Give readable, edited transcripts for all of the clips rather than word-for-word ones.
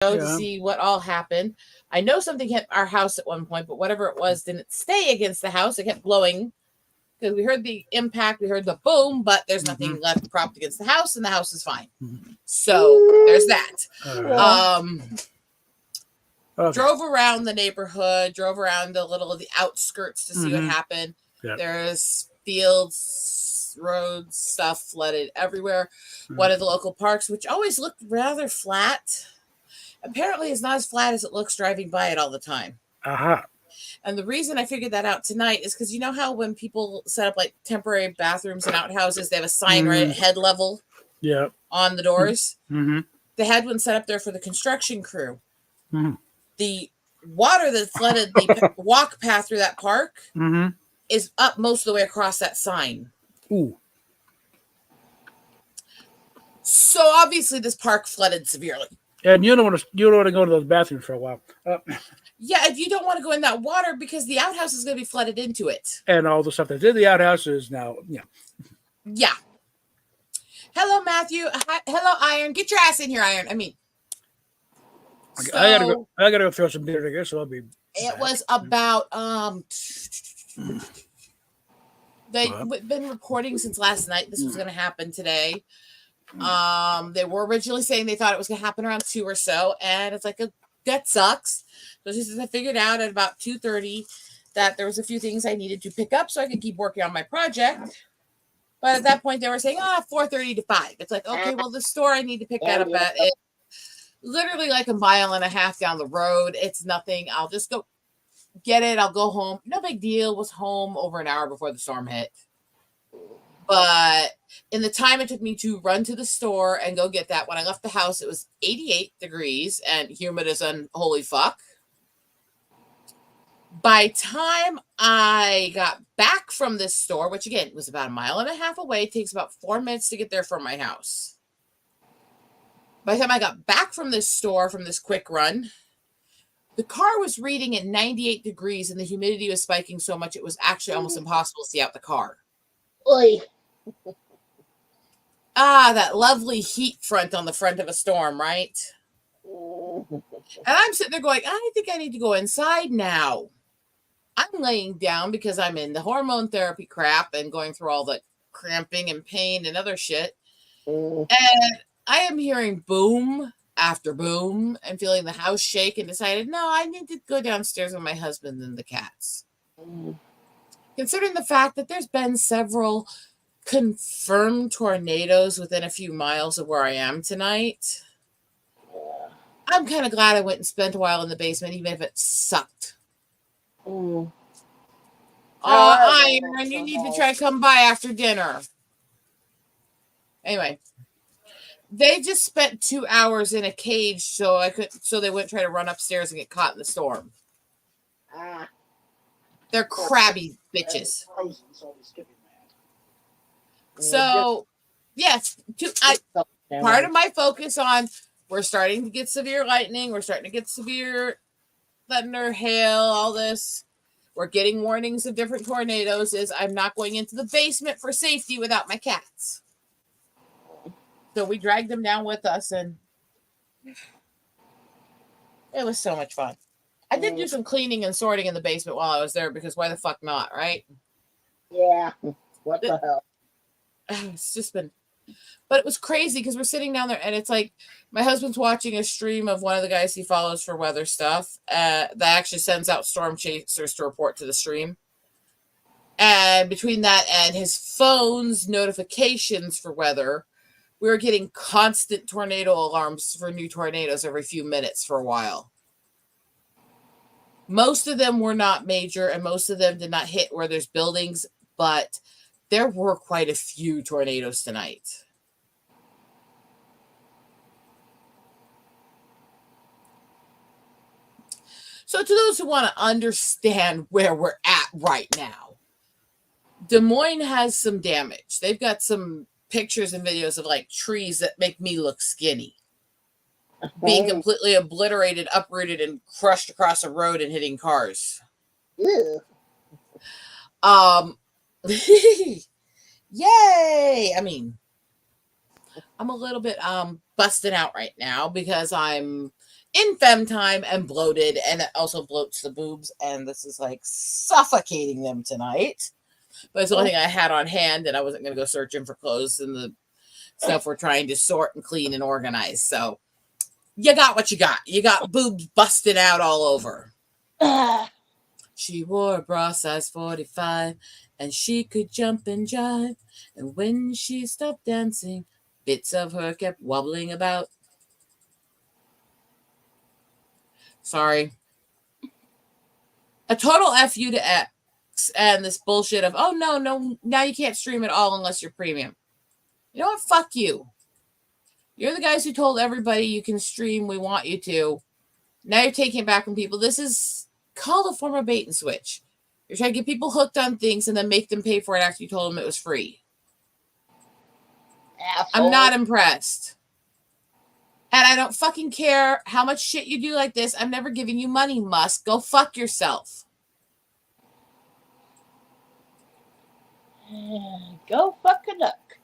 to see what all happened. I know something hit our house at one point, but whatever it was didn't stay against the house. It kept blowing because we heard the impact, we heard the boom, but there's nothing left propped against the house, and the house is fine. So there's that. Drove around the neighborhood, drove around a little of the outskirts to see what happened. There's fields, roads, stuff flooded everywhere. One of the local parks, which always looked rather flat, apparently is not as flat as it looks driving by it all the time. And the reason I figured that out tonight is because you know how when people set up like temporary bathrooms and outhouses, they have a sign right at head level on the doors? They had one set up there for the construction crew. The water that flooded the walk path through that park is up most of the way across that sign. So obviously this park flooded severely. And you don't want to go to those bathrooms for a while. Yeah, if you don't want to go in that water because the outhouse is going to be flooded into it. And all the stuff that's in the outhouse is now, Yeah. Hello, Matthew. Hi, hello, Iron. Get your ass in here, Iron. I mean, I gotta go throw some beer together, so I'll be. It was about they've been reporting since last night this was going to happen today. They were originally saying they thought it was going to happen around 2 or so, and it's like that sucks. So just as I figured out at about 2:30 that there was a few things I needed to pick up so I could keep working on my project. But at that point, they were saying, 4:30 to 5. It's like, okay, well, the store I need to pick that up at is literally like a mile and a half down the road. It's nothing. I'll just go get it. I'll go home. No big deal. Was home over an hour before the storm hit. But in the time it took me to run to the store and go get that, when I left the house, it was 88 degrees and humid as unholy fuck. By time I got back from this store, which again was about a mile and a half away, it takes about 4 minutes to get there from my house. By the time I got back from this store, from this quick run, the car was reading at 98 degrees and the humidity was spiking so much it was actually almost impossible to see out the car. Oy. That lovely heat front on the front of a storm, right? And I'm sitting there going, I think I need to go inside now. I'm laying down because I'm in the hormone therapy crap and going through all the cramping and pain and other shit. And I am hearing boom after boom and feeling the house shake and decided, no, I need to go downstairs with my husband and the cats. Considering the fact that there's been several confirmed tornadoes within a few miles of where I am tonight, I'm kind of glad I went and spent a while in the basement, even if it sucked. Iron, you need to try to come by after dinner. Anyway, they just spent 2 hours in a cage so they wouldn't try to run upstairs and get caught in the storm. They're crabby bitches. So, yes, part of my focus on we're starting to get severe lightning, we're starting to get severe thunder, hail, all this. We're getting warnings of different tornadoes is I'm not going into the basement for safety without my cats. So we dragged them down with us and it was so much fun. I did do some cleaning and sorting in the basement while I was there because why the fuck not, right? Yeah. What the hell? It's just been, but it was crazy because we're sitting down there and it's like my husband's watching a stream of one of the guys he follows for weather stuff that actually sends out storm chasers to report to the stream. And between that and his phone's notifications for weather, we were getting constant tornado alarms for new tornadoes every few minutes for a while. Most of them were not major and most of them did not hit where there's buildings, but there were quite a few tornadoes tonight. So to those who want to understand where we're at right now, Des Moines has some damage. They've got some pictures and videos of like trees that make me look skinny. Being completely obliterated, uprooted, and crushed across a road and hitting cars. Ew. Yay! I mean, I'm a little bit busted out right now because I'm in fem time and bloated, and it also bloats the boobs, and this is like suffocating them tonight. But it's the only thing I had on hand, and I wasn't going to go searching for clothes and the stuff we're trying to sort and clean and organize. So you got what you got. You got boobs busted out all over. She wore a bra size 45, and she could jump and jive. And when she stopped dancing, bits of her kept wobbling about. Sorry. A total F you to X and this bullshit of, oh, no, now you can't stream at all unless you're premium. You know what? Fuck you. You're the guys who told everybody you can stream, we want you to. Now you're taking it back from people. This is called a form of bait and switch. You're trying to get people hooked on things and then make them pay for it after you told them it was free. Asshole. I'm not impressed. And I don't fucking care how much shit you do like this. I'm never giving you money, Musk. Go fuck yourself. Go fuck a duck.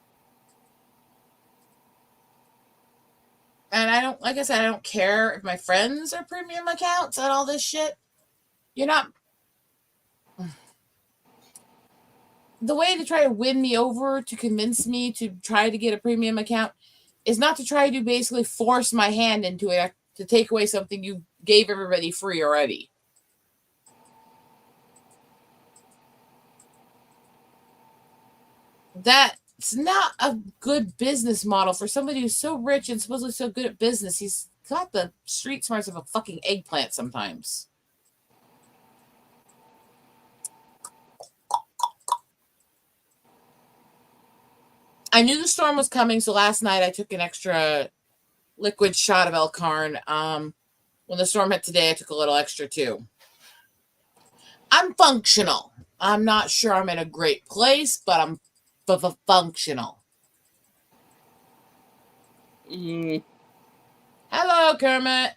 And I don't, like I said, I don't care if my friends are premium accounts and all this shit. You're not. The way to try to win me over, to convince me to try to get a premium account, is not to try to basically force my hand into it to take away something you gave everybody free already. That's not a good business model for somebody who's so rich and supposedly so good at business. He's got the street smarts of a fucking eggplant sometimes. I knew the storm was coming, so last night I took an extra liquid shot of Elcarn. When the storm hit today, I took a little extra too. I'm functional. I'm not sure I'm in a great place, but I'm functional. Hello, Kermit.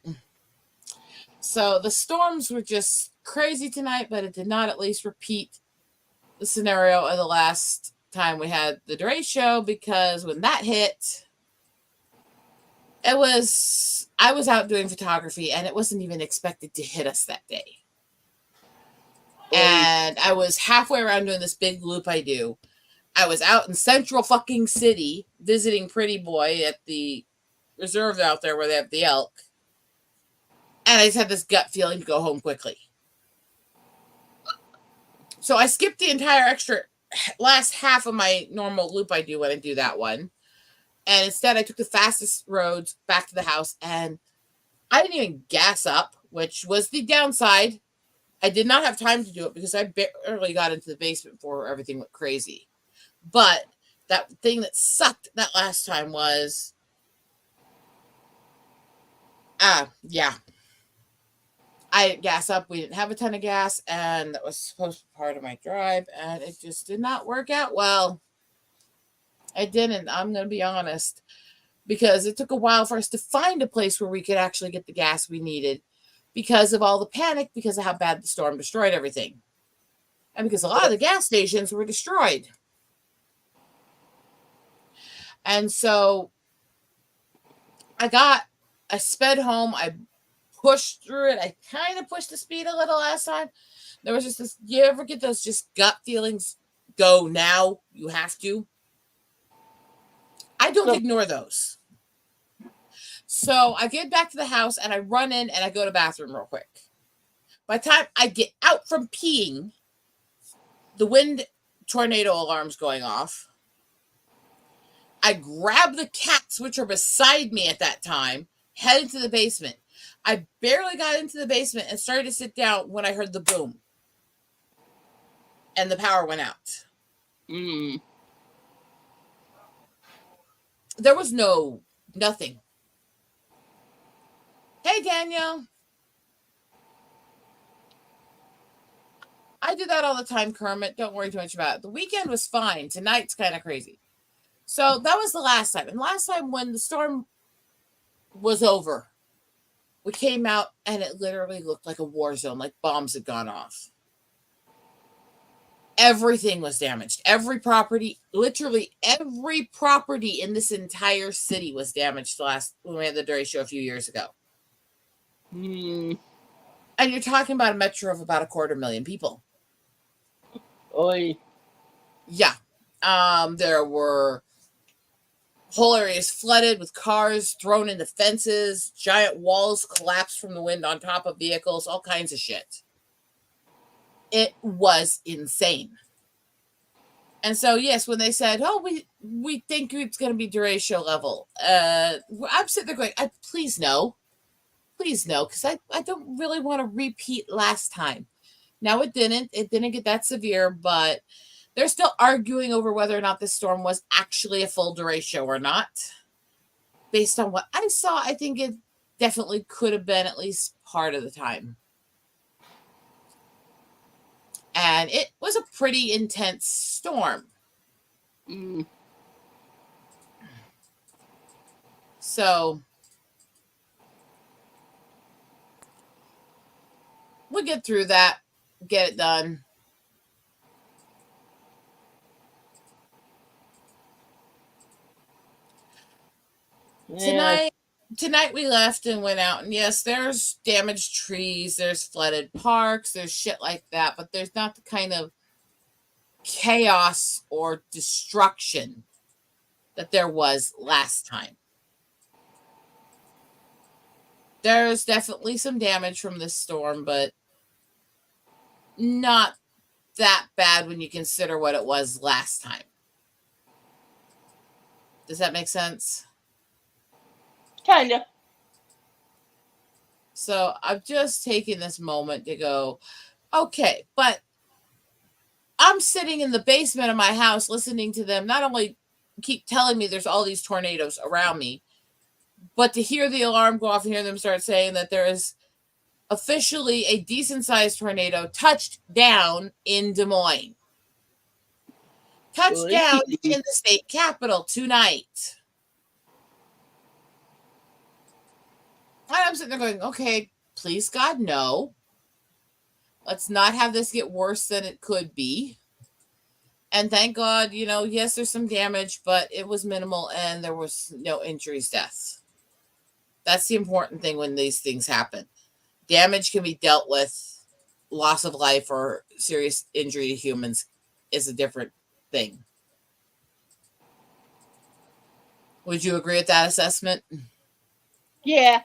So the storms were just crazy tonight, but it did not at least repeat the scenario of the last time we had the Dre show, because when that hit, I was out doing photography and it wasn't even expected to hit us that day. And I was halfway around doing this big loop I do. I was out in central fucking city visiting Pretty Boy at the reserve out there where they have the elk. And I just had this gut feeling to go home quickly. So I skipped the entire extra last half of my normal loop I do when I do that one. And instead I took the fastest roads back to the house, and I didn't even gas up, which was the downside. I did not have time to do it because I barely got into the basement before everything went crazy. But that thing that sucked that last time was, yeah. I didn't gas up. We didn't have a ton of gas, and that was supposed to be part of my drive, and it just did not work out well. It didn't. I'm going to be honest, because it took a while for us to find a place where we could actually get the gas we needed because of all the panic, because of how bad the storm destroyed everything. And because a lot of the gas stations were destroyed. And so I sped home. I pushed through it. I kind of pushed the speed a little last time. There was just this, you ever get those just gut feelings? Go now. You have to. I don't ignore those. So I get back to the house and I run in and I go to the bathroom real quick. By the time I get out from peeing, the wind tornado alarm's going off. I grab the cats, which are beside me at that time, head into the basement. I barely got into the basement and started to sit down when I heard the boom. And the power went out. There was nothing. Hey, Daniel. I do that all the time, Kermit. Don't worry too much about it. The weekend was fine. Tonight's kind of crazy. So that was the last time. And last time when the storm was over, we came out and it literally looked like a war zone, like bombs had gone off. Everything was damaged. Every property, literally every property in this entire city was damaged when we had the Dre show a few years ago. Hmm. And you're talking about a metro of about 250,000 people. Oi. Yeah. There were whole areas flooded with cars thrown into fences, giant walls collapsed from the wind on top of vehicles, all kinds of shit. It was insane. And so, yes, when they said, "Oh, we think it's going to be derecho level," I'm sitting there going, "Please no, because I don't really want to repeat last time." Now it didn't get that severe, but they're still arguing over whether or not this storm was actually a full derecho or not. Based on what I saw, I think it definitely could have been at least part of the time. And it was a pretty intense storm. Hmm. So we'll get through that, get it done. Yeah. Tonight we left and went out, and yes, there's damaged trees, there's flooded parks, there's shit like that, but there's not the kind of chaos or destruction that there was last time. There's definitely some damage from this storm, but not that bad when you consider what it was last time. Does that make sense? Kinda. So I've just taken this moment to go, okay, but I'm sitting in the basement of my house listening to them not only keep telling me there's all these tornadoes around me, but to hear the alarm go off and hear them start saying that there is officially a decent sized tornado touched down in Des Moines. Touchdown in the state capital tonight. And I'm sitting there going, okay, please God, no. Let's not have this get worse than it could be. And thank God, yes, there's some damage, but it was minimal and there was no injuries, deaths. That's the important thing when these things happen. Damage can be dealt with. Loss of life or serious injury to humans is a different thing. Would you agree with that assessment? Yeah.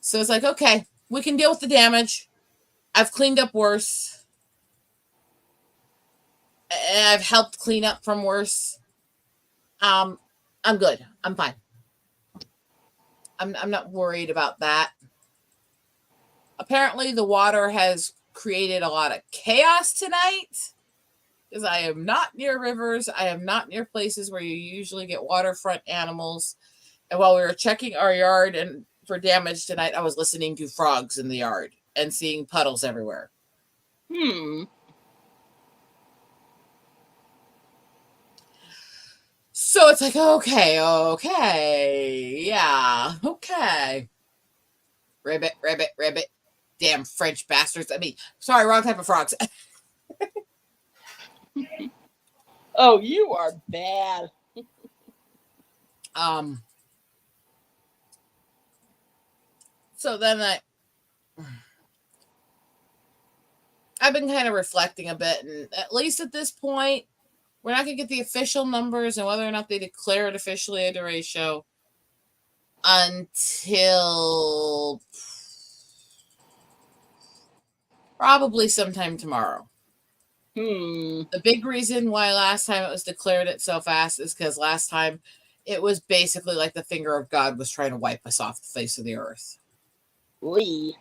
So it's like, okay, we can deal with the damage. I've cleaned up worse. I've helped clean up from worse. I'm good. I'm fine. I'm not worried about that. Apparently, the water has created a lot of chaos tonight because I am not near rivers. I am not near places where you usually get waterfront animals. And while we were checking our yard and for damage tonight, I was listening to frogs in the yard and seeing puddles everywhere. So it's like, okay, yeah, okay. Ribbit. Damn French bastards. I mean, sorry, wrong type of frogs. Oh, you are bad. So then I've been kind of reflecting a bit, and at least at this point, we're not going to get the official numbers and whether or not they declare it officially a derecho until probably sometime tomorrow. The big reason why last time it was declared it so fast is because last time it was basically like the finger of God was trying to wipe us off the face of the earth. Lee.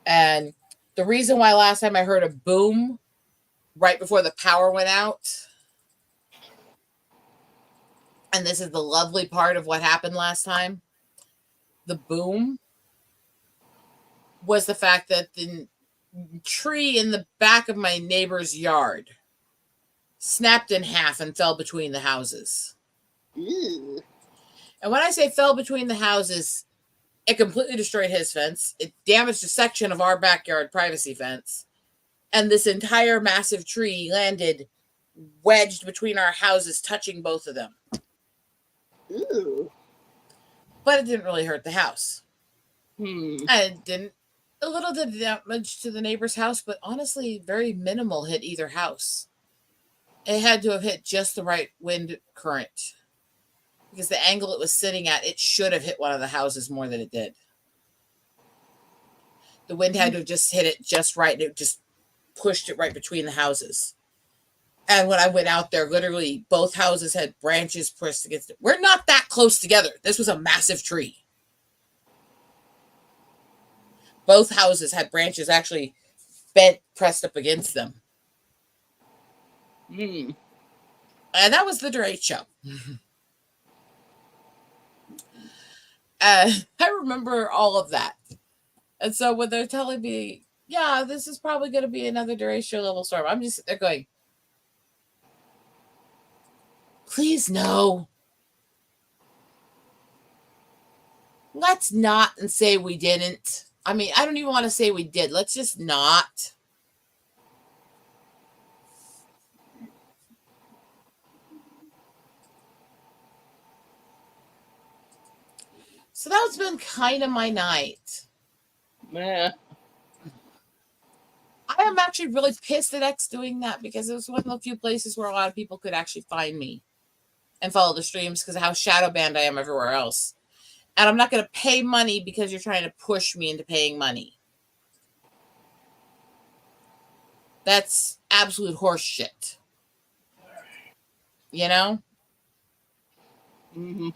And the reason why last time I heard a boom right before the power went out, and this is the lovely part of what happened last time, the boom was the fact that the tree in the back of my neighbor's yard snapped in half and fell between the houses. Ew. And when I say fell between the houses, it completely destroyed his fence. It damaged a section of our backyard privacy fence. And this entire massive tree landed wedged between our houses, touching both of them. Ew. but it didn't really hurt the house. Hmm. And it didn't. A little did damage to the neighbor's house, but honestly, very minimal hit either house. It had to have hit just the right wind current because the angle it was sitting at, it should have hit one of the houses more than it did. The wind had to have just hit it just right, and it just pushed it right between the houses. And when I went out there, literally both houses had branches pressed against it. We're not that close together. This was a massive tree. Both houses had branches actually bent, pressed up against them. Hmm. And that was the derecho. I remember all of that. And so when they're telling me, yeah, this is probably going to be another derecho level storm, I'm just they're going, please no. Let's not and say we didn't. I mean, I don't even want to say we did. Let's just not. So that's been kind of my night. Yeah. I am actually really pissed at X doing that because it was one of the few places where a lot of people could actually find me and follow the streams because of how shadow banned I am everywhere else. And I'm not going to pay money because you're trying to push me into paying money. That's absolute horse shit. You know? Mm-hmm.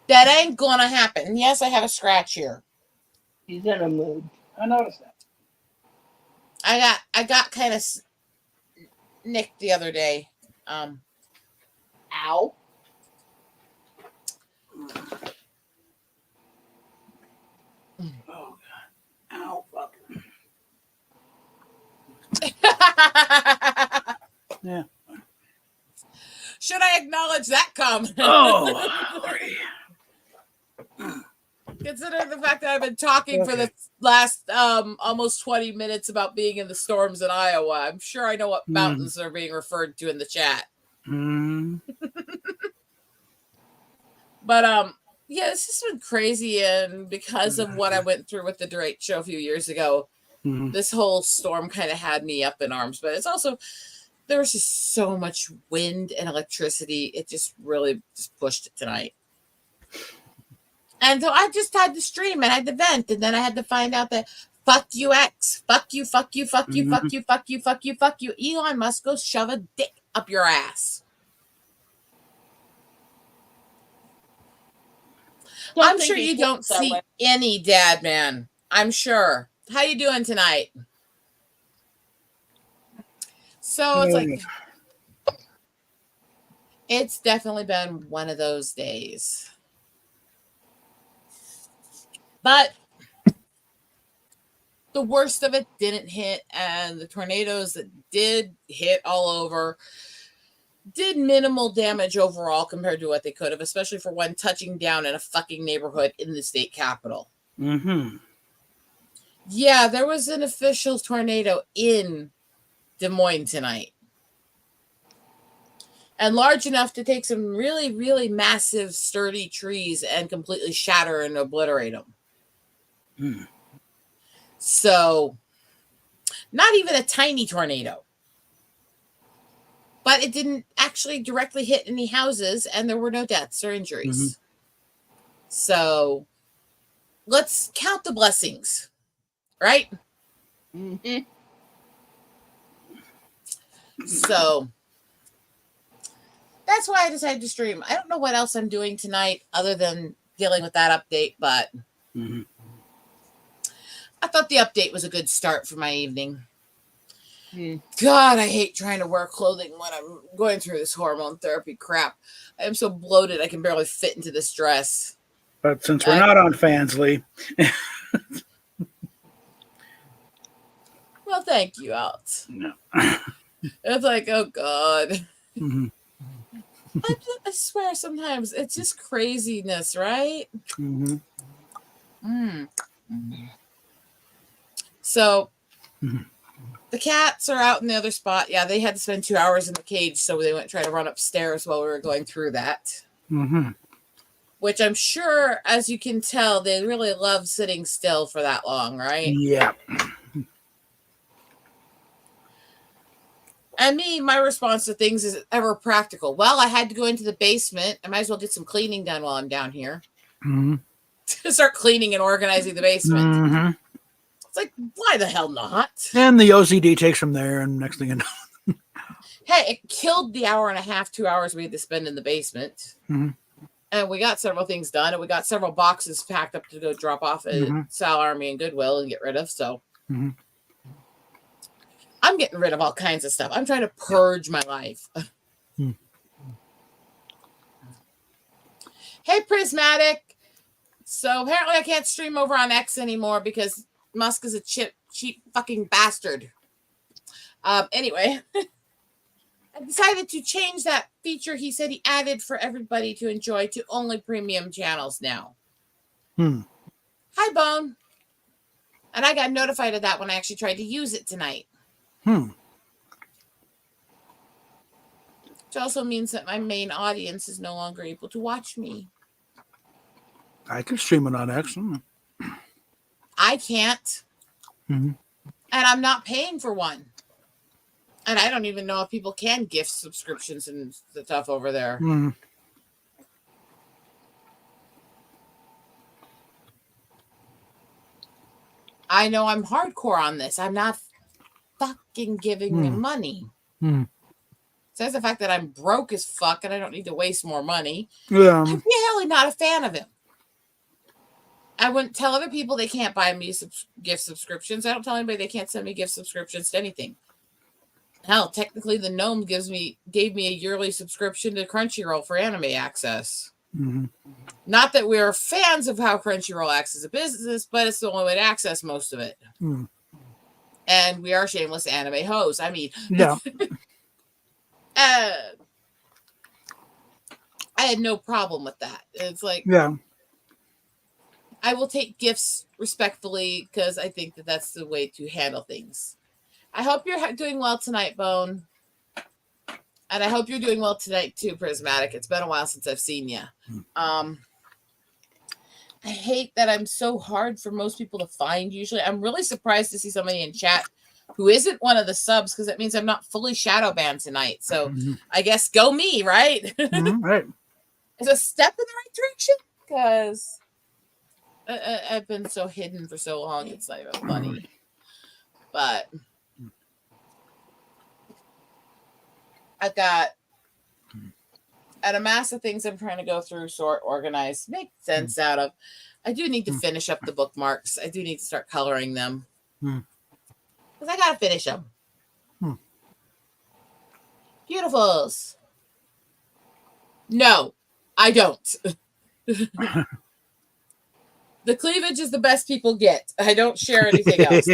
That ain't gonna happen. Yes, I have a scratch here. He's in a mood. I noticed that. I got kind of nicked the other day. Ow. Oh god. Ow, fuck. Yeah. Should I acknowledge that comment? Oh, Lordy. Considering the fact that I've been talking for the last almost 20 minutes about being in the storms in Iowa, I'm sure I know what mountains are being referred to in the chat. But yeah, it's just been crazy, and because of what I went through with the Drake show a few years ago, this whole storm kind of had me up in arms. But it's also there was just so much wind and electricity, it just really just pushed it tonight. And so I just had to stream and I had to vent, and then I had to find out that fuck you, X, fuck you, fuck you, fuck you, fuck you, fuck you, fuck you, fuck you. Elon Musk, go shove a dick up your ass. I'm sure you don't see any dad man. I'm sure. How you doing tonight? So it's like it's definitely been one of those days. But the worst of it didn't hit, and the tornadoes that did hit all over did minimal damage overall compared to what they could have, especially for one touching down in a fucking neighborhood in the state capital. Yeah, there was an official tornado in Des Moines tonight. And large enough to take some really, really massive, sturdy trees and completely shatter and obliterate them. So, not even a tiny tornado. But it didn't actually directly hit any houses, and there were no deaths or injuries. So, let's count the blessings, right? So, that's why I decided to stream. I don't know what else I'm doing tonight other than dealing with that update, but I thought the update was a good start for my evening. God, I hate trying to wear clothing when I'm going through this hormone therapy crap. I am so bloated I can barely fit into this dress. But since we're not on Fansly. Well, thank you, Alt. No. It's like, oh God. I swear sometimes it's just craziness, right? So the cats are out in the other spot. Yeah, they had to spend 2 hours in the cage, so they went try to run upstairs while we were going through that. which I'm sure, as you can tell, they really love sitting still for that long, right? Yeah. And me, my response to things is ever practical. Well, I had to go into the basement. I might as well get some cleaning done while I'm down here. Mm-hmm. Start cleaning and organizing the basement. Mm-hmm. It's like, why the hell not? And the OCD takes from there, and next thing you know. Hey, it killed the hour and a half, 2 hours we had to spend in the basement. Mm-hmm. And we got several things done, and we got several boxes packed up to go drop off at Sal Army and Goodwill and get rid of. So I'm getting rid of all kinds of stuff. I'm trying to purge my life. Hey, Prismatic. So apparently I can't stream over on X anymore because Musk is a cheap fucking bastard. Anyway, I decided to change that feature he said he added for everybody to enjoy to only premium channels now. Hi, Bone. And I got notified of that when I actually tried to use it tonight. Which also means that my main audience is no longer able to watch me. I can stream it on X. I can't. And I'm not paying for one. And I don't even know if people can gift subscriptions and stuff over there. I know I'm hardcore on this. I'm not fucking giving him money. Says the fact that I'm broke as fuck and I don't need to waste more money. Yeah. I'm really not a fan of him. I wouldn't tell other people they can't buy me gift subscriptions. I don't tell anybody they can't send me gift subscriptions to anything. Hell, technically, the Gnome gave me a yearly subscription to Crunchyroll for anime access. Not that we're fans of how Crunchyroll acts as a business, but it's the only way to access most of it. And we are shameless anime hoes. I mean, yeah. I had no problem with that. It's like, yeah. I will take gifts respectfully because I think that that's the way to handle things. I hope you're doing well tonight, Bone. And I hope you're doing well tonight, too, Prismatic. It's been a while since I've seen you. I hate that I'm so hard for most people to find. Usually, I'm really surprised to see somebody in chat who isn't one of the subs because that means I'm not fully shadow banned tonight. So I guess go me, right? Right. It's a step in the right direction because I've been so hidden for so long. It's not even funny. But I've got a mass of things I'm trying to go through, sort, organize, make sense out of. I do need to finish up the bookmarks. I do need to start coloring them. Because I got to finish them. Beautifuls. No, I don't. The cleavage is the best people get. I don't share anything else.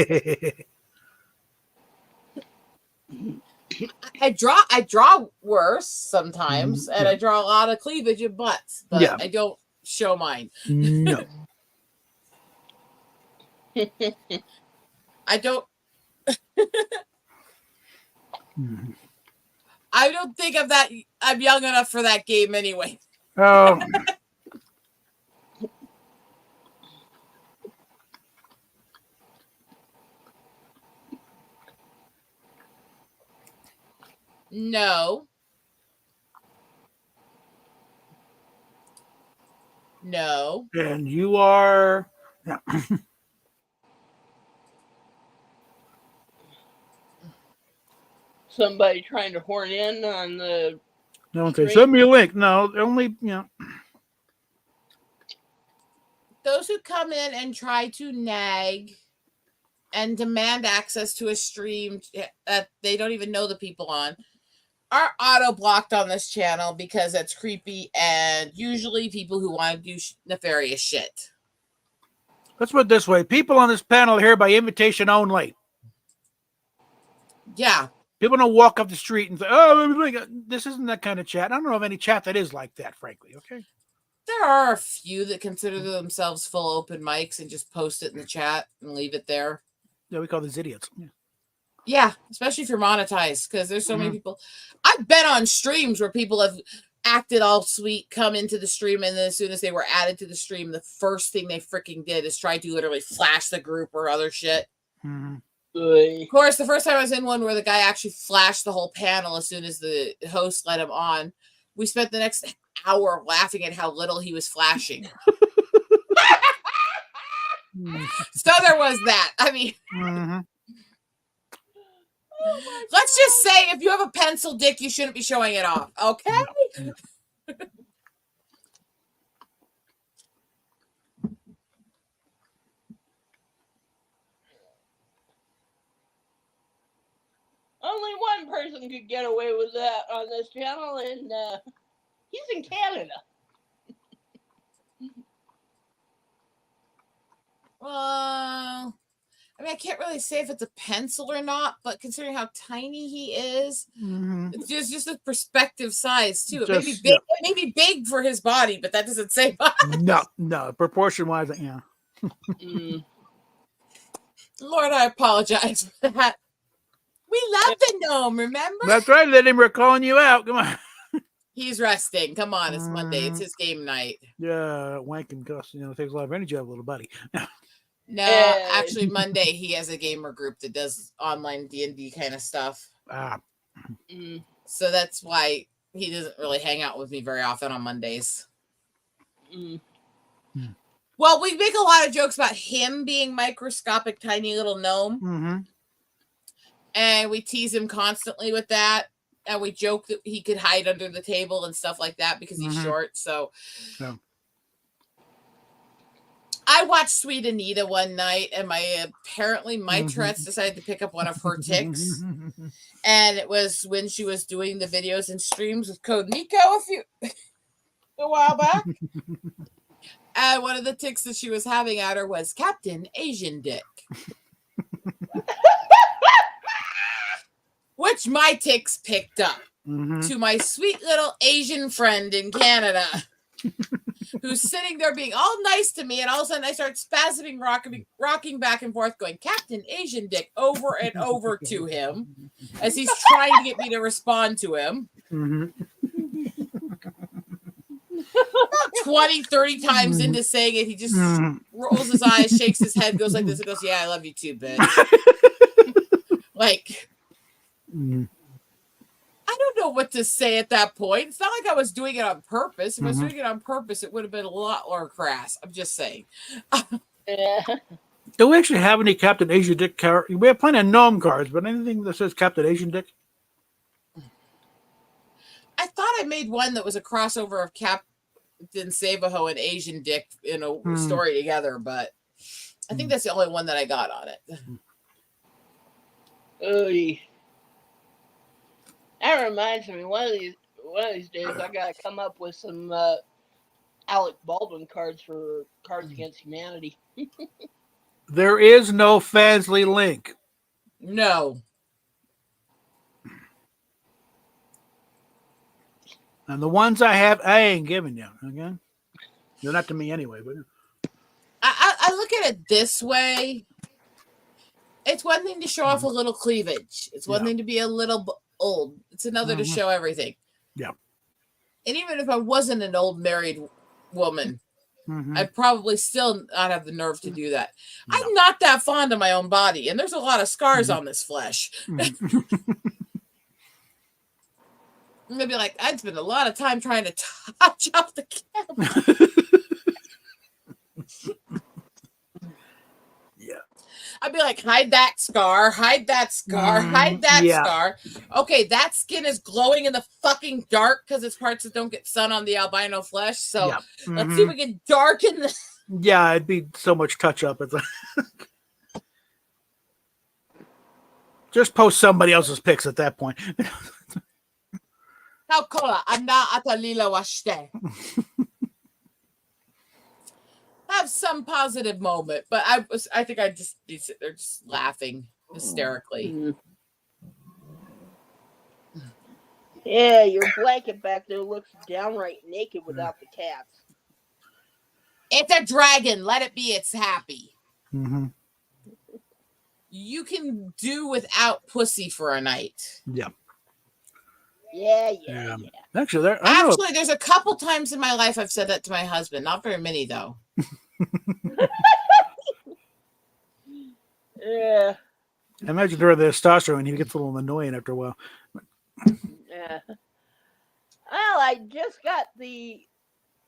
I draw worse sometimes, and I draw a lot of cleavage and butts, but I don't show mine. No. I don't. I don't think of that. I'm young enough for that game anyway. Oh. No. And you are. Yeah. Somebody trying to horn in on the. Don't say, send me a link. No, only, Those who come in and try to nag and demand access to a stream that they don't even know the people on are auto blocked on this channel because it's creepy and usually people who want to do nefarious shit. Let's put it this way. People on this panel are here by invitation only. Yeah. People don't walk up the street and say, oh, this isn't that kind of chat. I don't know of any chat that is like that, frankly. Okay. There are a few that consider themselves full open mics and just post it in the chat and leave it there. Yeah, we call these idiots. Yeah, especially if you're monetized, because there's so many people. I've been on streams where people have acted all sweet, come into the stream, and then as soon as they were added to the stream, the first thing they freaking did is try to literally flash the group or other shit. Of course, the first time I was in one where the guy actually flashed the whole panel as soon as the host let him on, we spent the next hour laughing at how little he was flashing. So there was that. I mean, let's just say if you have a pencil dick, you shouldn't be showing it off. Okay? Only one person could get away with that on this channel, and he's in Canada. I mean, I can't really say if it's a pencil or not, but considering how tiny he is, it's just a perspective size too. It may be big. It may be big for his body, but that doesn't say much. No, proportion wise, yeah. Lord, I apologize for that. We love the gnome, remember? That's right, Liddy. We're calling you out. Come on. He's resting. Come on, it's Monday. It's his game night. Yeah, wanking costs, takes a lot of energy out of a little buddy. No, actually, Monday he has a gamer group that does online D&D kind of stuff. So that's why he doesn't really hang out with me very often on Mondays. Well, we make a lot of jokes about him being microscopic, tiny little gnome. And we tease him constantly with that. And we joke that he could hide under the table and stuff like that because he's short. So I watched Sweet Anita one night, and apparently my Tourette's decided to pick up one of her tics. And it was when she was doing the videos and streams with Code Nico a while back. And one of the tics that she was having at her was Captain Asian Dick. Which my tics picked up to my sweet little Asian friend in Canada, who's sitting there being all nice to me, and all of a sudden I start spasming, rocking back and forth, going Captain Asian Dick over and over to him as he's trying to get me to respond to him. 20, 30 times into saying it, he just rolls his eyes, shakes his head, goes like this, and goes, "Yeah, I love you too, bitch." Like, I don't know what to say at that point. It's not like I was doing it on purpose. If I was doing it on purpose, it would have been a lot more crass. I'm just saying. Do we actually have any Captain Asian Dick cards? We have plenty of gnome cards, but anything that says Captain Asian Dick? I thought I made one that was a crossover of Captain Savaho and Asian Dick in a story together, but I think that's the only one that I got on it. That reminds me, one of these days I gotta come up with some Alec Baldwin cards for Cards Against Humanity. There is no Fansley link. No. And the ones I have, I ain't giving you. Okay, they're not to me anyway. But I look at it this way. It's one thing to show off a little cleavage. It's one thing to be a little old. It's another to show everything. Yeah. And even if I wasn't an old married woman, I'd probably still not have the nerve to do that. No. I'm not that fond of my own body, and there's a lot of scars on this flesh. I'm gonna be like, I'd spend a lot of time trying to touch up the camera. I'd be like, hide that scar, hide that scar, hide that scar. Okay, that skin is glowing in the fucking dark because it's parts that don't get sun on the albino flesh. So let's see if we can darken this. Yeah, it'd be so much touch up. It's like just post somebody else's pics at that point. How kola anda atalila washte. Have some positive moment, but I think I'd just be sitting there just laughing hysterically. Yeah, your blanket back there looks downright naked without the cats. It's a dragon. Let it be. It's happy. You can do without pussy for a night. Yeah. Yeah. Actually, I know. Actually, there's a couple times in my life I've said that to my husband. Not very many, though. Yeah. I imagine during the testosterone, he gets a little annoying after a while. Yeah. Well, I just got the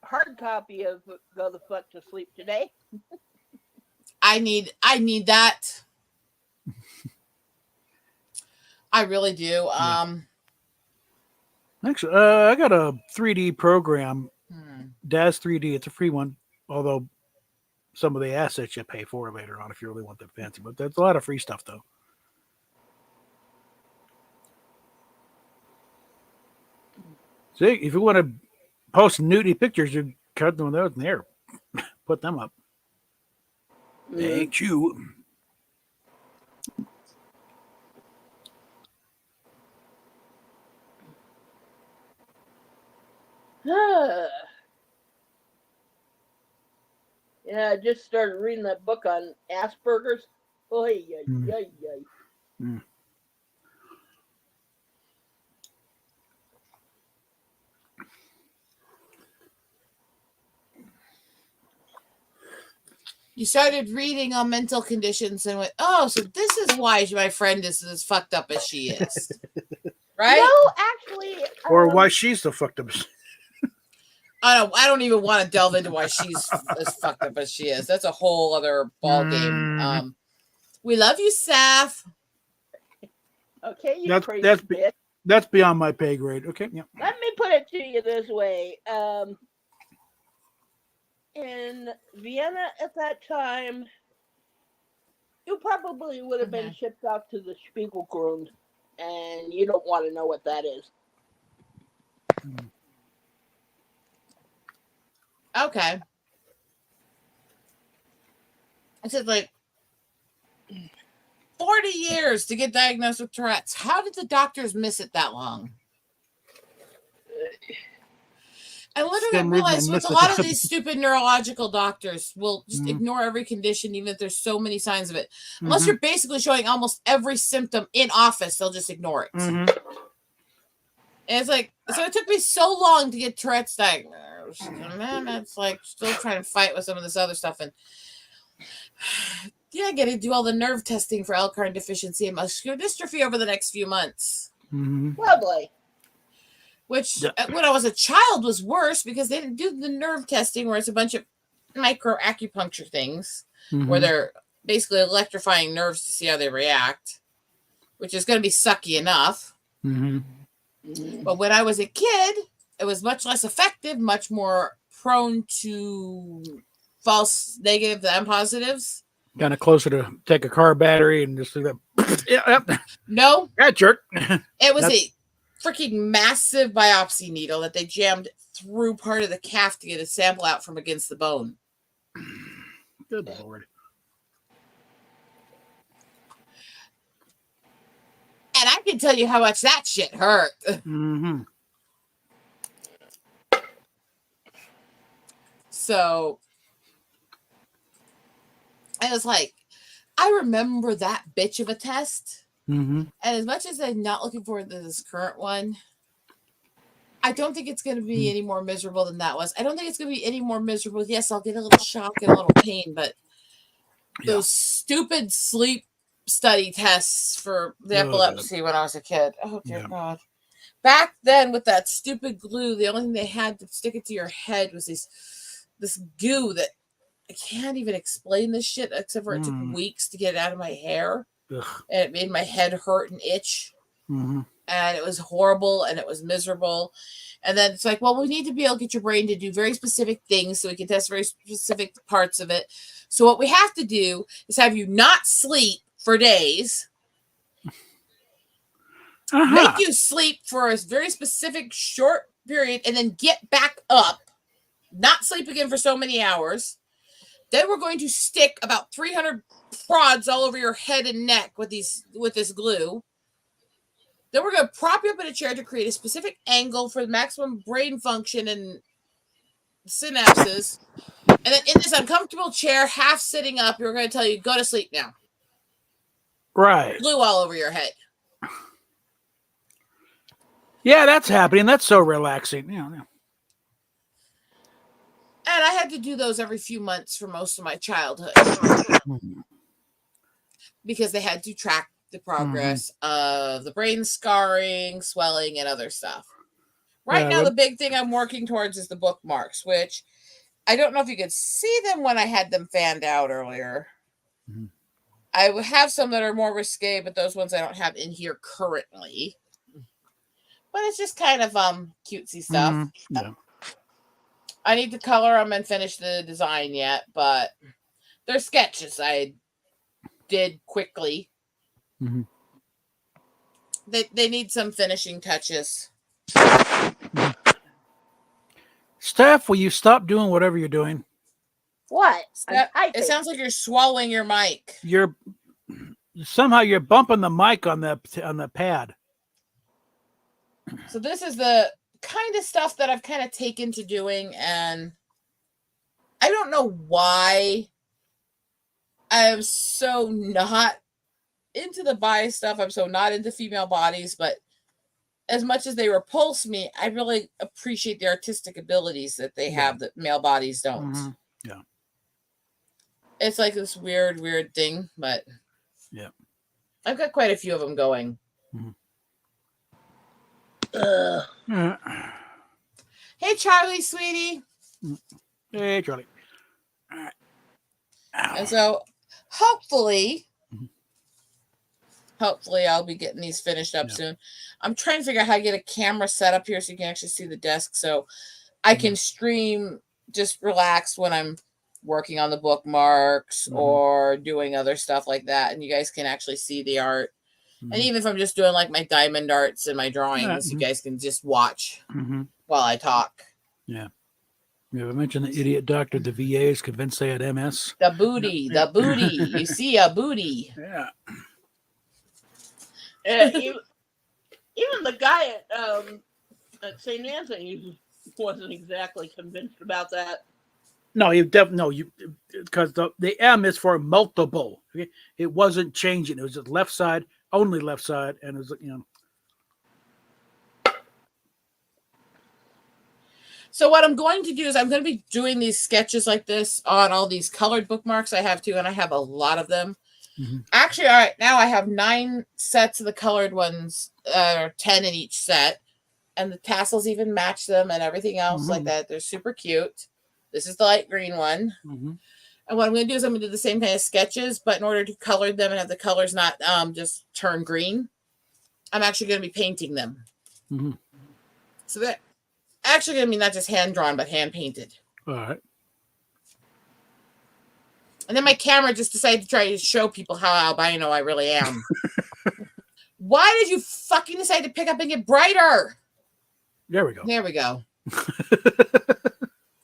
hard copy of Go the Fuck to Sleep today. I need that. I really do. Yeah. Actually, I got a 3D program, DAZ 3D. It's a free one, although some of the assets you pay for later on if you really want that fancy. But there's a lot of free stuff, though. See, if you want to post nudie pictures, you cut them those in there, put them up. Thank you. Yeah, I just started reading that book on Asperger's. Oy, oy, oy, oy. You started reading on mental conditions and went, oh, so this is why my friend is as fucked up as she is. Right? No, actually. Or why she's so fucked up. I don't even want to delve into why she's as fucked up as she is. That's a whole other ball game. We love you, Saf. Okay, you crazy bitch. That's beyond my pay grade. Okay, yeah. Let me put it to you this way. In Vienna at that time, you probably would have been shipped off to the Spiegelgrund, and you don't want to know what that is. Okay. I said, like, 40 years to get diagnosed with Tourette's. How did the doctors miss it that long? I literally realized with a lot of these stupid neurological doctors will just ignore every condition, even if there's so many signs of it. Unless you're basically showing almost every symptom in office, they'll just ignore it. And it's like, so it took me so long to get Tourette's diagnosed. And then it's like still trying to fight with some of this other stuff. And yeah, I got to do all the nerve testing for L-carnitine deficiency and muscular dystrophy over the next few months. Lovely. Which, when I was a child, was worse because they didn't do the nerve testing where it's a bunch of micro acupuncture things where they're basically electrifying nerves to see how they react, which is going to be sucky enough. But when I was a kid, it was much less effective, much more prone to false negatives and positives. Kind of closer to take a car battery and just do that. No. Yeah, jerk. It was a freaking massive biopsy needle that they jammed through part of the calf to get a sample out from against the bone. Good Lord. And I can tell you how much that shit hurt. So I was like, I remember that bitch of a test. And as much as I'm not looking forward to this current one, I don't think it's going to be any more miserable than that was. I don't think it's going to be any more miserable. Yes, I'll get a little shock and a little pain, but those stupid sleep study tests for the epilepsy when I was a kid. Oh, dear God. Back then, with that stupid glue, the only thing they had to stick it to your head was this goo that I can't even explain this shit, except for it took weeks to get it out of my hair. And it made my head hurt and itch. And it was horrible and it was miserable. And then it's like, well, we need to be able to get your brain to do very specific things so we can test very specific parts of it. So what we have to do is have you not sleep for days. Make you sleep for a very specific short period and then get back up. Not sleep again for so many hours. Then we're going to stick about 300 prods all over your head and neck with this glue. Then we're going to prop you up in a chair to create a specific angle for the maximum brain function and synapses. And then in this uncomfortable chair, half sitting up, we're going to tell you, go to sleep now. Right. Glue all over your head. Yeah, that's happening. That's so relaxing. Yeah. And I had to do those every few months for most of my childhood because they had to track the progress of the brain scarring, swelling, and other stuff. Right now, the big thing I'm working towards is the bookmarks, which I don't know if you could see them when I had them fanned out earlier. Mm-hmm. I have some that are more risque, but those ones I don't have in here currently. But it's just kind of cutesy stuff. Yeah. I need to color them and finish the design yet, but they're sketches I did quickly. Mm-hmm. They need some finishing touches. Steph, will you stop doing whatever you're doing? What? It sounds like you're swallowing your mic. You're bumping the mic on the pad. So this is the kind of stuff that I've kind of taken to doing, and I don't know why I'm so not into the bi stuff. I'm so not into female bodies, but as much as they repulse me, I really appreciate the artistic abilities that they have that male bodies don't. Mm-hmm. Yeah. It's like this weird thing, but yeah, I've got quite a few of them going. Mm-hmm. Hey, Charlie, sweetie. Hey, Charlie. And so hopefully I'll be getting these finished up soon. I'm trying to figure out how to get a camera set up here so you can actually see the desk so I can stream, just relax when I'm working on the bookmarks or doing other stuff like that. And you guys can actually see the art. And even if I'm just doing like my diamond arts and my drawings, you guys can just watch while I talk. Yeah. You ever mentioned the idiot doctor the VA is convinced they had MS? The booty. You see a booty. Yeah. Even the guy at St. Anthony's wasn't exactly convinced about that. No, because the M is for multiple. Okay? It wasn't changing. It was just left side, only left side, and it was So what I'm going to do is I'm going to be doing these sketches like this on all these colored bookmarks I have too, and I have a lot of them. Actually, all right, now I have 9 sets of the colored ones, or 10 in each set, and the tassels even match them and everything else like that. They're super cute. This is the light green one. And what I'm going to do is I'm going to do the same kind of sketches, but in order to color them and have the colors not just turn green, I'm actually going to be painting them. So they're actually going to be not just hand-drawn, but hand-painted. All right. And then my camera just decided to try to show people how albino I really am. Why did you fucking decide to pick up and get brighter? There we go. There we go.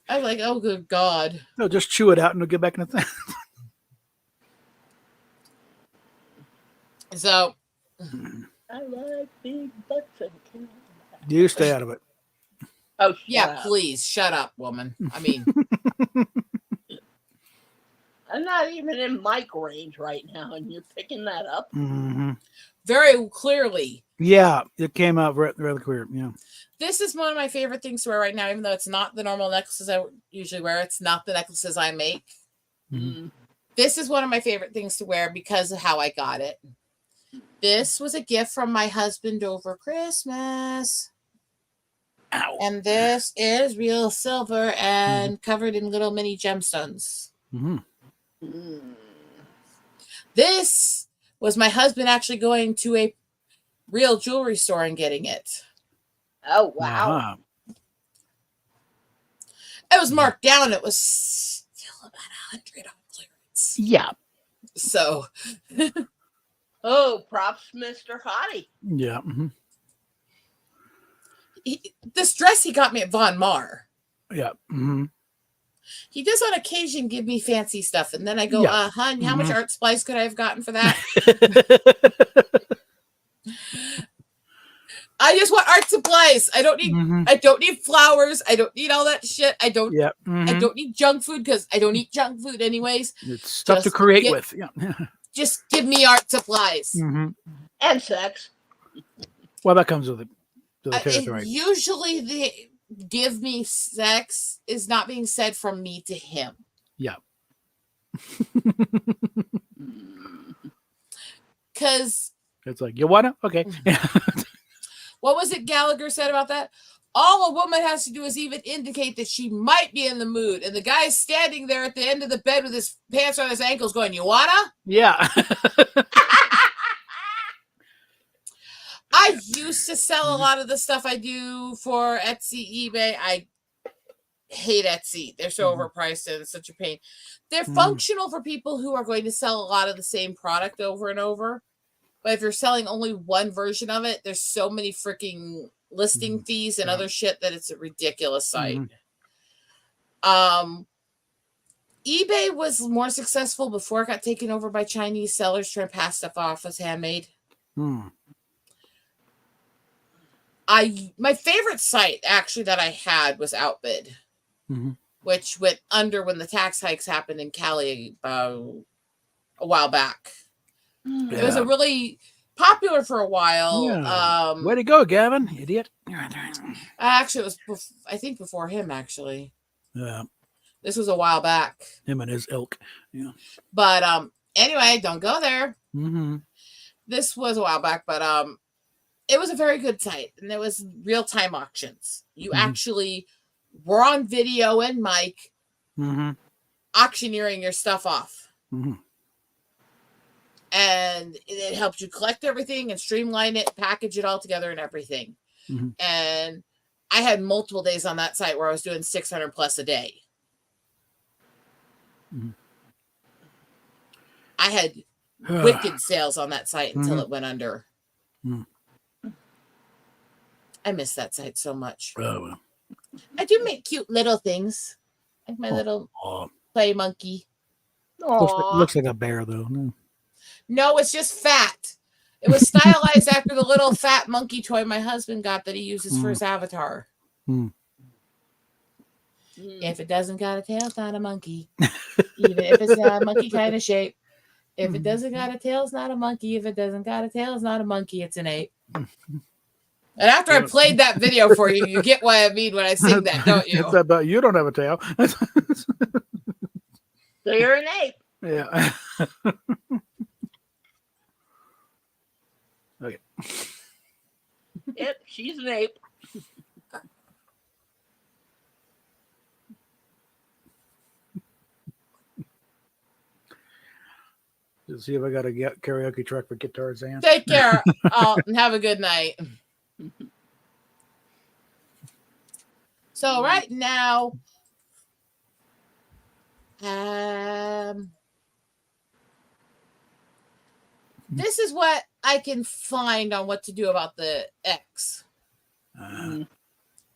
I was like, oh, good God. No, just chew it out and it'll get back in the thing. So. I like big butts and You stay out of it. Oh, yeah, please. Shut up, woman. I mean. I'm not even in mic range right now, and you're picking that up? Very clearly. Yeah, it came out rather clear. Yeah. This is one of my favorite things to wear right now, even though it's not the normal necklaces I usually wear. It's not the necklaces I make. This is one of my favorite things to wear because of how I got it. This was a gift from my husband over Christmas. Ow. And this is real silver and covered in little mini gemstones. This was my husband actually going to a real jewelry store and getting it. Oh, wow. It was marked down. It was still about $100 on clearance. Yeah. So. Oh, props, Mr. Hottie. Yeah. This dress he got me at Von Mar. Yeah. He does on occasion give me fancy stuff, and then I go, "Hun, how much art supplies could I have gotten for that?" I just want art supplies. I don't need. I don't need flowers. I don't need all that shit. I don't. Yeah. I don't need junk food because I don't eat junk food anyways. It's stuff to create with. Yeah. Just give me art supplies and sex. Well, that comes with it. to the territory. Usually the give me sex is not being said from me to him. Yeah. Because It's like, you wanna? Okay. what was it Gallagher said about that? All a woman has to do is even indicate that she might be in the mood. And the guy's standing there at the end of the bed with his pants on his ankles going, you wanna? Yeah. I used to sell a lot of the stuff I do for Etsy, eBay. I hate Etsy. They're so overpriced and it's such a pain. They're functional for people who are going to sell a lot of the same product over and over. But if you're selling only one version of it, there's so many freaking listing fees and other shit that it's a ridiculous site. eBay was more successful before it got taken over by Chinese sellers trying to pass stuff off as handmade. My favorite site actually that I had was Outbid, which went under when the tax hikes happened in Cali a while back. It was a really popular for a while. Yeah. Way to go, Gavin, idiot. Actually, it was I think before him. Actually, Yeah. This was a while back. Him and his ilk. Yeah. But anyway, don't go there. Mm-hmm. This was a while back, but it was a very good site, and there was real-time auctions. You actually were on video and mic auctioneering your stuff off. And it helped you collect everything and streamline it, package it all together and everything. And I had multiple days on that site where I was doing 600 plus a day. I had wicked sales on that site until it went under. I miss that site so much. Oh, well. I do make cute little things, like my little play monkey. Looks like a bear, though. No, it's just fat. It was stylized after the little fat monkey toy my husband got that he uses for his avatar. If it doesn't got a tail, it's not a monkey. Even if it's not a monkey kind of shape. If it doesn't got a tail, it's not a monkey. If it doesn't got a tail, it's not a monkey. It's an ape. And after I played that video for you, you get what I mean when I sing that, don't you? It's about you don't have a tail. So you're an ape. Yeah. Okay. Yep, she's an ape. Let's see if I got a karaoke truck for Guitar Zan. Take care. And have a good night. So right now, this is what I can find on what to do about the X.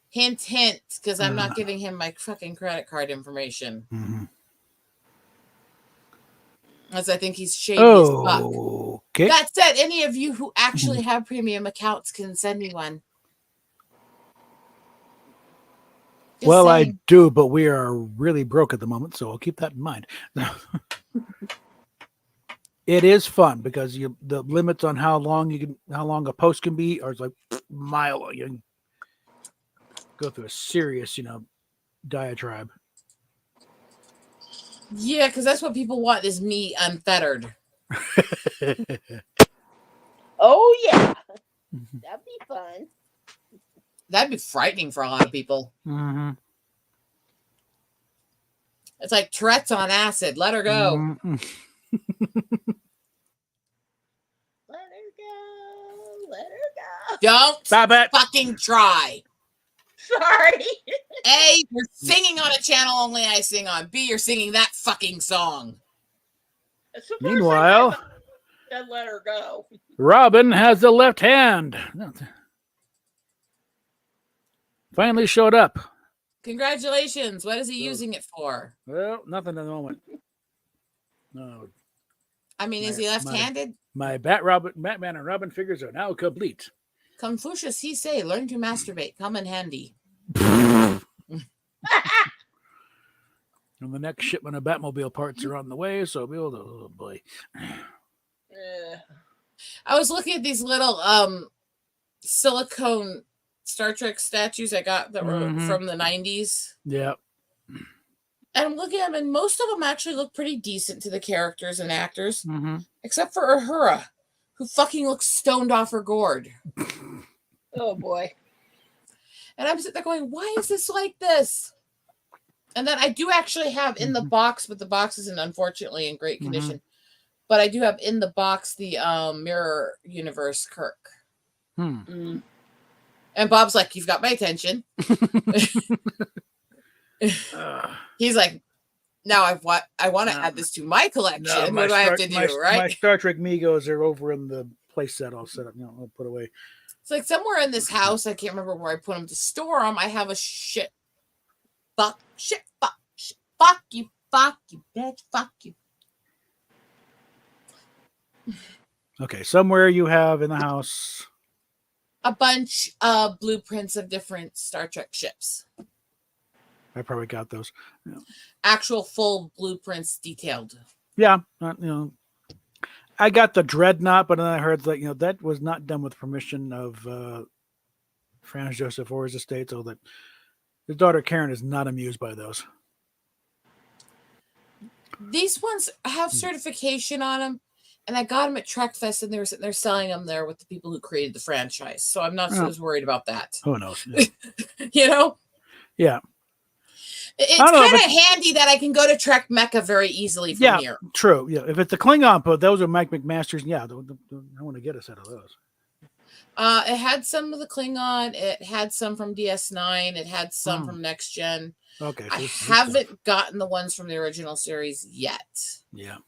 Hint, hint, because I'm not giving him my fucking credit card information. As I think he's shady as fuck. Okay. That said, any of you who actually have premium accounts can send me one. Just Well, saying. I do, but we are really broke at the moment, so I'll keep that in mind. It is fun because the limits on how long a post can be are like mile. You can go through a serious, diatribe. Yeah, because that's what people want is me unfettered. Oh, yeah. That'd be fun. That'd be frightening for a lot of people. It's like Tourette's on acid. Let her go. Let her go. Let her go. Don't Stop it. fucking try. Sorry. A, you're singing on a channel only I sing on. B, you're singing that fucking song. It's the first Meanwhile, time I said let her go. Robin has the left hand. Finally showed up. Congratulations. What is he using it for? Well, nothing at the moment. No. I mean, is he left-handed? My Batman and Robin figures are now complete. Confucius, he say, learn to masturbate. Come in handy. And the next shipment of Batmobile parts are on the way, so we'll, oh boy. I was looking at these little silicone Star Trek statues I got that were from the 90s. Yeah. And I'm looking at them, and most of them actually look pretty decent to the characters and actors, except for Uhura, who fucking looks stoned off her gourd. Oh boy. And I'm sitting there going, why is this like this? And then I do actually have in the box, but the box isn't unfortunately in great condition. But I do have in the box the Mirror Universe Kirk. And Bob's like, you've got my attention. He's like, now I want to add this to my collection. What do I have to do, right? My Star Trek Migos are over in the place set all set up. I'll put away. It's like somewhere in this house, I can't remember where I put them to store them. I have a shit, fuck, you, bitch, fuck you. Okay, somewhere you have in the house a bunch of blueprints of different Star Trek ships. I probably got those. Yeah. Actual full blueprints detailed. Yeah, I got the Dreadnought, but then I heard that that was not done with permission of Franz Joseph or his estate, so that his daughter Karen is not amused by those. These ones have certification on them, and I got them at Trekfest, and they're selling them there with the people who created the franchise. So I'm not so worried about that. Who knows? Yeah. Yeah. It's kind of handy that I can go to Trek Mecca very easily from here. True. Yeah, if it's the Klingon put, those are Mike McMaster's. Yeah, I want to get a set of those. It had some of the Klingon. It had some from DS9. It had some from Next Gen. Okay. So I haven't gotten the ones from the original series yet. Yeah.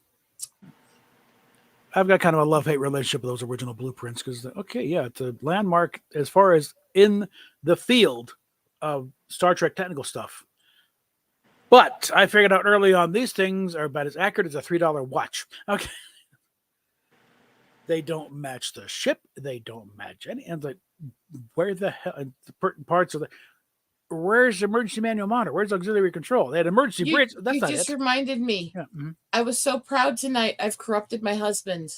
I've got kind of a love-hate relationship with those original blueprints because, it's a landmark as far as in the field of Star Trek technical stuff. But I figured out early on these things are about as accurate as a $3 watch. Okay. They don't match the ship. They don't match any. And like, where the hell? The parts of the. Where's the emergency manual monitor? Where's auxiliary control? They had emergency bridge. That's not just it. reminded me. Yeah. I was so proud tonight. I've corrupted my husband.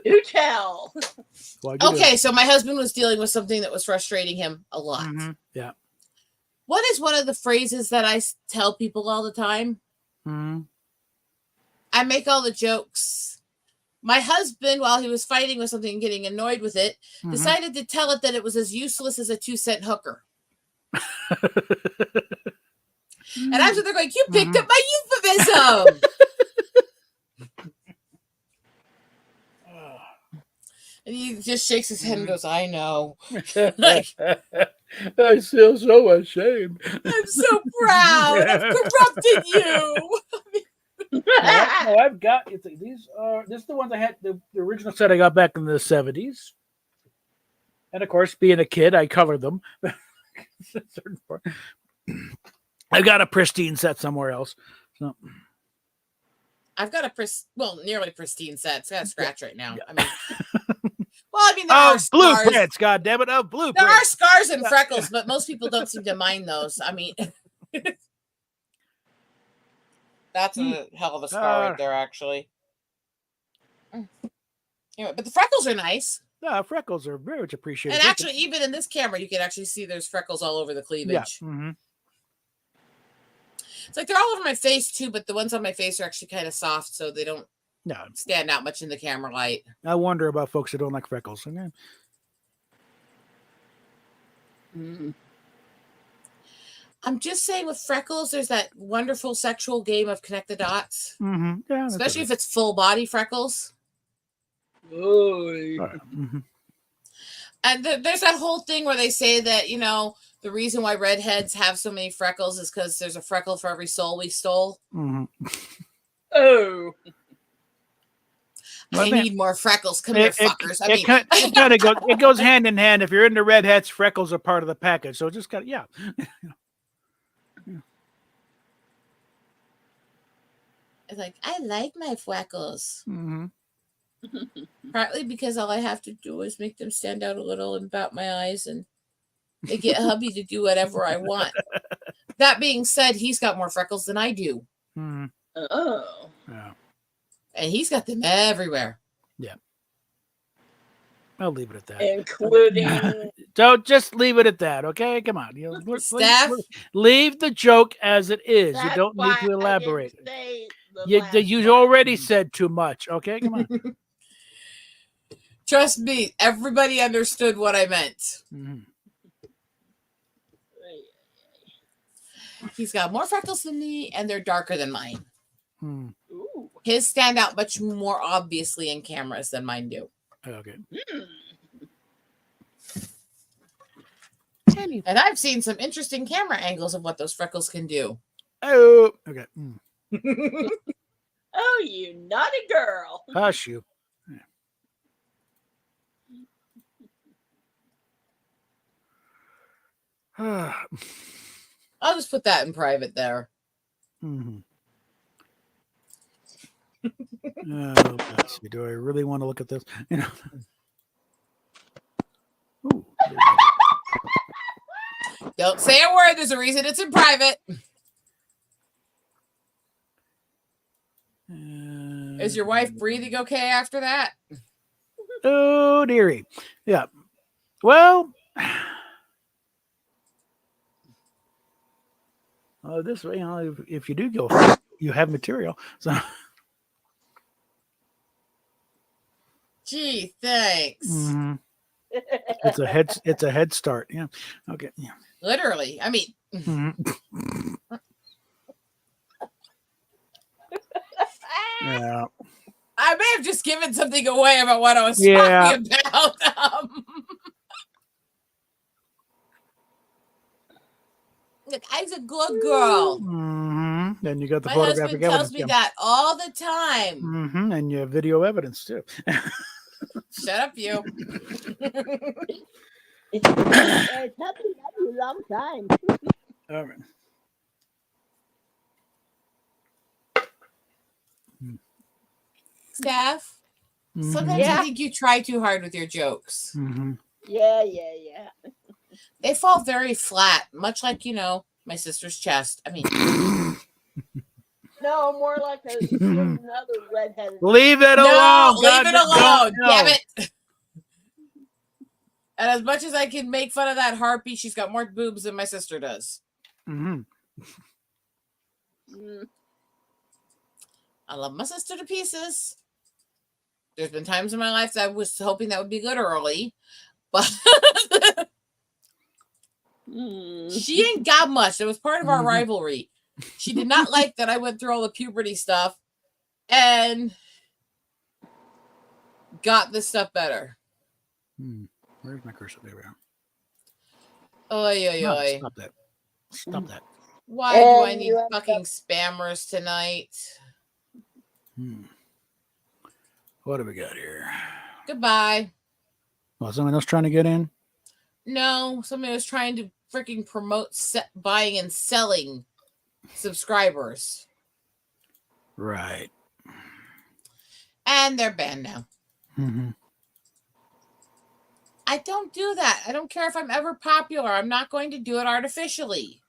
You tell. Okay, so my husband was dealing with something that was frustrating him a lot. Yeah. What is one of the phrases that I tell people all the time? I make all the jokes. My husband, while he was fighting with something and getting annoyed with it, decided to tell it that it was as useless as a 2-cent hooker. And after they're going, you picked up my euphemism. And he just shakes his head and goes, I know. Like, I feel so ashamed. I'm so proud. I've corrupted you. No, I've got these are this is the ones I had the original set I got back in the 70s. And of course, being a kid, I colored them. I've got a pristine set somewhere else. So. I've got a nearly pristine set. It's got a scratch right now. Yeah. I mean, there are scars. Blueprints, goddammit, of blueprints. There are scars and freckles, but most people don't seem to mind those. I mean, that's a hell of a scar right there, actually. Anyway, but the freckles are nice. Yeah, freckles are very much appreciated. And actually, even in this camera, you can actually see there's freckles all over the cleavage. Yeah. It's like they're all over my face too, but the ones on my face are actually kind of soft, so they don't stand out much in the camera light. I wonder about folks that don't like freckles. I'm just saying with freckles, there's that wonderful sexual game of connect the dots. Yeah, especially if it's full body freckles. And there's that whole thing where they say that, the reason why redheads have so many freckles is because there's a freckle for every soul we stole. Oh. I need more freckles. Come here, fuckers. It goes hand in hand. If you're into redheads, freckles are part of the package. So just It's like, I like my freckles. Partly because all I have to do is make them stand out a little and bat my eyes, and they get hubby to do whatever I want. That being said, he's got more freckles than I do. Oh. Yeah. And he's got them everywhere. Yeah. I'll leave it at that. including Don't just leave it at that, okay? Come on. Steph? Leave the joke as it is. You That's don't need why to elaborate. I didn't say the You last part. already said too much, okay? Come on. Trust me, everybody understood what I meant. Mhm. He's got more freckles than me, and they're darker than mine. Hmm. Ooh. His stand out much more obviously in cameras than mine do. Okay. And I've seen some interesting camera angles of what those freckles can do. Oh, okay. Oh, you naughty girl. Hush you. I'll just put that in private there. Mm-hmm. Let's see. Do I really want to look at this? You know. Ooh, Don't say a word. There's a reason it's in private. Is your wife breathing okay after that? Oh, dearie. Yeah. Well, this way, if you do go, you have material. So. Gee, thanks. Mhm. It's a head start. Yeah. Okay. Yeah. Literally. I mean, Mhm. Yeah. I may have just given something away about what I was Yeah. talking about. Look, I'm a good girl. Mm-hmm. Then you got the My photographic husband evidence. tells me that all the time. Mm-hmm. And you have video evidence too. Shut up, you. It's happened a long time. All right. Steph, Mhm. sometimes Yeah. I think you try too hard with your jokes. Mhm. Yeah. They fall very flat, much like, my sister's chest. I mean, No, more like another redheaded. Leave it no, alone. leave it God, alone. no. Damn it. And as much as I can make fun of that harpy, she's got more boobs than my sister does. Mhm. I love my sister to pieces. There's been times in my life that I was hoping that would be literally, but she ain't got much. It was part of our Mhm. rivalry. She did not like that I went through all the puberty stuff and got this stuff better. Where's my cursor? There we are. Oy, oy, No, oy. stop that. Stop that. Why do I And need you end fucking spammers tonight? What do we got here? Goodbye. Oh, someone else trying to get in? No, somebody was trying to freaking promote buying and selling subscribers. Right. And they're banned now. Mm-hmm. I don't do that. I don't care if I'm ever popular. I'm not going to do it artificially.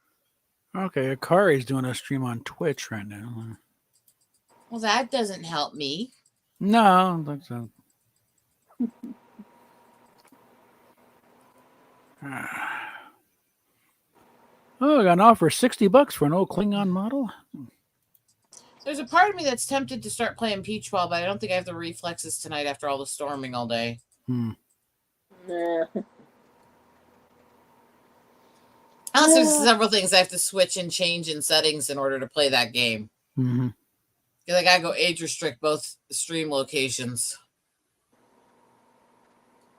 Okay, Akari's doing a stream on Twitch right now. Well, that doesn't help me. No, I don't think so. Oh, I got an offer $60 for an old Klingon model. There's a part of me that's tempted to start playing Peach Ball, but I don't think I have the reflexes tonight after all the storming all day. Nah. Unless there's several things I have to switch and change in settings in order to play that game. Mm-hmm. Because I gotta go age restrict both stream locations.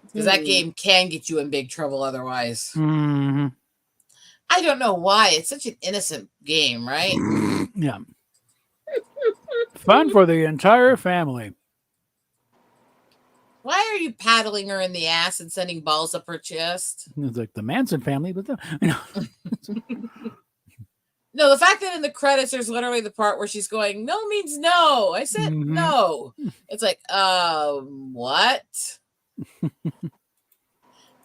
Because that game can get you in big trouble otherwise. Mm-hmm. I don't know why. It's such an innocent game, right? Yeah. Fun for the entire family. Why are you paddling her in the ass and sending balls up her chest? It's like the Manson family, but No, the fact that in the credits there's literally the part where she's going, no means no. I said no. It's like, what?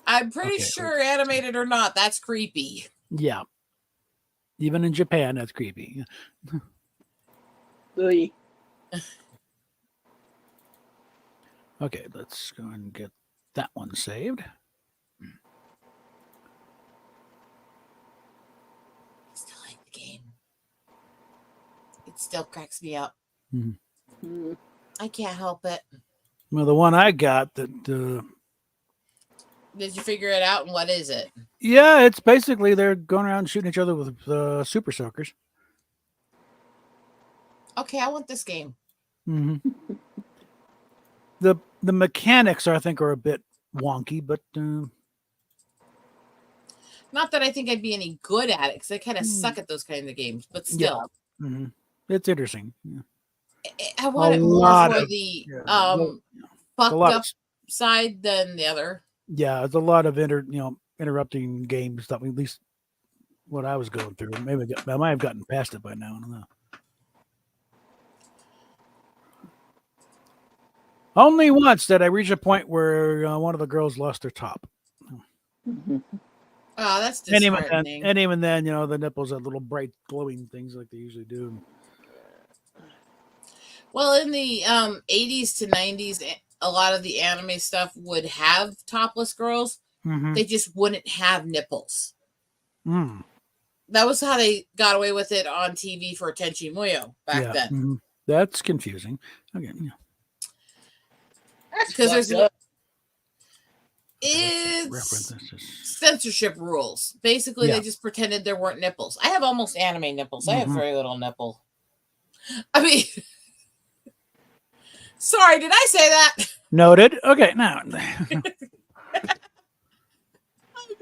I'm pretty sure, animated or not, that's creepy. Yeah. Even in Japan, that's creepy. Okay, let's go and get That one's saved. I still like the game. It still cracks me up. Mm. I can't help it. Well, the one I got that, Did you figure it out? And what is it? yeah, it's basically they're going around shooting each other with super soakers. Okay, I want this game. Mm-hmm. the mechanics, I think, are a bit wonky, but Not that I think I'd be any good at it, because I kind of suck at those kinds of games. But still, mm-hmm. It's interesting. Yeah. I want A it more lot for of- the a fucked lot up of, side than the other. yeah, it's a lot of interrupting games stuff. At least what I was going through. Maybe I might have gotten past it by now. I don't know. Only once did I reach a point where one of the girls lost her top. Mm-hmm. Oh, that's And even, disheartening. and even then, the nipples had little bright glowing things like they usually do. Well, in the 80s to 90s, a lot of the anime stuff would have topless girls. Mm-hmm. They just wouldn't have nipples. Mm. That was how they got away with it on TV for Tenchi Muyo back then. Mm-hmm. That's confusing. Okay. Yeah. Because there's Reference. censorship rules. Basically, Yeah. they just pretended there weren't nipples. I have almost anime nipples. I have Mhm. very little nipple. I mean, sorry, did I say that? Noted. Okay, now. I'm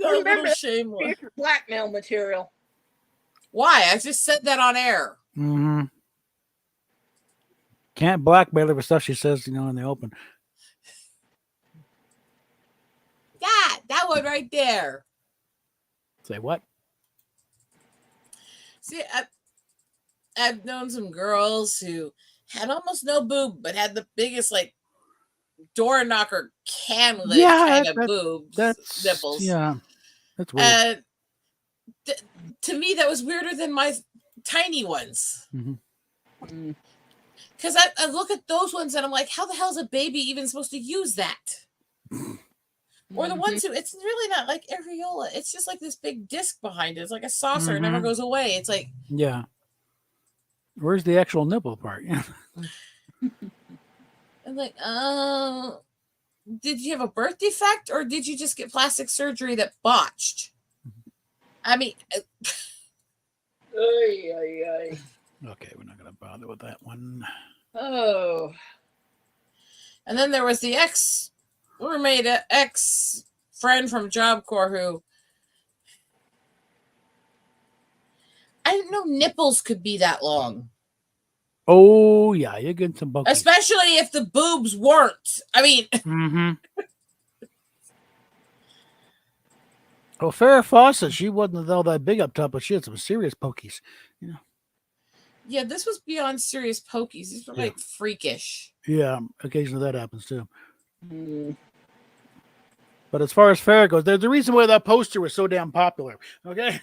a little shameless. Future blackmail material. Why? I just said that on air. Mm-hmm. Can't blackmail her for stuff she says, in the open. That one right there. Say what? See, I've known some girls who had almost no boob, but had the biggest door knocker can lid kind of boobs, That's nipples. Yeah, that's weird. And to me, that was weirder than my tiny ones. Mm-hmm. Because I look at those ones and I'm like, how the hell is a baby even supposed to use that? Or the ones who, it's really not like areola. It's just like this big disc behind it. It's like a saucer. It never goes away. It's like, yeah. Where's the actual nipple part? I'm like, did you have a birth defect or did you just get plastic surgery that botched? I mean, Ay. Okay, we're not going to bother with that one. Oh. and then there was the ex-roommate, ex-friend from Job Corps who, I didn't know nipples could be that long. Oh, yeah, you're getting some bulky. Especially if the boobs weren't. I mean, Mm-hmm. Well, Farrah Fawcett, she wasn't all that big up top, but she had some serious pokies. yeah, this was beyond serious pokies. These were Yeah. freakish. Yeah, occasionally that happens too. Mm. But as far as Farrah goes, there's a reason why that poster was so damn popular. Okay.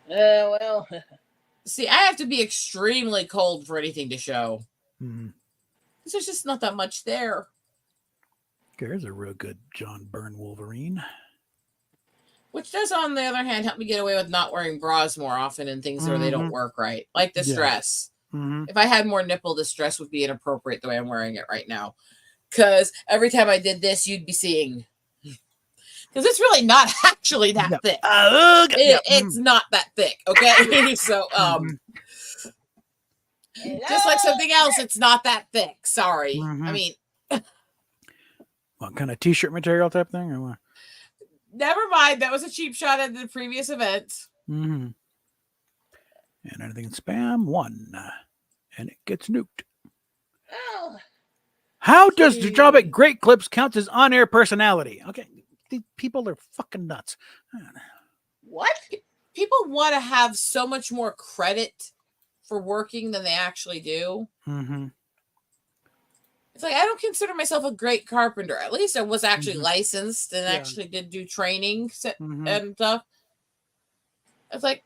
Well. See, I have to be extremely cold for anything to show. Mm-hmm. There's just not that much there. There's a real good John Byrne Wolverine. Which does, on the other hand, help me get away with not wearing bras more often and things where they don't work right. Like this Yeah. dress. Mm-hmm. If I had more nipple, this dress would be inappropriate the way I'm wearing it right now. Because every time I did this, you'd be seeing. Because it's really not actually that No. thick. Yeah. It's not that thick, okay? So, just like something else, it's not that thick. Sorry. Mhm. I mean, What kind of t-shirt material type thing or what? never mind. That was a cheap shot at the previous event. Mm-hmm. And anything in spam, 1. And it gets nuked. Well. How does the job at Great Clips count as on-air personality? Okay, these people are fucking nuts. What? People want to have so much more credit for working than they actually do. Mm-hmm. It's like, I don't consider myself a great carpenter. At least I was actually Mhm. licensed and Yeah. actually did do training Mhm. and stuff. It's like,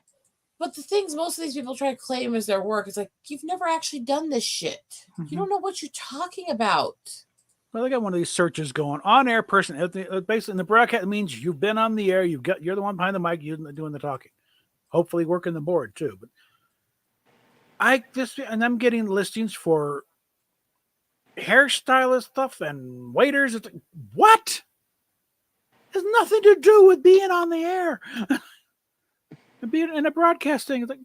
but the things most of these people try to claim as their work, it's like, you've never actually done this shit. Mhm. You don't know what you're talking about. Well, they got one of these searches going. On-air person. Basically, in the broadcast, it means you've been on the air. You're the one behind the mic. You're doing the talking. Hopefully, working the board too. But I'm getting listings for hairstylist stuff and waiters. It's like, what? It has nothing to do with being on the air. And being in a broadcasting. It's like,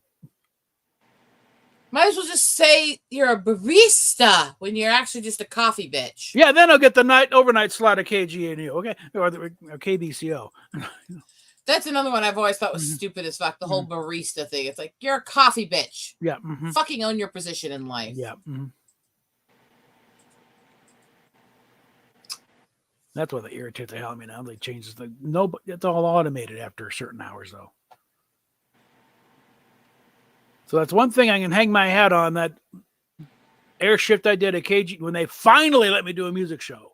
might as well just say you're a barista when you're actually just a coffee bitch. yeah, then I'll get the overnight slot at KGNU, okay, or KBCO. That's another one I've always thought was stupid as fuck. The whole barista thing. It's like, you're a coffee bitch. Yeah. Fucking own your position in life. Yeah. That's why they irritate the hell out of me now. They change the it's all automated after certain hours though. So that's one thing I can hang my hat on, that air shift I did at KG when they finally let me do a music show.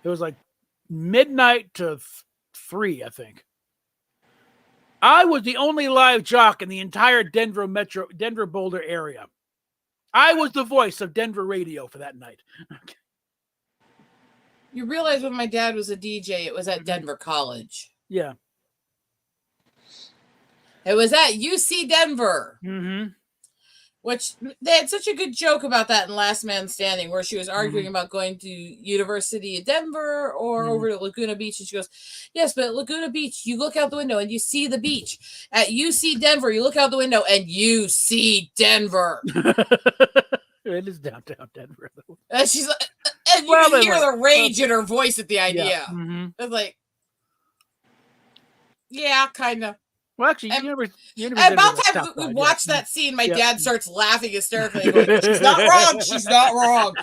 It was like midnight to 3, I think. I was the only live jock in the entire Denver Boulder area. I was the voice of Denver radio for that night. You realize when my dad was a DJ, it was at Denver College. Yeah. It was at UC Denver. Which they had such a good joke about that in Last Man Standing, where she was arguing about going to University of Denver or over to Laguna Beach. And she goes, yes, but at Laguna Beach, you look out the window and you see the beach. At UC Denver, you look out the window and you see Denver. It is downtown Denver, though. And she's like, and you can hear the rage in her voice at the idea. Yeah. It's like, yeah, kind of. Well, actually, about time we watched that scene, my dad starts laughing hysterically. Going, she's not wrong. She's not wrong.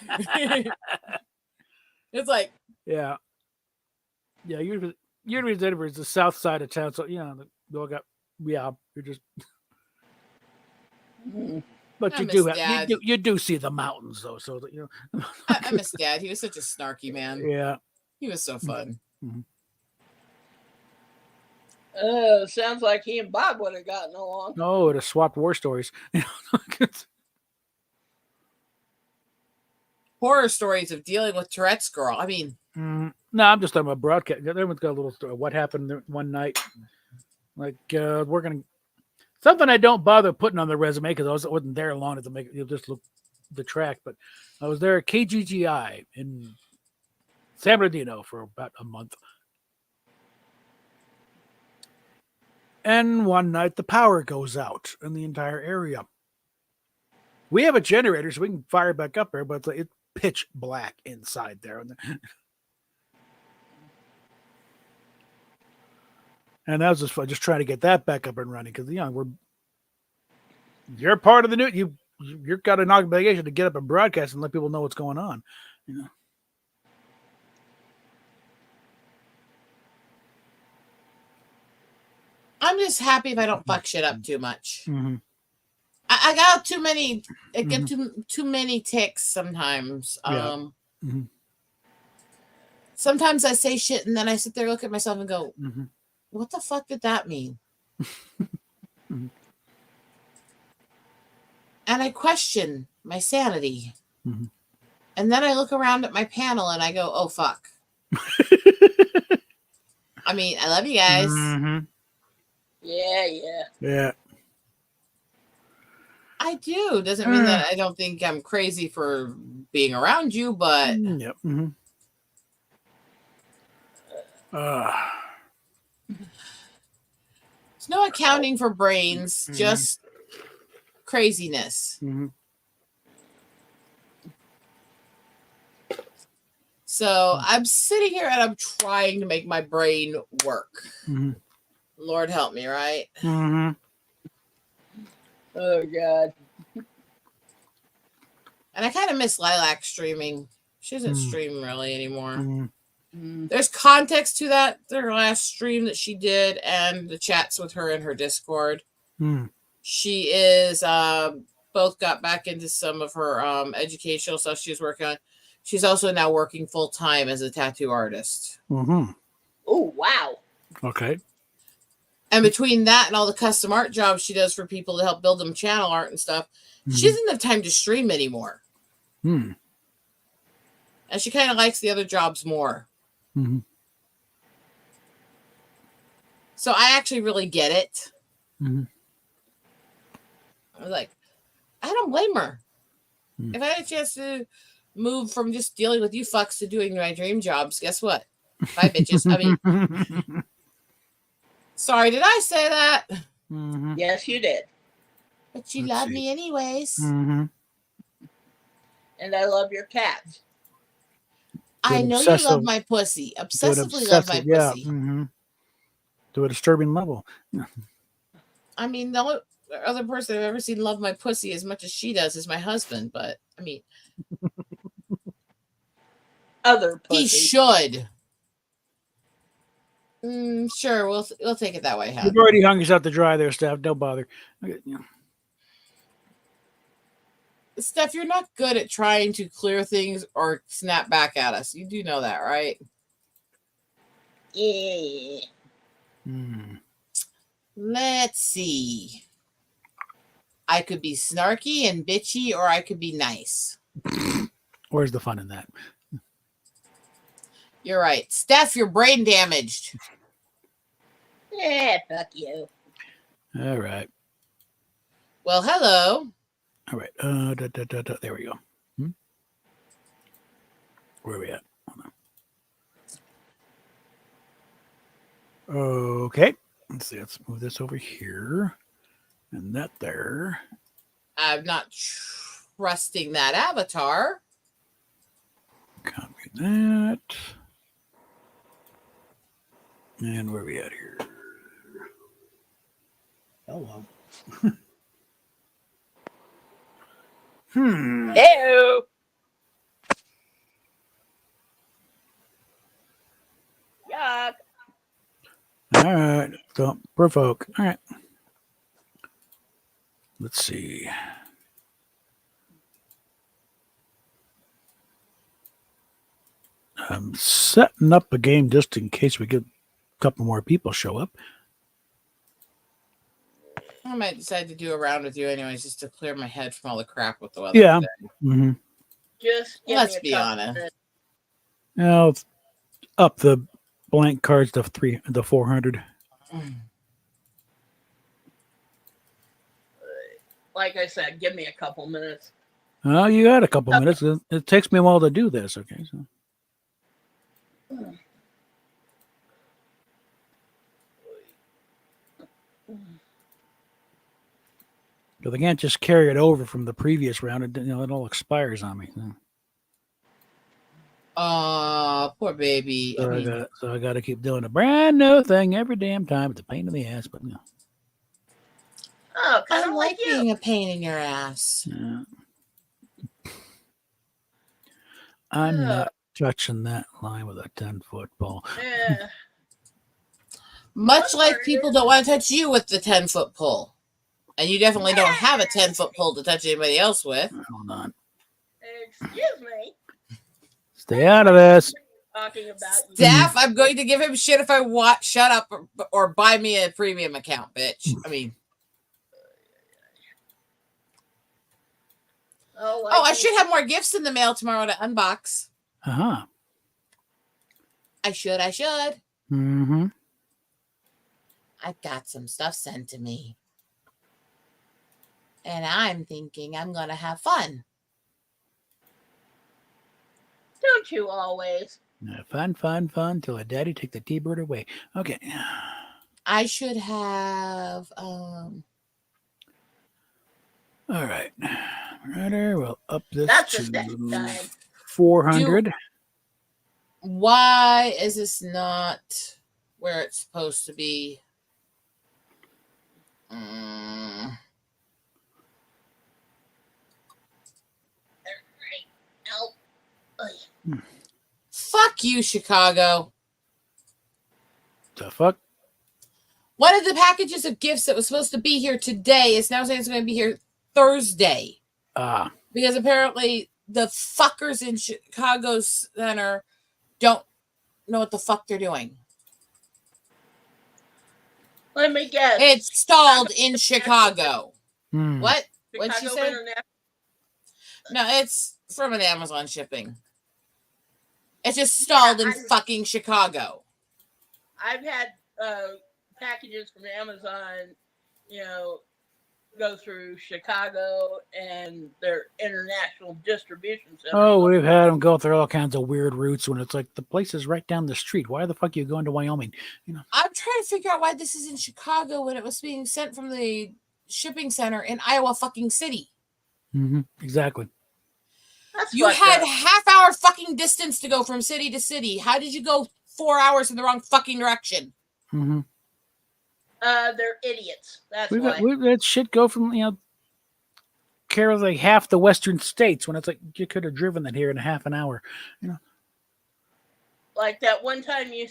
It's like, yeah. University of Denver is the south side of town, so they all got you're just. But you do see the mountains though, so that I miss Dad. He was such a snarky man. Yeah, he was so fun. Sounds like he and Bob would have gotten along. Oh, it have swapped war stories. Horror stories of dealing with Tourette's girl. I mean, no, I'm just talking about broadcast. Everyone's got a little story. What happened one night? Like working. Something I don't bother putting on the resume because I wasn't there long to make it. You'll just look the track. But I was there at KGGI in San Bernardino for about a month. And one night the power goes out in the entire area. We have a generator so we can fire it back up there, but it's pitch black inside there. And that was just fun, just trying to get that back up and running because you're part of the new. You've got an obligation to get up and broadcast and let people know what's going on. I'm just happy if I don't fuck shit up too much. I got too many. I get too many ticks sometimes. Sometimes I say shit and then I sit there, look at myself, and go, "What the fuck did that mean?" And I question my sanity. And then I look around at my panel and I go, "Oh fuck." I mean, I love you guys. Yeah. I do. Doesn't mean that I don't think I'm crazy for being around you, but Yep. There's no accounting for brains, just craziness. So I'm sitting here and I'm trying to make my brain work. Lord help me, right? Oh God. And I kind of miss Lilac streaming. She doesn't stream really anymore. There's context to that, their last stream that she did, and the chats with her in her Discord. She is both got back into some of her educational stuff she was working on. She's also now working full time as a tattoo artist. Oh wow. Okay. And between that and all the custom art jobs she does for people to help build them channel art and stuff, she doesn't have time to stream anymore. And and she kind of likes the other jobs more. Mm-hmm. So I actually really get it. Mm-hmm. I was like, I don't blame her. Mm. If I had a chance to move from just dealing with you fucks to doing my dream jobs, guess what? Bye, bitches. I mean, sorry, did I say that? Mm-hmm. Yes, you did. But you Let's love see. me anyways. Mm-hmm. And I love your cats. I know you love my pussy. To an Obsessively love my obsessive, yeah. pussy. Mm-hmm. To a disturbing level. I mean, the only other person I've ever seen love my pussy as much as she does is my husband. But I mean, Other pussy. he should. Sure, we'll take it that way, huh? You've already hung yourself to dry there, Steph. Don't bother. Okay, yeah. Steph, you're not good at trying to clear things or snap back at us. You do know that, right? Yeah. Mm. Let's see. I could be snarky and bitchy, or I could be nice. Where's the fun in that? You're right. Steph, you're brain damaged. Yeah, fuck you. All right. Well, hello. All right. There we go. Where are we at? Hold on. Okay. Let's see. Let's move this over here. And that there. I'm not trusting that avatar. Copy that. And where are we at here? Hello. Ew. Yuck. All right. Don't provoke. All right. Let's see. I'm setting up a game just in case we get a couple more people show up. I might decide to do a round with you anyways, just to clear my head from all the crap with the weather. Yeah. today. Mm-hmm. Just give Let's me a be couple honest. minutes. Now up the blank cards to 400. Like I said, give me a couple minutes. Oh, you got a couple minutes. It takes me a while to do this. Okay, so because I can't just carry it over from the previous round. It all expires on me. Poor baby. So I got to keep doing a brand new thing every damn time. It's a pain in the ass, but Oh, kind I of like like you. being a pain in your ass. yeah. I'm not touching that line with a 10-foot pole. Yeah. Much like people don't want to touch you with the 10-foot pole. And you definitely don't have a 10-foot pole to touch anybody else with. Hold on. Excuse me. Stay out of this. Talking about you. Steph, I'm going to give him shit if I shut up or buy me a premium account, bitch. I mean, Oh, I should have more gifts in the mail tomorrow to unbox. Uh-huh. I should. Mm-hmm. I got some stuff sent to me. And I'm thinking I'm going to have fun. Don't you always? Fun, till a daddy take the T-bird away. Okay. I should have All right. Right, we'll up this That's the to second time. 400. Why is this not where it's supposed to be? Fuck you, Chicago. The fuck? One of the packages of gifts that was supposed to be here today is now saying it's going to be here Thursday. Because apparently the fuckers in Chicago Center don't know what the fuck they're doing. Let me guess. It's stalled in Chicago. What? What'd she Chicago say? International. No, it's from an Amazon shipping. It's just stalled in I- fucking Chicago. I've had packages from Amazon, go through Chicago and their international distribution center. Oh, we've had them go through all kinds of weird routes when it's like the place is right down the street. Why the fuck are you going to Wyoming? I'm trying to figure out why this is in Chicago when it was being sent from the shipping center in Iowa fucking City. Exactly. That's You fucked had up. half-hour fucking distance to go from city to city. How did you go 4 hours in the wrong fucking direction? They're idiots. That's We've why. had shit go from care of like half the western states when it's like you could have driven that here in half an hour. Like that one time you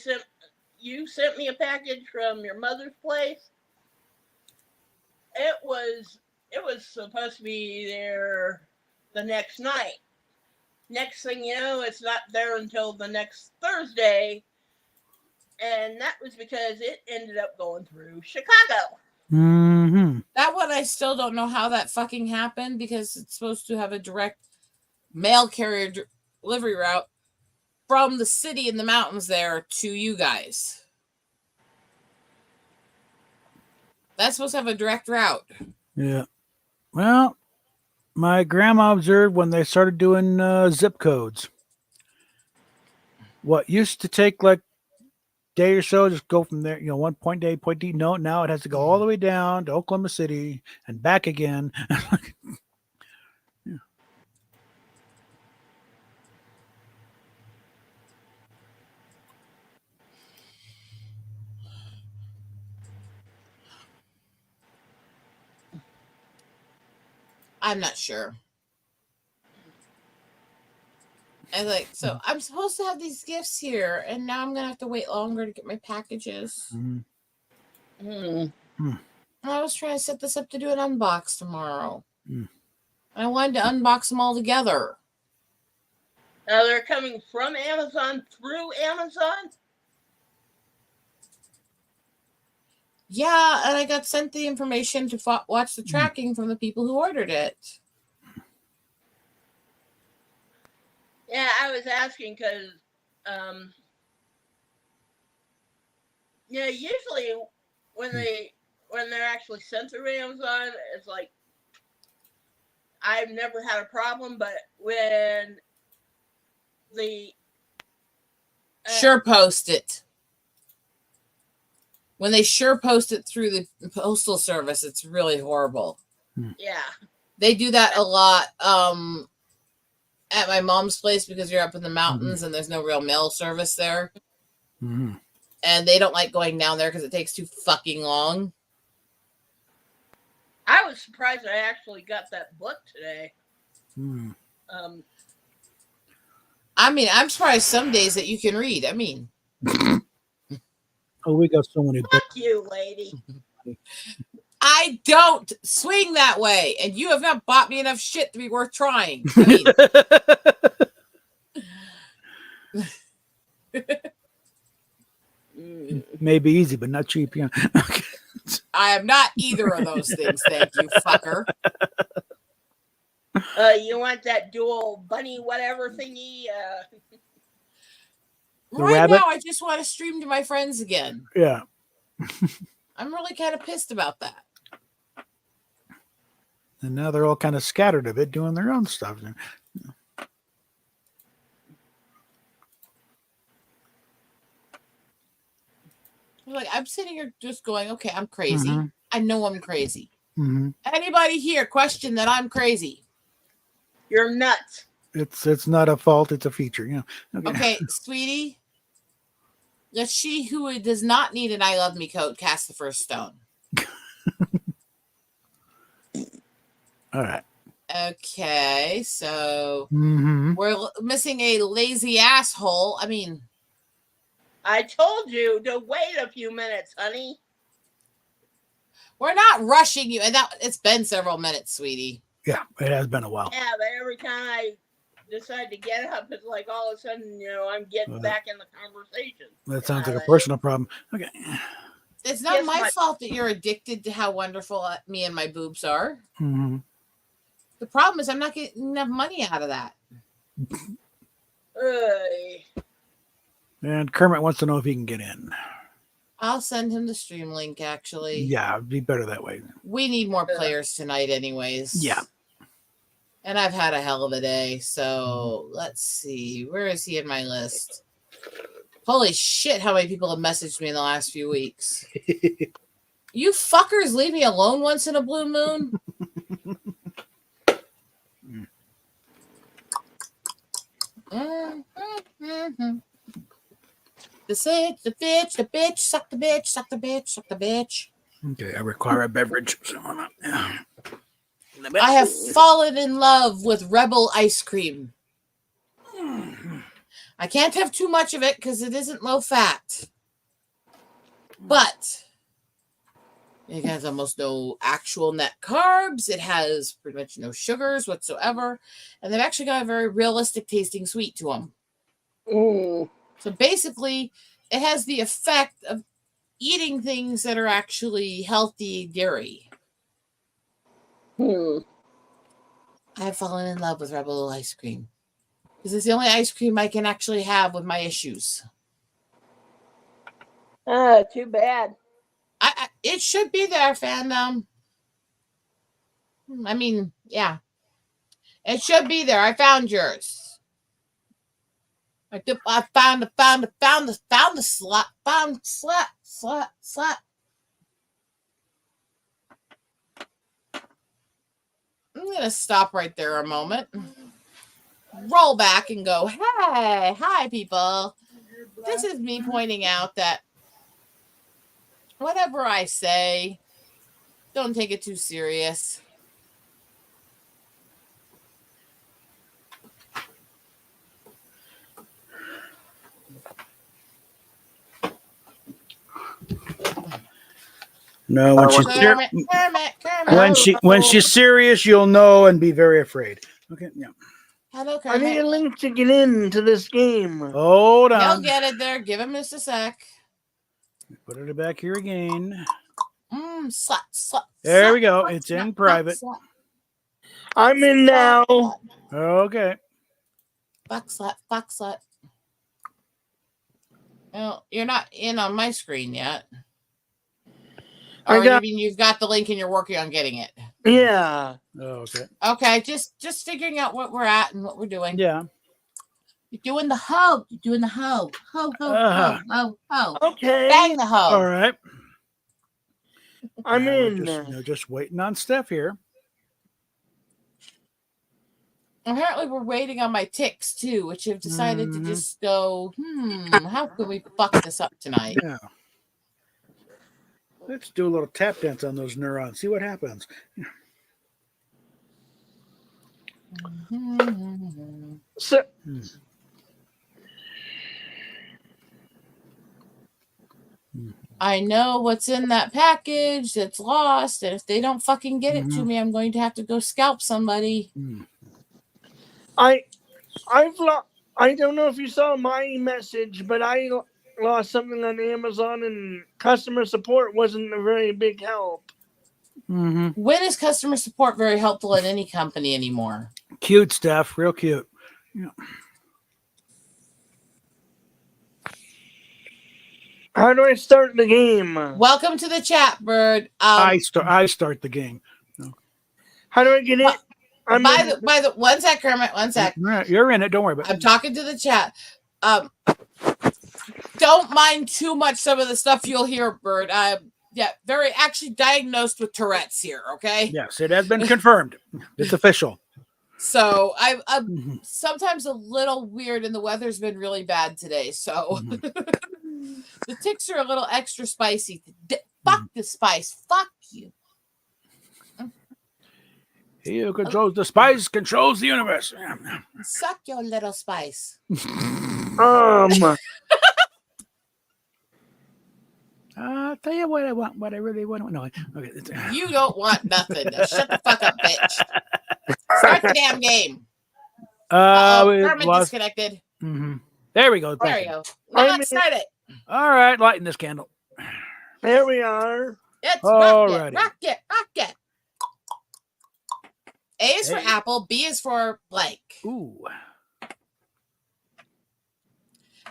sent me a package from your mother's place. It was supposed to be there the next night. Next thing you know, it's not there until the next Thursday. And that was because it ended up going through Chicago. That one, I still don't know how that fucking happened because it's supposed to have a direct mail carrier delivery route from the city in the mountains there to you guys. That's supposed to have a direct route. Yeah. Well, my grandma observed when they started doing zip codes. What used to take like day or so, just go from there, one point A, point D. No, now it has to go all the way down to Oklahoma City and back again. I'm not sure. And so I'm supposed to have these gifts here, and now I'm gonna have to wait longer to get my packages. I was trying to set this up to do an unbox tomorrow. I wanted to unbox them all together. Now they're coming from Amazon through Amazon? Yeah, and I got sent the information to watch the tracking from the people who ordered it. Yeah, I was asking because, usually when they're actually sent through Amazon, it's like I've never had a problem, but when the Sure post it. When they sure post it through the postal service, it's really horrible. Yeah. They do that a lot at my mom's place because you're up in the mountains and there's no real mail service there. And they don't like going down there because it takes too fucking long. I was surprised I actually got that book today. I mean, I'm surprised some days that you can read. I mean, oh, we got so many books. Fuck you, lady. I don't swing that way, and you have not bought me enough shit to be worth trying. I Mm. Maybe easy, but not cheap. Yeah. I am not either of those things. Thank you, fucker. You want that dual bunny whatever thingy? Right rabbit? now, I just want to stream to my friends again. Yeah. I'm really kind of pissed about that. And now they're all kind of scattered a bit, doing their own stuff. Like, I'm sitting here just going, okay, I'm crazy. I know I'm crazy. Mm-hmm. Anybody here question that I'm crazy? You're nuts. It's not a fault, it's a feature. Yeah. Okay, sweetie. Let she who does not need an I love me coat cast the first stone. All right. Okay, so we're missing a lazy asshole. I mean, I told you to wait a few minutes, honey. we're not rushing you, and that it's been several minutes, sweetie. Yeah, it has been a while. Yeah, but every time I decide to get up, it's like all of a sudden, I'm getting back in the conversation. That sounds like a personal problem. Okay. It's not my fault that you're addicted to how wonderful me and my boobs are. The problem is I'm not getting enough money out of that. Ay. And Kermit wants to know if he can get in. I'll send him the stream link, actually. Yeah, it'd be better that way. We need more players tonight, anyways. Yeah. And I've had a hell of a day. So let's see. Where is he in my list? Holy shit, how many people have messaged me in the last few weeks. You fuckers leave me alone once in a blue moon? The bitch, suck the bitch, suck the bitch, suck the bitch. Okay, I require a beverage. So I have fallen in love with Rebel ice cream. I can't have too much of it because it isn't low fat. But it has almost no actual net carbs. It has pretty much no sugars whatsoever. And they've actually got a very realistic tasting sweet to them. Mm. So basically, it has the effect of eating things that are actually healthy dairy. Hmm. I've fallen in love with Rebel ice cream. Because it's the only ice cream I can actually have with my issues. Too bad. It should be there, fandom. I mean, yeah. It should be there. I found yours. I found the slot. I'm gonna stop right there a moment. Roll back and go, hey, hi people. This is me pointing out that whatever I say, don't take it too serious. No, when she's Kermit. when she's serious, you'll know and be very afraid. Okay, yeah. Hello, I need a Kermit. link to get into this game. Hold He'll on. get it there. Give him just a sec. Put it back here again. Slut. There we go. It's in private. I'm in now. Okay. Fuck slut. Well, you're not in on my screen yet. Or you mean you've got the link and you're working on getting it? Yeah. Oh, okay. Okay, just figuring out what we're at and what we're doing. Yeah. You're doing the hoe. Ho. Okay. Bang the hoe. All right. I'm Now in. we're just waiting on Steph here. Apparently, we're waiting on my ticks too, which have decided to just go, how can we fuck this up tonight? Yeah. Let's do a little tap dance on those neurons. See what happens. So, I know what's in that package that's lost, and if they don't fucking get it to me, I'm going to have to go scalp somebody. I don't know if you saw my message, but I lost something on Amazon, and customer support wasn't a very big help. When is customer support very helpful at any company anymore? Cute stuff, real cute. Yeah. How do I start the game? Welcome to the chat, Bird. I start the game. How do I get it? By the one sec, Kermit. 1 sec. You're in it. Don't worry about it. I'm talking to the chat. Don't mind too much some of the stuff you'll hear, Bird. Very actually diagnosed with Tourette's here. Okay. Yes, it has been confirmed. It's official. So I'm sometimes a little weird, and the weather's been really bad today. So the ticks are a little extra spicy. Fuck the spice. Fuck you. He who controls the spice controls the universe. Suck your little spice. I'll tell you what I want. What I really want. No, okay. You don't want nothing. Now shut the fuck up, bitch. Start the damn game. Kermit disconnected. There we go. There you go. Let's start it. All right, lighting this candle. There we are. It's Alrighty. rock it. A is for apple. B is for blank. Ooh.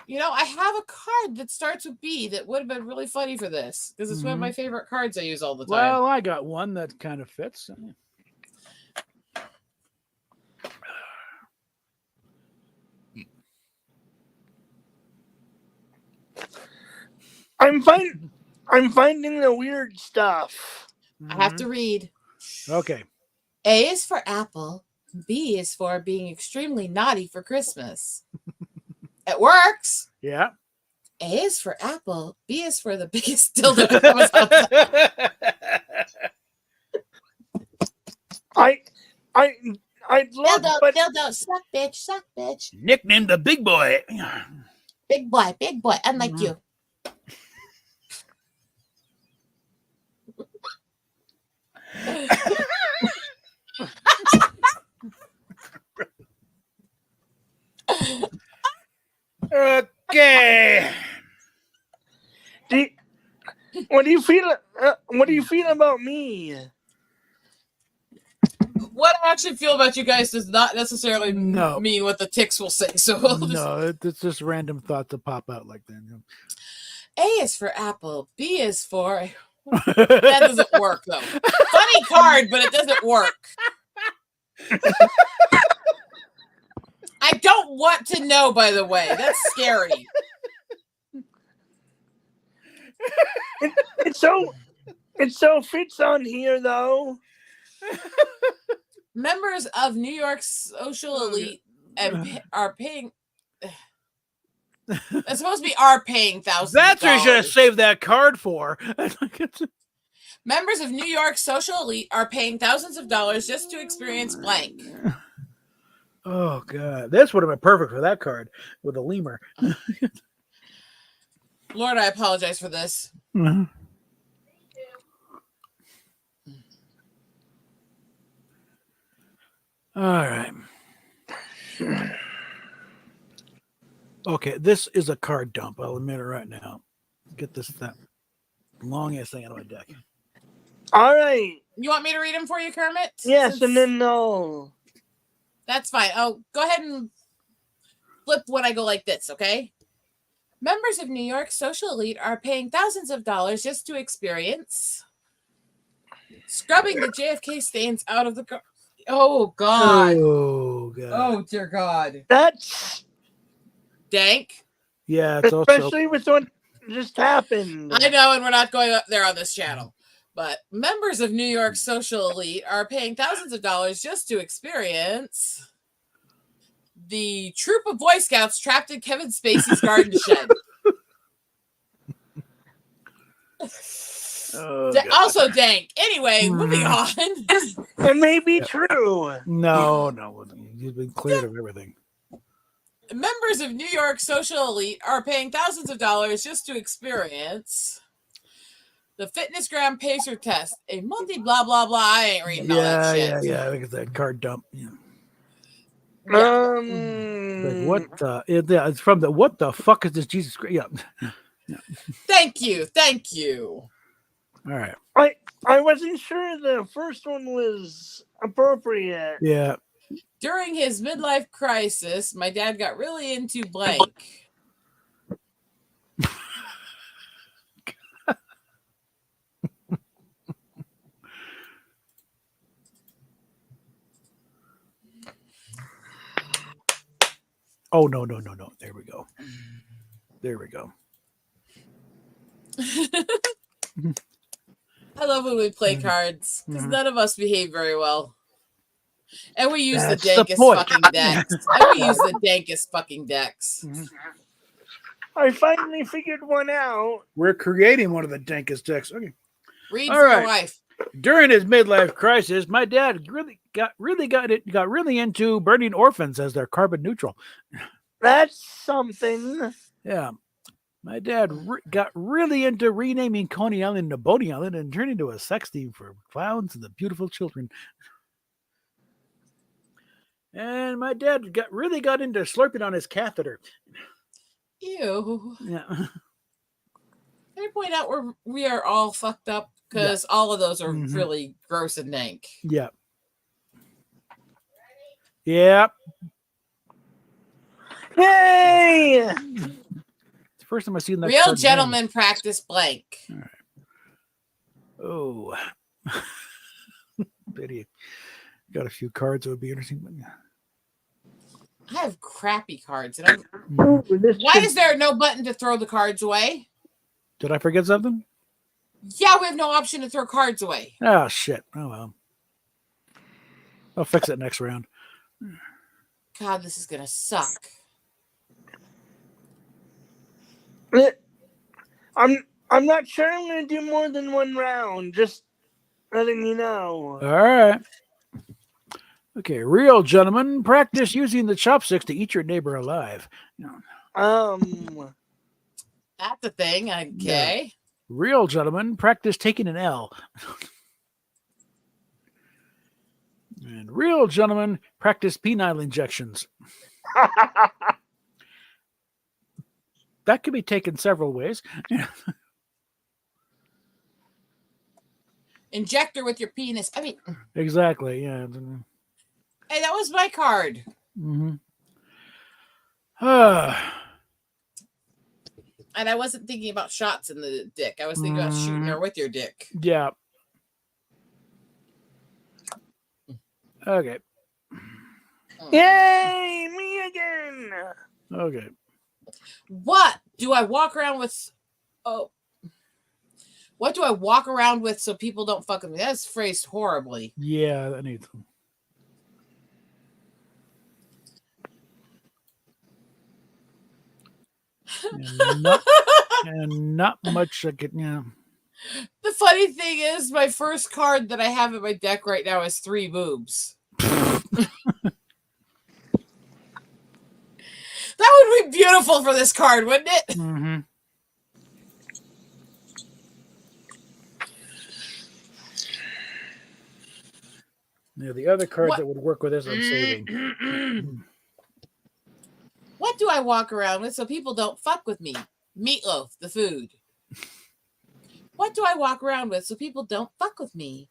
You know, I have a card that starts with B that would have been really funny for this because it's one of my favorite cards I use all the time. Well, I got one that kind of fits. I'm finding the weird stuff. I have to read. Okay. A is for apple. B is for being extremely naughty for Christmas. It works. Yeah. A is for apple. B is for the biggest dildo that comes outside. I'd love, Dildo, but dildo, suck bitch. Nicknamed the big boy. Big boy, unlike you. Okay. What do you feel? What do you feel about me? What I actually feel about you guys does not necessarily No. mean what the ticks will say. So we'll just- No, it's just random thoughts that pop out like that. A is for apple. B is for. That doesn't work though. Funny card, but it doesn't work. I don't want to know, by the way. That's scary. It so fits on here though. Members of New York social elite are paying. It's supposed to be are paying thousands. That's of what you should have dollars. saved that card for. Members of New York social elite are paying thousands of dollars just to experience blank. Oh god, this would have been perfect for that card with a lemur. Lord, I apologize for this. All right. Okay, this is a card dump. I'll admit it right now. Get this long ass thing out of my deck. All right. You want me to read them for you, Kermit? Yes, Since- and then no. That's fine. Oh, go ahead and flip when I go like this, okay? Members of New York social elite are paying thousands of dollars just to experience scrubbing the JFK stains out of the car. Oh, God. Oh god. Oh, dear God. That's Dank. Yeah, it's also especially with what just happened. I know, and we're not going up there on this channel. But members of New York social elite are paying thousands of dollars just to experience the troop of Boy Scouts trapped in Kevin Spacey's garden shed. Oh, God. Also dank. Anyway, moving on. It may be true. No, you've been cleared of everything. Members of New York social elite are paying thousands of dollars just to experience the Fitnessgram Pacer test, a multi blah blah blah. I ain't reading all that shit. Yeah. I think it's that card dump. Yeah. Yeah. Like, what the? It's from the what the fuck is this Jesus Christ? Yeah. Thank you. All right. I wasn't sure the first one was appropriate. Yeah. During his midlife crisis, my dad got really into blank. Oh no. There we go. I love when we play cards because none of us behave very well. And we use That's the the dankest point. fucking decks. I finally figured one out. We're creating one of the dankest decks. Okay. Read All for your right. wife. During his midlife crisis, my dad got really into burning orphans as their carbon neutral. That's something. Yeah. My dad got really into renaming Coney Island to Boney Island and turning into a sex theme for clowns and the beautiful children. And my dad really got into slurping on his catheter. Ew. Yeah. Can I point out we are all fucked up because all of those are really gross and dank. Yeah. Yeah. Yay! first time I've seen that. Real card gentleman practice blank. name. Oh. Pity. Got a few cards that would be interesting. But yeah. I have crappy cards. And Ooh, this why could- is there no button to throw the cards away? Did I forget something? Yeah, we have no option to throw cards away. Oh, shit. Oh, well. I'll fix it next round. God, this is going to suck. I'm not sure I'm going to do more than one round. Just letting you know. All right. Okay, real gentlemen, practice using the chopsticks to eat your neighbor alive. That's a thing. Okay. Real gentlemen, practice taking an L. And real gentlemen, practice penile injections. That could be taken several ways. Injector with your penis. I mean, Exactly. Yeah. hey, that was my card. Mm-hmm. And I wasn't thinking about shots in the dick. I was thinking about shooting her with your dick. Yeah. Okay. Yay, me again. Okay. What do I walk around with? Oh. What do I walk around with so people don't fuck with me? That's phrased horribly. Yeah, that needs. And not much I could, yeah. The funny thing is, my first card that I have in my deck right now is 3 boobs. That would be beautiful for this card, wouldn't it? Mm-hmm. Yeah, the other cards What- that would work with this, I'm saving. What do I walk around with so people don't fuck with me? Meatloaf, the food. What do I walk around with so people don't fuck with me?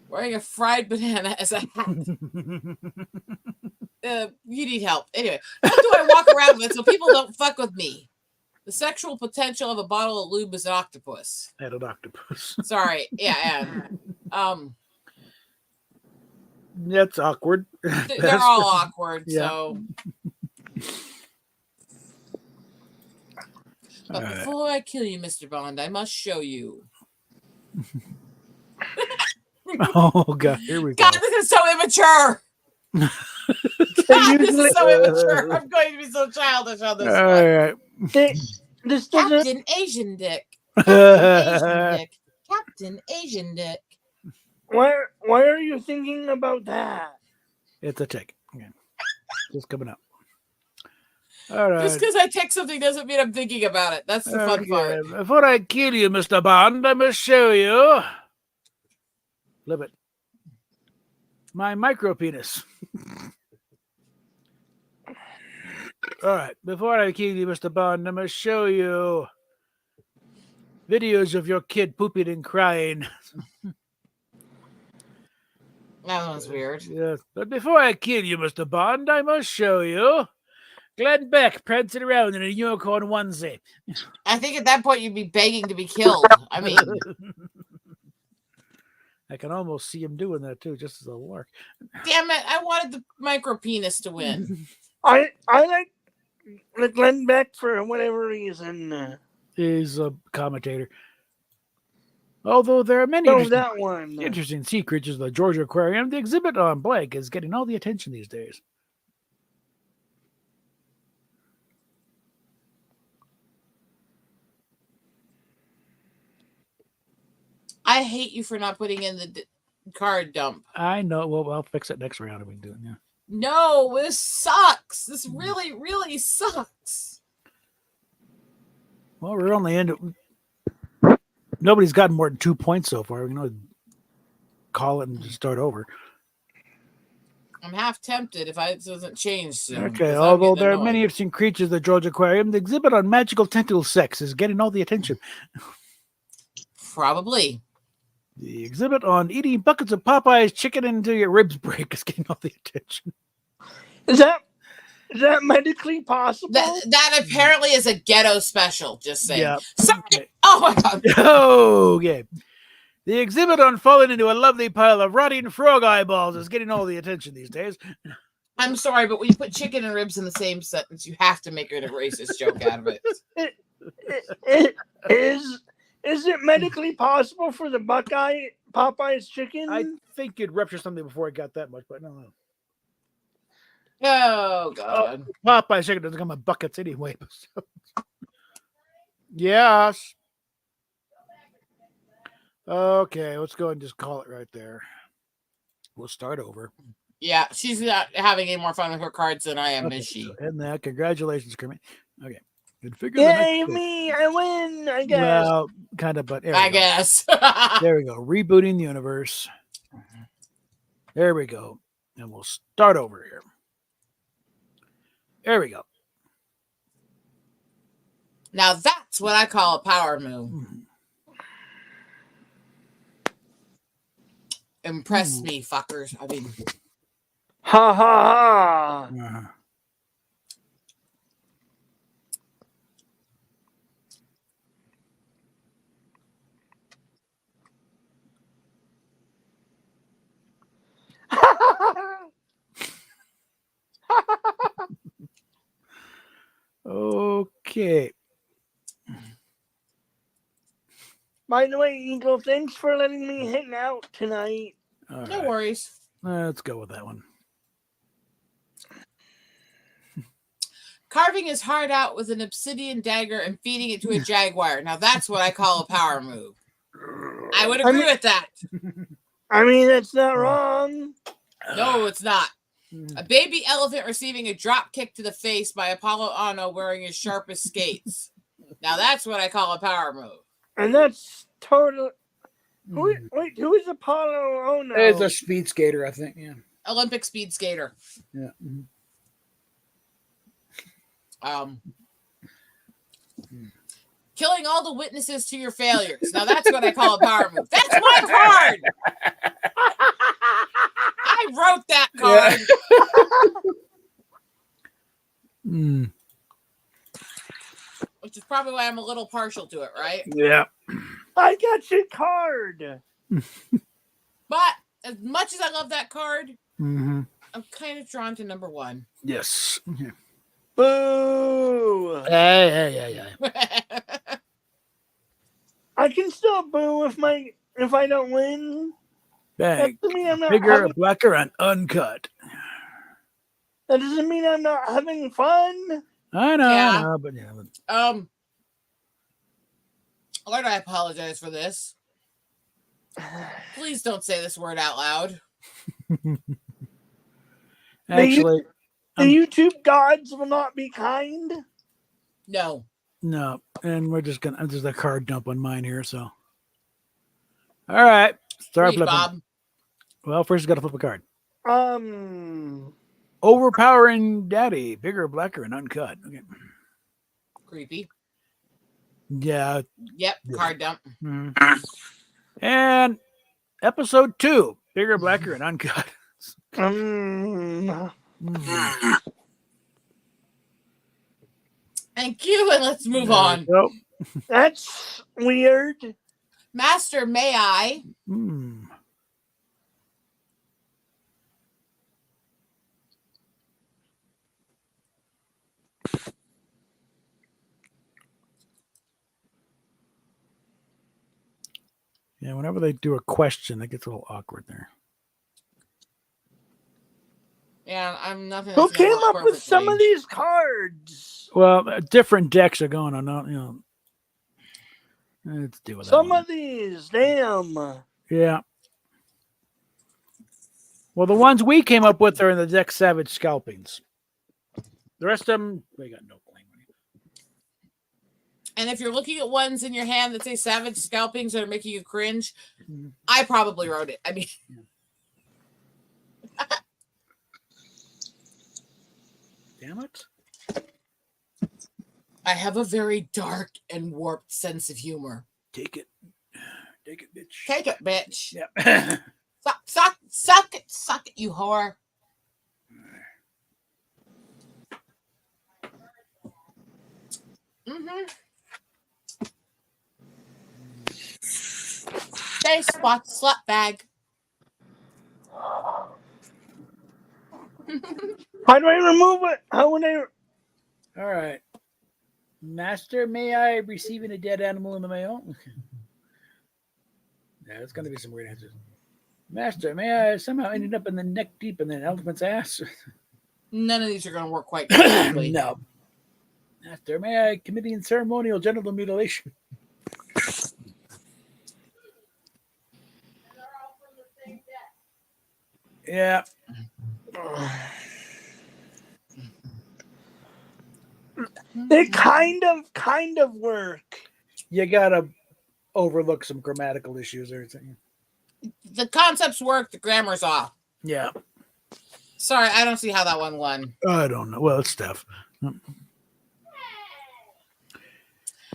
Wearing a fried banana as a hat. You need help. Anyway, what do I walk around with so people don't fuck with me? The sexual potential of a bottle of lube is an octopus. And an octopus. Sorry. Yeah, and That's awkward. they're all awkward, Yeah. so. But All right. before I kill you, Mr. Bond, I must show you. Oh, God. Here we go. God, this is so immature. God, this is so immature. I'm going to be so childish on this All one. right. This doesn't. Captain Asian Dick. Asian Dick. Captain Asian Dick. Why are you thinking about that? It's a tick. Okay. Just coming up. All right. Just because I take something doesn't mean I'm thinking about it. That's the fun part. Before I kill you, Mr. Bond, I must show you. Flip it. My micro penis. All right. Before I kill you, Mr. Bond, I must show you videos of your kid pooping and crying. That one's weird. Yes. But before I kill you, Mr. Bond, I must show you Glenn Beck prancing around in a unicorn onesie. I think at that point you'd be begging to be killed. I mean, I can almost see him doing that too, just as a lark. damn it. I wanted the micro penis to win. I like the Glenn Beck for whatever reason. He's a commentator. Although there are many Oh, interesting, that one. interesting sea creatures of the Georgia Aquarium, the exhibit on blank is getting all the attention these days. I hate you for not putting in the card dump. I know. Well, I'll fix it next round if we can do it. Yeah. No, this sucks. This really, really sucks. Well, we're only in. Nobody's gotten more than 2 points so far. We can always call it and just start over. I'm half tempted if it doesn't change soon. Okay. 'cause I'm Although getting there are annoyed. many interesting creatures of the Georgia Aquarium, the exhibit on magical tentacle sex is getting all the attention. Probably. The exhibit on eating buckets of Popeye's chicken until your ribs break is getting all the attention. Is that Is that medically possible? That apparently is a ghetto special. Just saying. Yeah. Sorry. Okay. Oh my god. Okay. The exhibit on falling into a lovely pile of rotting frog eyeballs is getting all the attention these days. I'm sorry, but when you put chicken and ribs in the same sentence, you have to make it a racist joke out of it. Is it medically possible for the Popeye's chicken? I think you'd rupture something before it got that much, but no. Oh god. Popeye's chicken doesn't come in buckets anyway. So. Yes. Okay, let's go and just call it right there. We'll start over. Yeah, she's not having any more fun with her cards than I am, Okay, is she? so and that, congratulations, Kermit. Okay. Good figure. Yay, me! I win, I guess. Well, kind of, but there we I go. guess. There we go. Rebooting the universe. There we go. And we'll start over here. There we go. Now that's what I call a power move. Impress me, fuckers. I mean, Ha ha ha! Okay. By the way, Eagle, thanks for letting me hang out tonight. All no right. worries. Let's go with that one. Carving his heart out with an obsidian dagger and feeding it to a jaguar. Now that's what I call a power move. I would agree with that. I mean, that's not wrong. No, it's not. A baby elephant receiving a drop kick to the face by Apollo Ano wearing his sharpest skates. Now that's what I call a power move. And that's totally. Wait, who is Apollo Ono? It's a speed skater, I think. Yeah. Olympic speed skater. Yeah. Killing all the witnesses to your failures. Now that's what I call a power move. That's my card. I wrote that card. Which is probably why I'm a little partial to it, right? Yeah. I got your card. But as much as I love that card, Mm-hmm. I'm kind of drawn to number one. Yes. Boo! Hey. I can still boo if I don't win. Bang. That doesn't mean I'm not Bigger, blacker, and uncut. That doesn't mean I'm not having fun. I know, Yeah. I know, but yeah. Lord, I apologize for this. Please don't say this word out loud. Actually, The YouTube gods will not be kind. No. no. And we're just gonna. There's a card dump on mine here, so. All right, start Please, flipping. Bob. Well, first, you got to flip a card. Overpowering daddy, bigger, blacker, and uncut. Okay. Creepy. Yeah. Yep. Card dump. Mhm. And episode 2, bigger, blacker, and uncut. Mm. Mhm. Thank you, and let's move on. So, That's weird. Master, may I? Yeah, whenever they do a question, it gets a little awkward there. Yeah, I'm nothing. Who that's gonna came work up with some of perfectly. these cards? Well, different decks are going on. Let's deal with that. Some one. of these, damn. Yeah. Well, the ones we came up with are in the deck Savage Scalpings. The rest of them, they got no claim. And if you're looking at ones in your hand that say savage scalpings that are making you cringe, I probably wrote it. I mean, Damn it. I have a very dark and warped sense of humor. Take it. Take it, bitch. Take it, bitch. Yeah. Suck it, you whore. Mm-hmm. They spot slut bag. How do I remove it? How would I? All right. Master, may I receive a dead animal in the mail? Yeah, it's going to be some weird answers. Master, may I somehow ended up in the neck deep in an elephant's ass? None of these are going to work quite correctly. No. Master, may I committing ceremonial genital mutilation? Yeah. They kind of work. You got to overlook some grammatical issues or something. The concepts work, the grammar's off. Yeah. Sorry, I don't see how that one won. I don't know. Well, it's tough.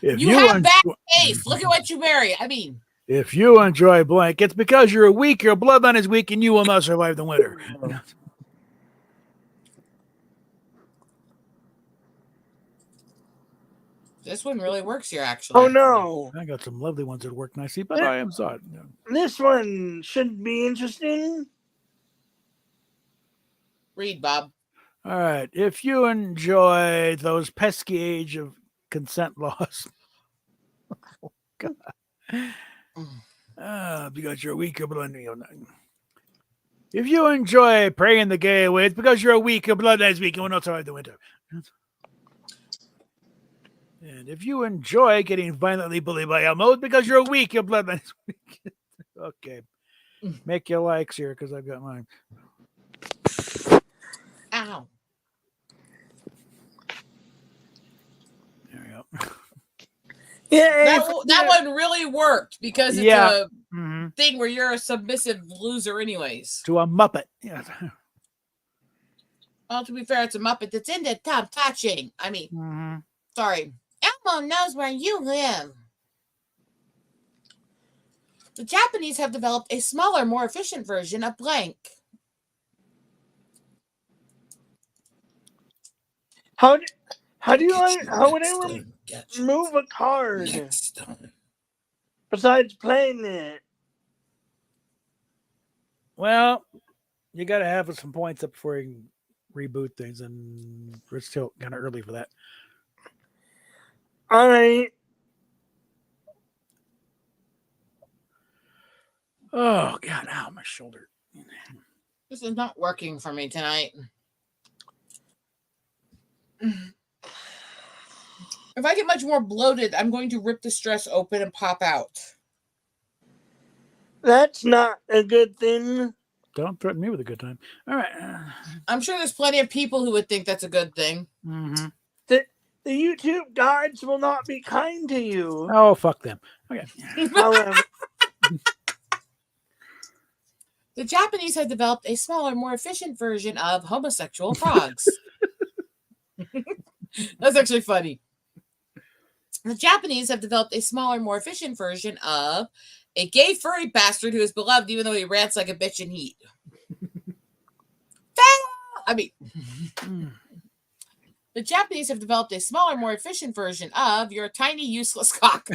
If You have en- bad taste. Look at what you marry. I mean, If you enjoy blank, it's because you're weak, your bloodline is weak, and you will not survive the winter. this one really works here, actually. Oh no, I got some lovely ones that work nicely, but I am sorry. this one should be interesting. Read, Bob. All right. If you enjoy those pesky age of consent laws, oh, God. Because you're weak, your blood. If you enjoy praying the gay away, it's because you're weak, your blood is weak, and will not survive the winter. And if you enjoy getting violently bullied by Elmo, it's because you're weak, your bloodline is weak. Okay. Make your likes here because I've got mine. Ow. There we go. Yeah, That one really worked because it's Yeah. a thing where you're a submissive loser anyways. To a Muppet. Yeah. Well, to be fair, it's a Muppet that's into top touching. I mean, sorry. Elmo knows where you live. The Japanese have developed a smaller, more efficient version of blank. How would I remove a card besides playing it? Well, you got to have some points up before you can reboot things, and we're still kind of early for that. All right. Oh, God. Ow, my shoulder. This is not working for me tonight. If I get much more bloated, I'm going to rip the stress open and pop out. That's not a good thing. Don't threaten me with a good time. All right. I'm sure there's plenty of people who would think that's a good thing. Mm-hmm. The YouTube guides will not be kind to you. Oh, fuck them. Okay. However, The Japanese have developed a smaller, more efficient version of homosexual frogs. That's actually funny. The Japanese have developed a smaller, more efficient version of a gay furry bastard who is beloved even though he rants like a bitch in heat. I mean, the Japanese have developed a smaller, more efficient version of your tiny, useless cock.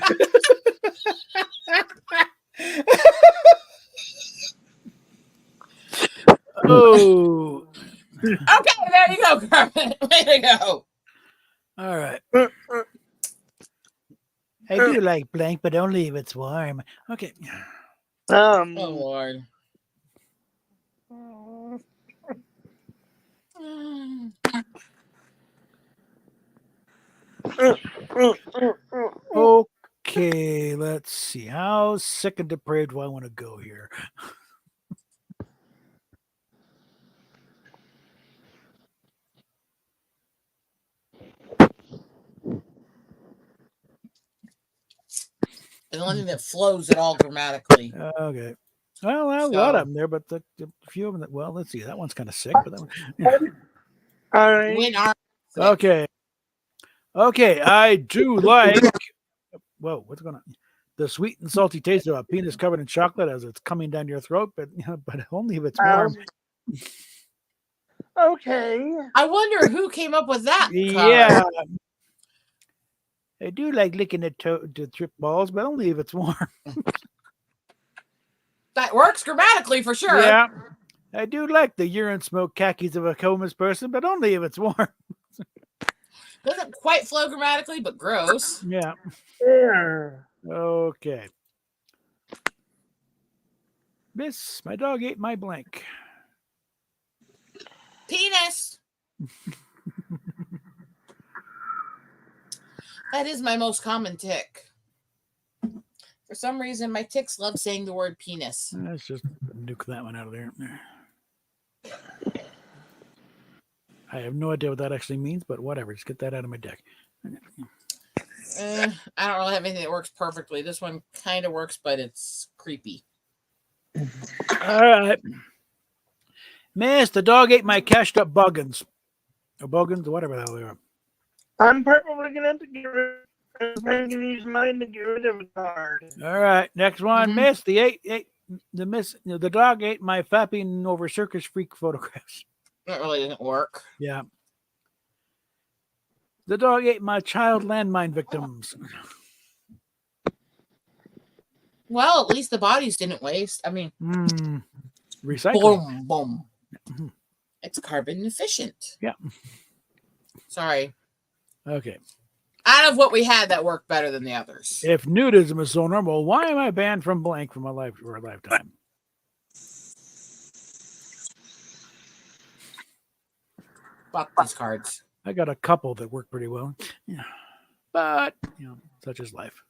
Oh. Okay, there you go, Carmen. Way to go. All right. I do like blank, but only if it's warm. Okay. Oh, Lord. Okay, let's see. How sick and depraved do I want to go here? The only thing that flows at all grammatically. Okay. Well, a lot of them there, but the few of them that, well, let's see. That one's kind of sick, but that one. Yeah. all right. Win our Okay. Okay, I do like. Whoa, what's going on? The sweet and salty taste of a penis covered in chocolate as it's coming down your throat, but only if it's warm. Okay. I wonder who came up with that. Yeah. I do like licking the trip balls, but only if it's warm. That works grammatically for sure. Yeah. I do like the urine smoke khakis of a homeless person, but only if it's warm. Doesn't quite flow grammatically, but gross. Yeah. Yeah. Okay. Miss, my dog ate my blank. Penis. That is my most common tick. For some reason, my ticks love saying the word penis. Let's just nuke that one out of there. I have no idea what that actually means, but whatever. Just get that out of my deck. I don't really have anything that works perfectly. This one kind of works, but it's creepy. All right. Miss, the dog ate my cashed up buggins. Or buggins, whatever the hell they are. I'm probably gonna have to get rid. I'm gonna use mine to get rid of a card. All right, next one, Mhm. Miss. The dog ate my fapping over circus freak photographs. That really didn't work. Yeah. The dog ate my child landmine victims. Well, at least the bodies didn't waste. I mean, Recycling. boom, boom. Mhm. It's carbon efficient. Yeah. Sorry. Okay. Out of what we had, that worked better than the others. If nudism is so normal, why am I banned from blank for my life for a lifetime? Fuck these cards. I got a couple that work pretty well. Yeah. But, such is life.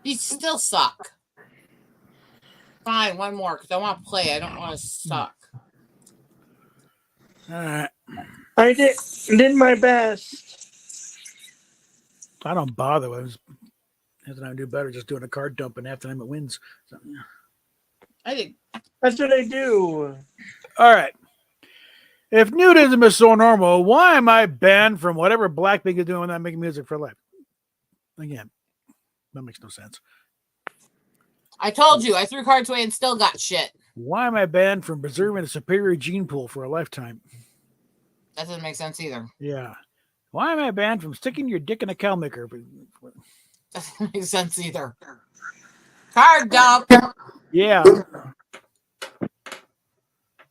You still suck. Fine, one more, because I want to play. I don't want to suck. All right. I did my best. I don't bother with it. I do better just doing a card dump, and half the time it wins. So, yeah. I think That's what I do. All right. If nudism is so normal, why am I banned from whatever Blackpink is doing when I'm making music for life? Again, that makes no sense. I told you, I threw cards away and still got shit. Why am I banned from preserving a superior gene pool for a lifetime? That doesn't make sense either. Yeah. Why am I banned from sticking your dick in a cow maker? That doesn't make sense either. Card dump. Yeah.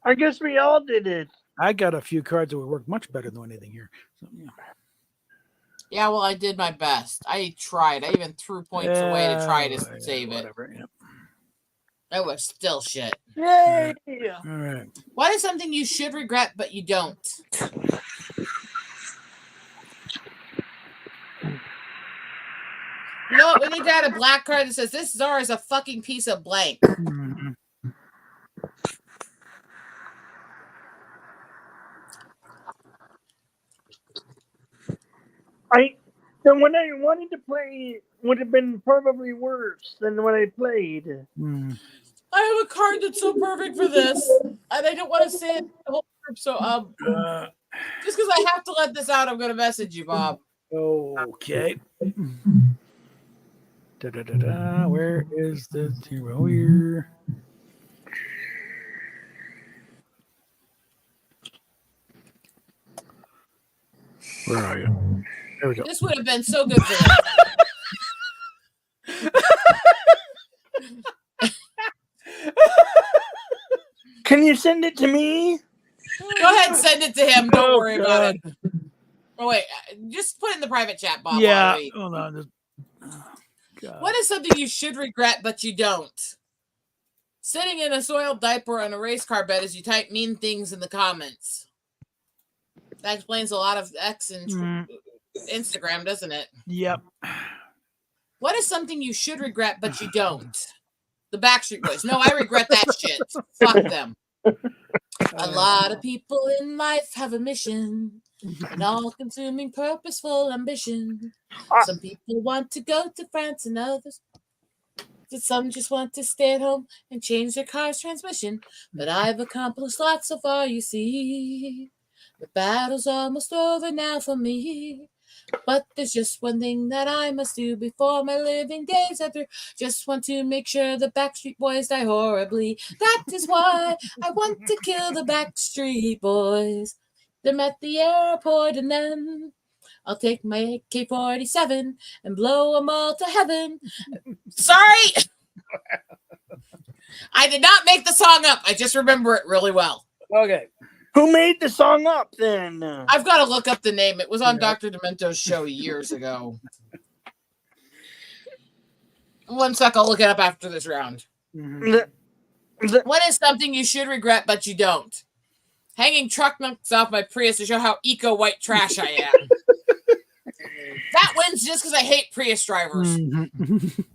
I guess we all did it. I got a few cards that would work much better than anything here. So, yeah. Yeah, well, I did my best. I tried. I even threw points away to try to save it. Whatever. Yeah. That was still shit. Yay! All right. What is something you should regret, but you don't? You know what? We need to add a black card that says, this czar is a fucking piece of blank. Mhm. The one I wanted to play would have been probably worse than what I played. Mhm. I have a card that's so perfect for this. And I don't want to say it to the whole group. So, just because I have to let this out, I'm going to message you, Bob. Okay. Da-da-da-da. Where is this? Here. Where are you? There we go. This would have been so good for you. Can you send it to me? Go ahead and send it to him. Don't Oh, worry about it. Oh, wait. Just put it in the private chat, Bob. Yeah. I'll wait. Hold on. God. What is something you should regret, but you don't? Sitting in a soiled diaper on a race car bed as you type mean things in the comments. That explains a lot of X and Instagram, doesn't it? Yep. What is something you should regret, but you don't? The Backstreet Boys. No, I regret that shit. Fuck them. A lot of people in life have a mission, an all-consuming, purposeful ambition. Some people want to go to France and others. Some just want to stay at home and change their car's transmission. But I've accomplished lots so far, you see. The battle's almost over now for me. But there's just one thing that I must do before my living days are through. Just want to make sure the Backstreet Boys die horribly. That is why I want to kill the Backstreet Boys. Them at the airport, and then I'll take my AK-47 and blow them all to heaven. Sorry! I did not make the song up. I just remember it really well. Okay. Who made the song up then? I've got to look up the name. It was on Yeah. Dr. Demento's show years ago. One sec, I'll look it up after this round. Mhm. What is something you should regret but you don't? Hanging truck nuts off my Prius to show how eco-white trash I am. That wins just because I hate Prius drivers. Mhm.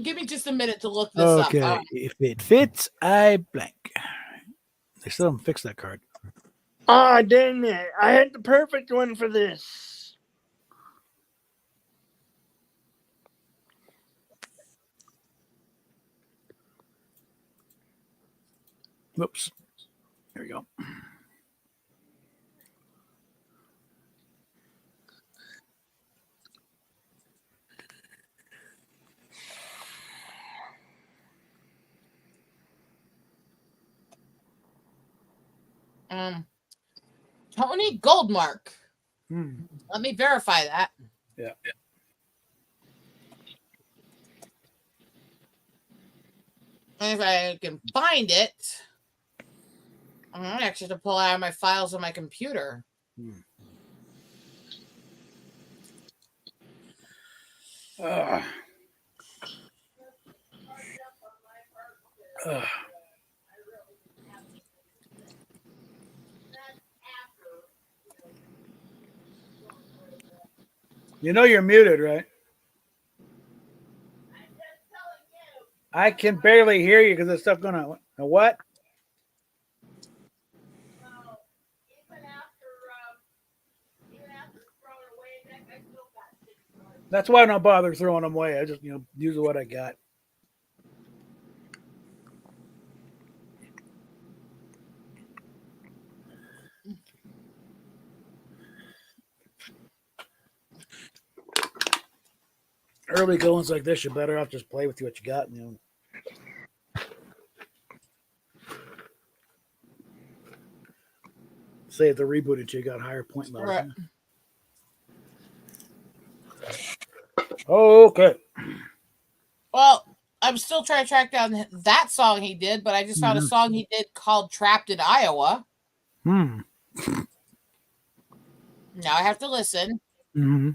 Give me just a minute to look this up. Okay. If it fits, I blank. They still haven't fixed that card. Ah, dang it. I had the perfect one for this. Whoops. There we go. Tony Goldmark. Hmm. Let me verify that. Yeah. And if I can find it, I'm actually to pull out my files on my computer. Ugh. Ugh. You know you're muted, right? I can barely hear you because there's stuff going on. What? That's why I don't bother throwing them away. I just, use what I got. Early goings like this, you're better off just play with what you got. Save the reboot until you got higher point level. Right. Okay. Well, I'm still trying to track down that song he did, but I just found a song he did called Trapped in Iowa. Hmm. Now I have to listen. Mm-hmm.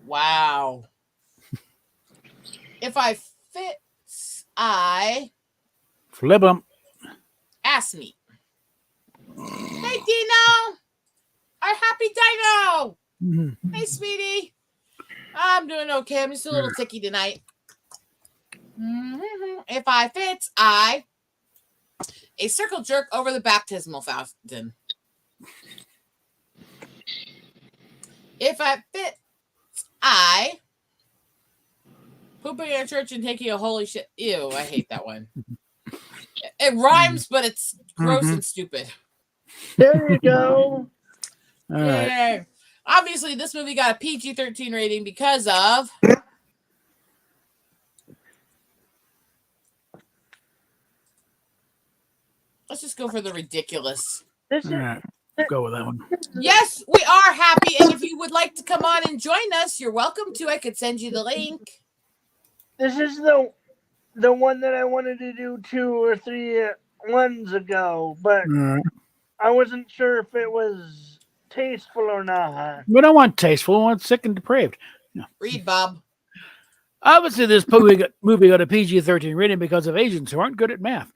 Wow. If I fit, I Flip them. ask me. Hey, Dino. Our happy Dino. Mm-hmm. Hey, sweetie. I'm doing okay. I'm just a little ticky tonight. If I fit, I a circle jerk over the baptismal fountain. If I fit, I pooping in a church and taking a holy shit. Ew, I hate that one. It rhymes, but it's gross and stupid. There you go. All right. Yay. Obviously, this movie got a PG-13 rating because of let's just go for the ridiculous. This All is right. Go with that one. Yes, we are happy, and if you would like to come on and join us, you're welcome to. I could send you the link. this is the one that I wanted to do 2 or 3 ones ago, but All right. I wasn't sure if it was tasteful or not. We don't want tasteful. We want sick and depraved. Read, Bob. Obviously, this movie got a PG-13 rating because of Asians who aren't good at math.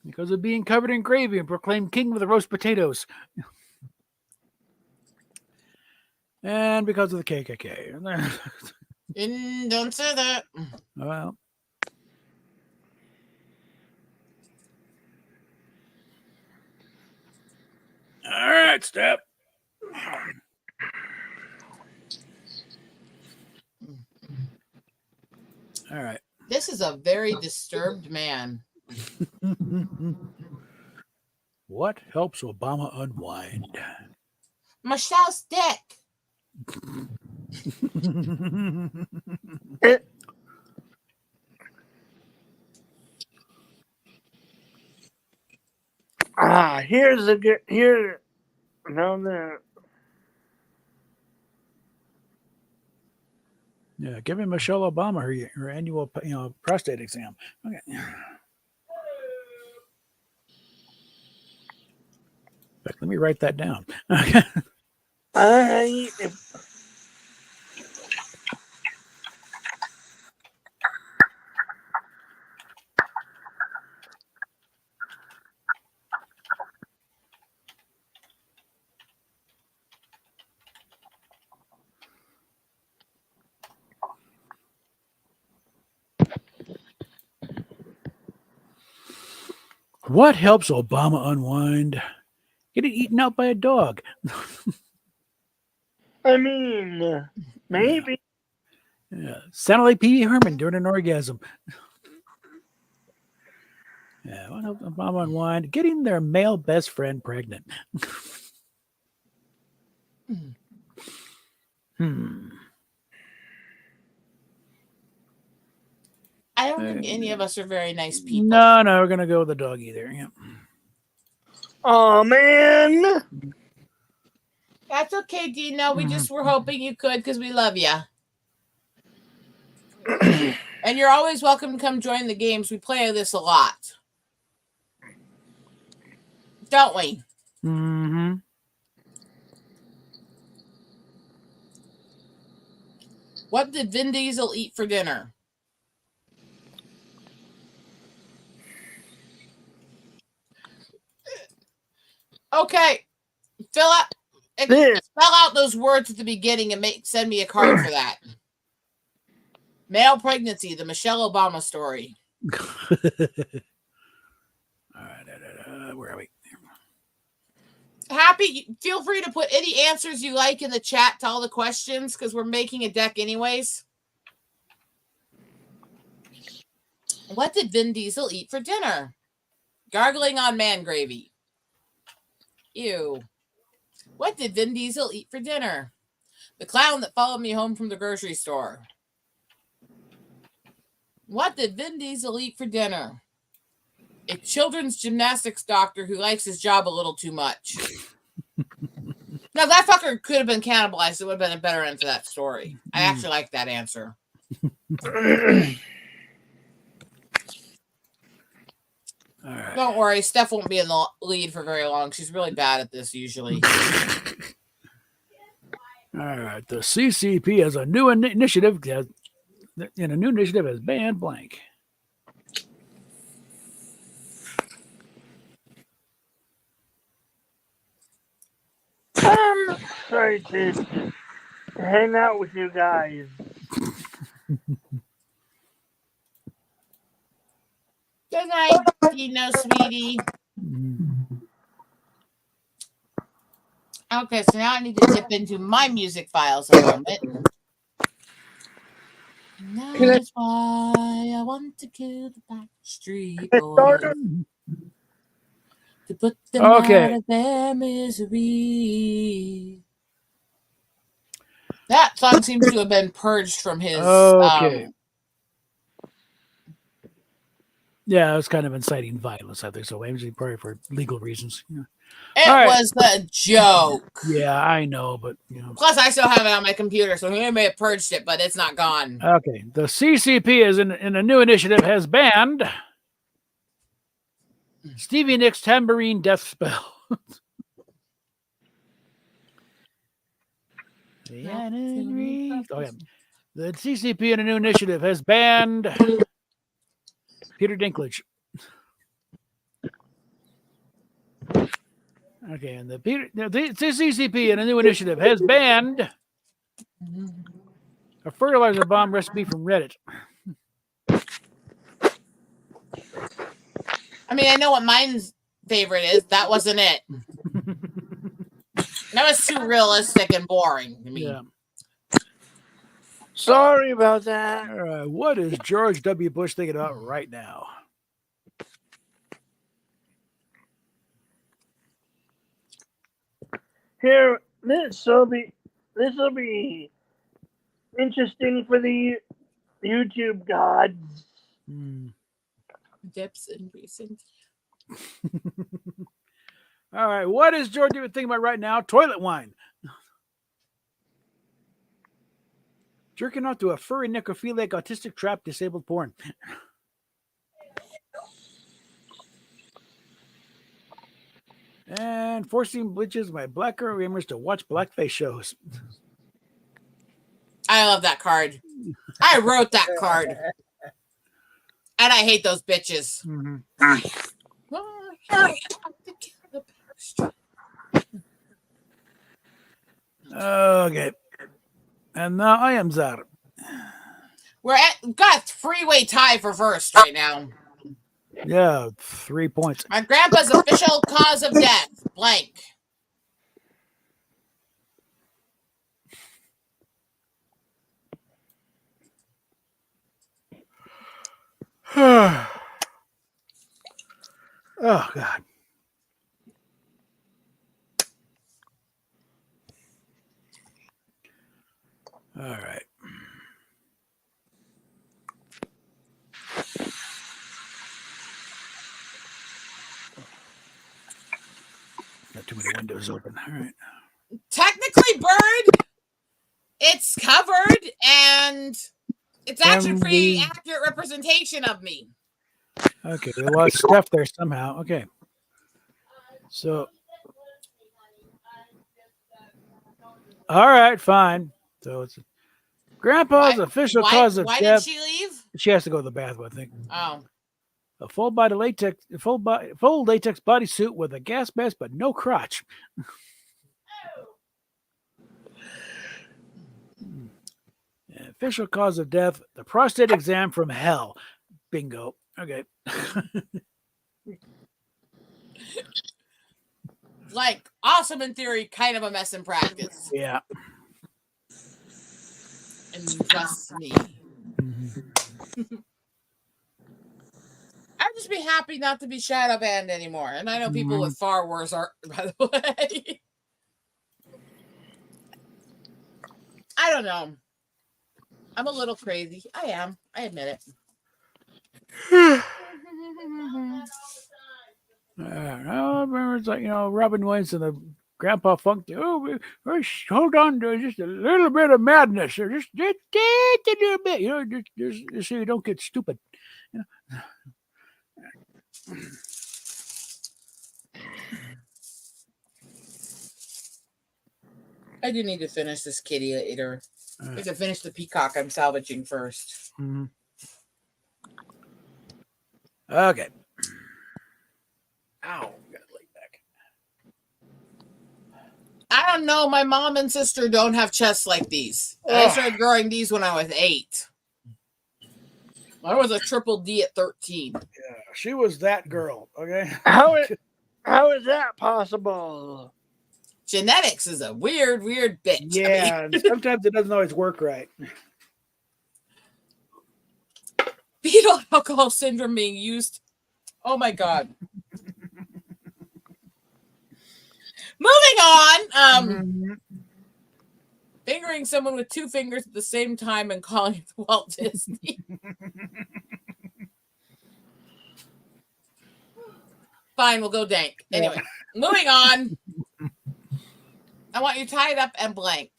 Because of being covered in gravy and proclaimed king of the roast potatoes. And because of the KKK. Don't say that. Well. All right, Step. All right. This is a very disturbed man. What helps Obama unwind? Michelle's dick. Here's a good here. No, there. Yeah, give me Michelle Obama her annual prostate exam. Okay. Let me write that down. What helps Obama unwind? Getting eaten out by a dog. I mean, maybe. Yeah. Sounded like Pee Wee Herman during an orgasm. Yeah, what helps Obama unwind? Getting their male best friend pregnant. I don't think any of us are very nice people. No, we're gonna go with the dog either. Yeah. Oh man. That's okay, Dino. We just were hoping you could because we love you. And you're always welcome to come join the games. We play this a lot. Don't we? Mm-hmm. What did Vin Diesel eat for dinner? Okay. Spell out those words at the beginning and send me a card for that. Male pregnancy, the Michelle Obama story. All right, where are we? Happy, feel free to put any answers you like in the chat to all the questions because we're making a deck anyways. What did Vin Diesel eat for dinner? Gargling on man gravy. Ew. What did Vin Diesel eat for dinner? The clown that followed me home from the grocery store. What did Vin Diesel eat for dinner? A children's gymnastics doctor who likes his job a little too much. Now, that fucker could have been cannibalized. It would have been a better end to that story. I actually like that answer. All right. Don't worry. Steph won't be in the lead for very long. She's really bad at this usually. All right. The CCP has a new initiative. And a new initiative has banned blank. I'm sorry to hang out with you guys. Good night, Dino, sweetie. Okay, so now I need to dip into my music files a moment. That's why I want to kill the Backstreet Boys. To put them out of their misery. That song seems to have been purged from his. Yeah, it was kind of inciting violence, I think. So maybe probably for legal reasons. Yeah. It was a joke. Yeah, I know, but Plus, I still have it on my computer, so he may have purged it, but it's not gone. Okay, the CCP is in a new initiative has banned Stevie Nicks' Tambourine Death Spell. The CCP in a new initiative has banned Peter Dinklage. Okay, and the CCP in a new initiative has banned A fertilizer bomb recipe from Reddit. I mean, I know what mine's favorite is. That wasn't it. That was too realistic and boring to me. Yeah. Sorry about that. What is George W. Bush thinking about right now? Here, this will be interesting for the YouTube gods. Dips in recent. All right. What is George W. thinking about right now? Toilet wine. Jerking off to a furry necrophiliac autistic trap disabled porn. And forcing bitches my black girl gamers to watch blackface shows. I love that card. I wrote that card. And I hate those bitches. Okay. And now I am Zara. We've got a three-way tie for first right now. Yeah, 3 points. My grandpa's official cause of death, blank. Oh, God. All right. Got too many windows open. All right. Technically, Bird, it's covered, and it's actually a pretty accurate representation of me. Okay, we lost stuff there somehow. Okay. So. All right, fine. So it's Grandpa's official cause of why death. Did she leave? She has to go to the bathroom, I think. Oh. A full latex bodysuit with a gas mask, but no crotch. Official cause of death: the prostate exam from hell. Bingo. Okay. Like, awesome in theory, kind of a mess in practice. Yeah. And trust me. I'd just be happy not to be shadow banned anymore. And I know people with far worse art, by the way. I don't know. I'm a little crazy. I am. I admit it. It's like, Robin Williams and the Grandpa Funk. Hold on to just a little bit of madness, or just a little bit, just so you don't get stupid. I do need to finish this kitty later. I have to finish the peacock I'm salvaging first. Okay. Ow. Got laid back. I don't know. My mom and sister don't have chests like these. I started growing these when I was 8. I was a triple D at 13. Yeah, she was that girl. Okay. How is that possible? Genetics is a weird bitch. Yeah, sometimes it doesn't always work right. Fetal alcohol syndrome being used. Oh my God. Moving on. Fingering someone with 2 fingers at the same time and calling it Walt Disney. Fine, we'll go dank. Anyway, moving on. I want you tied up and blank.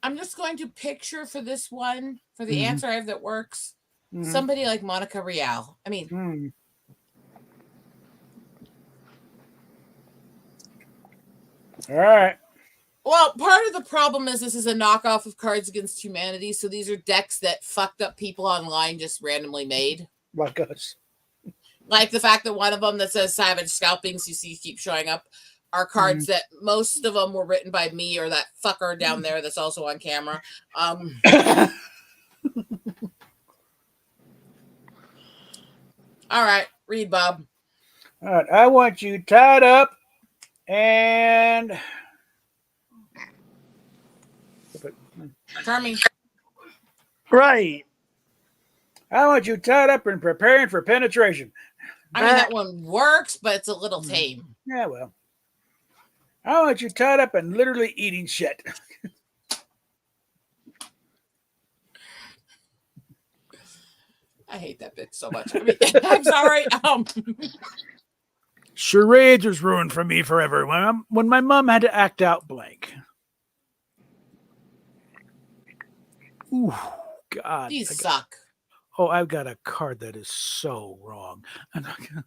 I'm just going to picture for this one, for the answer I have that works, somebody like Monica Rial. I mean, all right. Well, part of the problem is this is a knockoff of Cards Against Humanity, so these are decks that fucked up people online just randomly made. like us. Like the fact that one of them that says Savage Scalpings you see keep showing up are cards that most of them were written by me or that fucker down there that's also on camera. All right, read, Bob. All right, I want you tied up and Termy. Right. I want you tied up and preparing for penetration. I mean, that one works, but it's a little tame. Yeah, well. I want you tied up and literally eating shit. I hate that bit so much. I mean, I'm sorry. Charades was ruined for me forever when my mom had to act out blank. Ooh, God. These suck. Oh, I've got a card that is so wrong. I'm not gonna...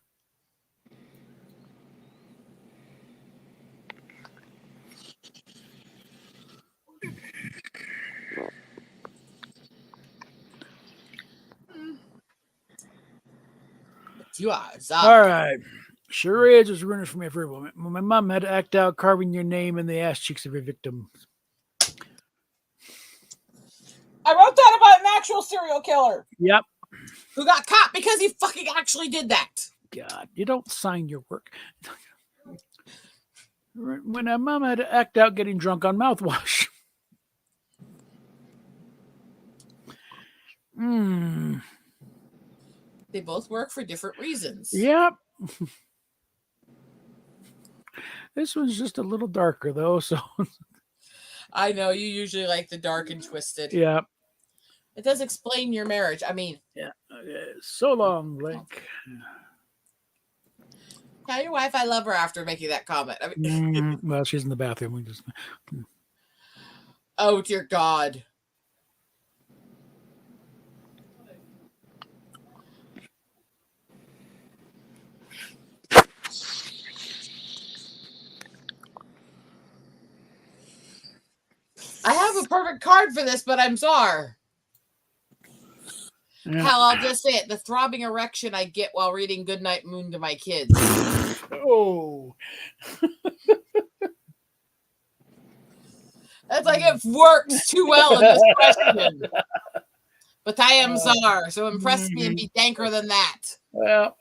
You are suck. All right. Charades was ruined for me forever when my mom had to act out carving your name in the ass cheeks of your victim. I wrote that about an actual serial killer. Yep. Who got caught because he fucking actually did that. God, you don't sign your work. When my mom had to act out getting drunk on mouthwash. They both work for different reasons. Yep. This one's just a little darker, though, so... I know, you usually like the dark and twisted. Yeah. It does explain your marriage. I mean... Yeah. Okay. So long, Blake. Tell your wife I love her after making that comment. I mean, well, she's in the bathroom. We just... Oh, dear God. I have a perfect card for this, but I'm sorry. Yeah. Hell, I'll just say it. The throbbing erection I get while reading Goodnight Moon to my kids. Oh. That's like it works too well in this question. But I am czar, so impress me and be danker than that. Well.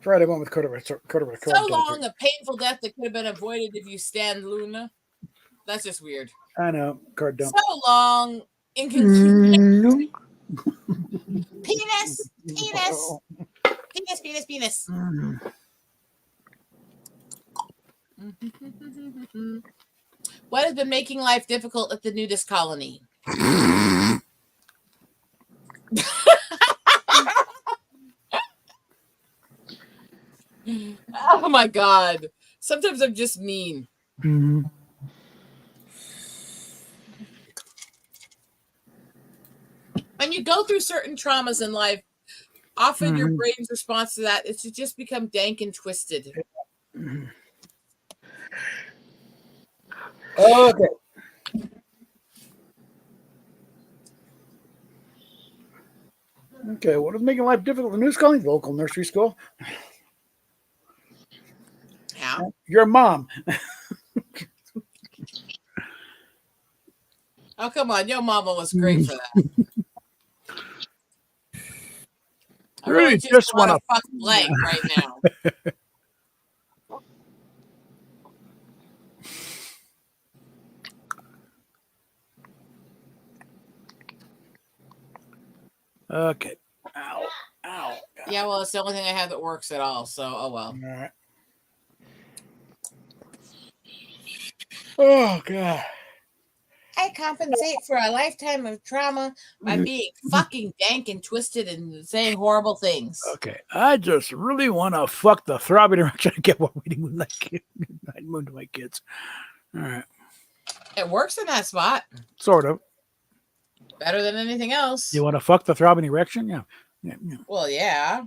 Friday one with Carter. So long, a painful death that could have been avoided if you stand Luna. That's just weird. I know. Card dump. So long, inconvenient. Penis. What has been making life difficult at the nudist colony? Oh my God. Sometimes I'm just mean. Mm-hmm. When you go through certain traumas in life, often your brain's response to that is to just become dank and twisted. Okay. Okay, what is making life difficult? The news calling local nursery school. How? Your mom. Oh, come on. Your mama was great for that. I really just want to fuck blank right now. Okay. Ow. Ow. Yeah, well, it's the only thing I have that works at all. So, oh well. All right. Oh, God. I compensate for a lifetime of trauma by being fucking dank and twisted and saying horrible things. Okay. I just really want to fuck the throbbing erection I get while reading Moonlight Moon to my kids. All right. It works in that spot. Sort of. Better than anything else. You want to fuck the throbbing erection? Yeah. Well, yeah.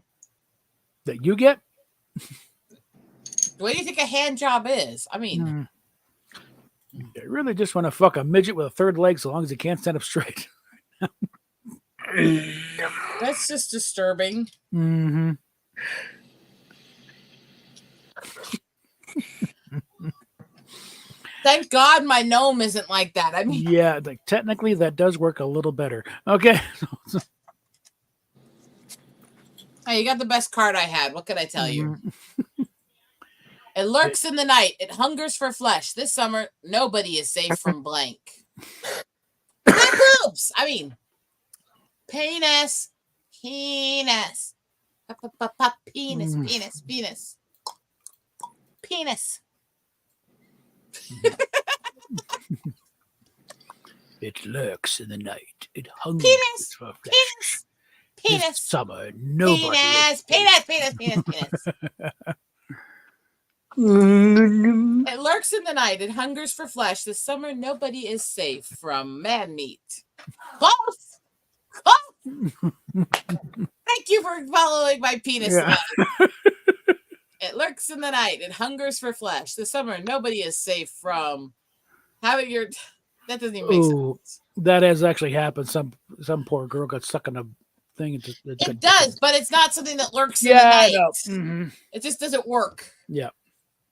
That you get? What do you think a hand job is? I mean... I really just want to fuck a midget with a third leg so long as he can't stand up straight. That's just disturbing. Mm-hmm. Thank God my gnome isn't like that. I mean, Yeah, like technically that does work a little better. Okay. hey, you got the best card I had. What can I tell you? Mhm. It lurks in the night. It hungers for flesh. This summer, nobody is safe from blank. Not boobs. I mean, penis. Penis. Penis. Mm. Penis. Penis. Penis. It lurks in the night. It hungers Penis. for flesh. Penis. This Penis. summer, nobody. Penis. Penis. Penis. Penis. Penis. Mm. It lurks in the night. It hungers for flesh. This summer, nobody is safe from man meat. Close. Close. Thank you for following my penis. Yeah. It lurks in the night. It hungers for flesh. This summer, nobody is safe from having your. That doesn't even make Ooh, sense. that has actually happened. Some poor girl got stuck in a thing. It does, but it's not something that lurks in Yeah, the I night. know. Mm-hmm. It just doesn't work. Yeah.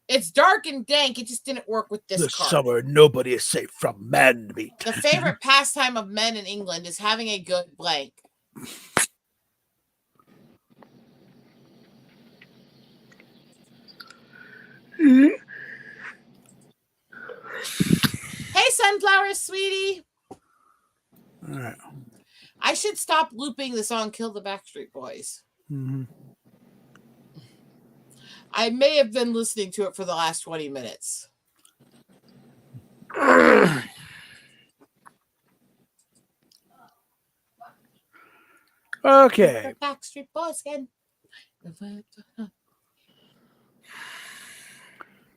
It's dark and dank. It just didn't work with this This card. summer, nobody is safe from man meat. The favorite pastime of men in England is having a good blank. Hey, sunflower, sweetie. All right. I should stop looping the song Kill the Backstreet Boys. Mm-hmm. I may have been listening to it for the last 20 minutes. Okay. The Backstreet Boys again.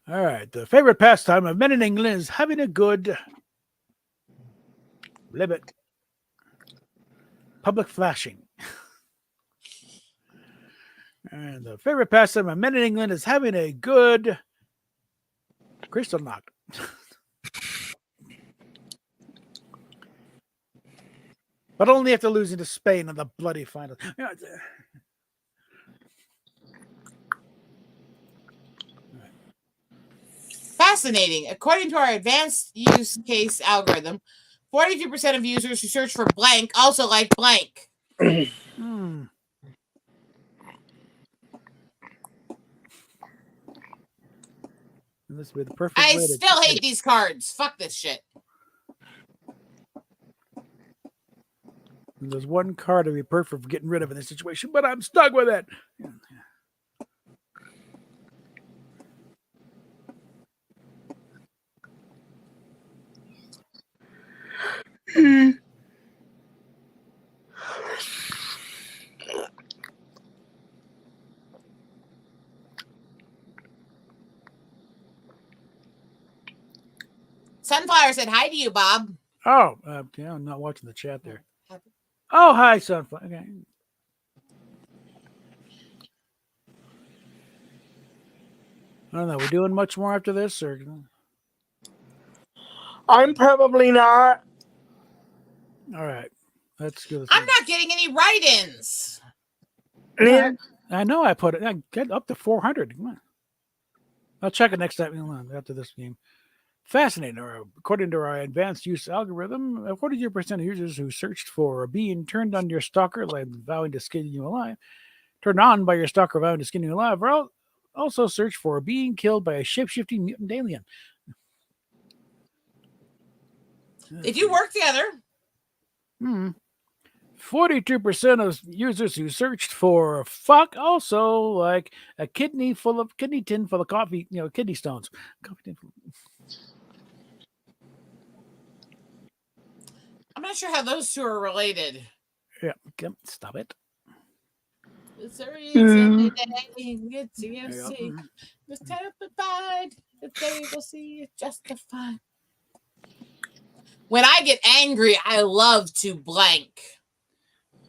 All right. The favorite pastime of men in England is having a good limit. Public flashing. And the favorite pastime of men in England is having a good crystal knock. But only after losing to Spain in the bloody final. Fascinating. According to our advanced use case algorithm, 42% of users who search for blank also like blank. Hmm. And this would be the perfect I way to still hate these cards. Fuck this shit. And there's one card that would be perfect for getting rid of in this situation, but I'm stuck with it. Sunflower said hi to you, Bob. Oh, yeah, I'm not watching the chat there. Oh, hi, Sunflower. Okay. I don't know. We doing much more after this, or I'm probably not. all right? Let's go. I'm not getting any write-ins. I know. I put it. I get up to 400. Come on. I'll check it next time after this game. Fascinating. According to our advanced use algorithm, 42% of users who searched for being turned on your stalker, like vowing to skin you alive, turned on by your stalker vowing to skin you alive, or also searched for being killed by a shape-shifting mutant alien. They do work together. 42% of users who searched for fuck also like a kidney tin full of coffee, kidney stones. Coffee tin full. I'm not sure how those two are related. Yeah, stop it. It's a reason they get to see. It's terrified that they will see it justified. When I get angry, I love to blank.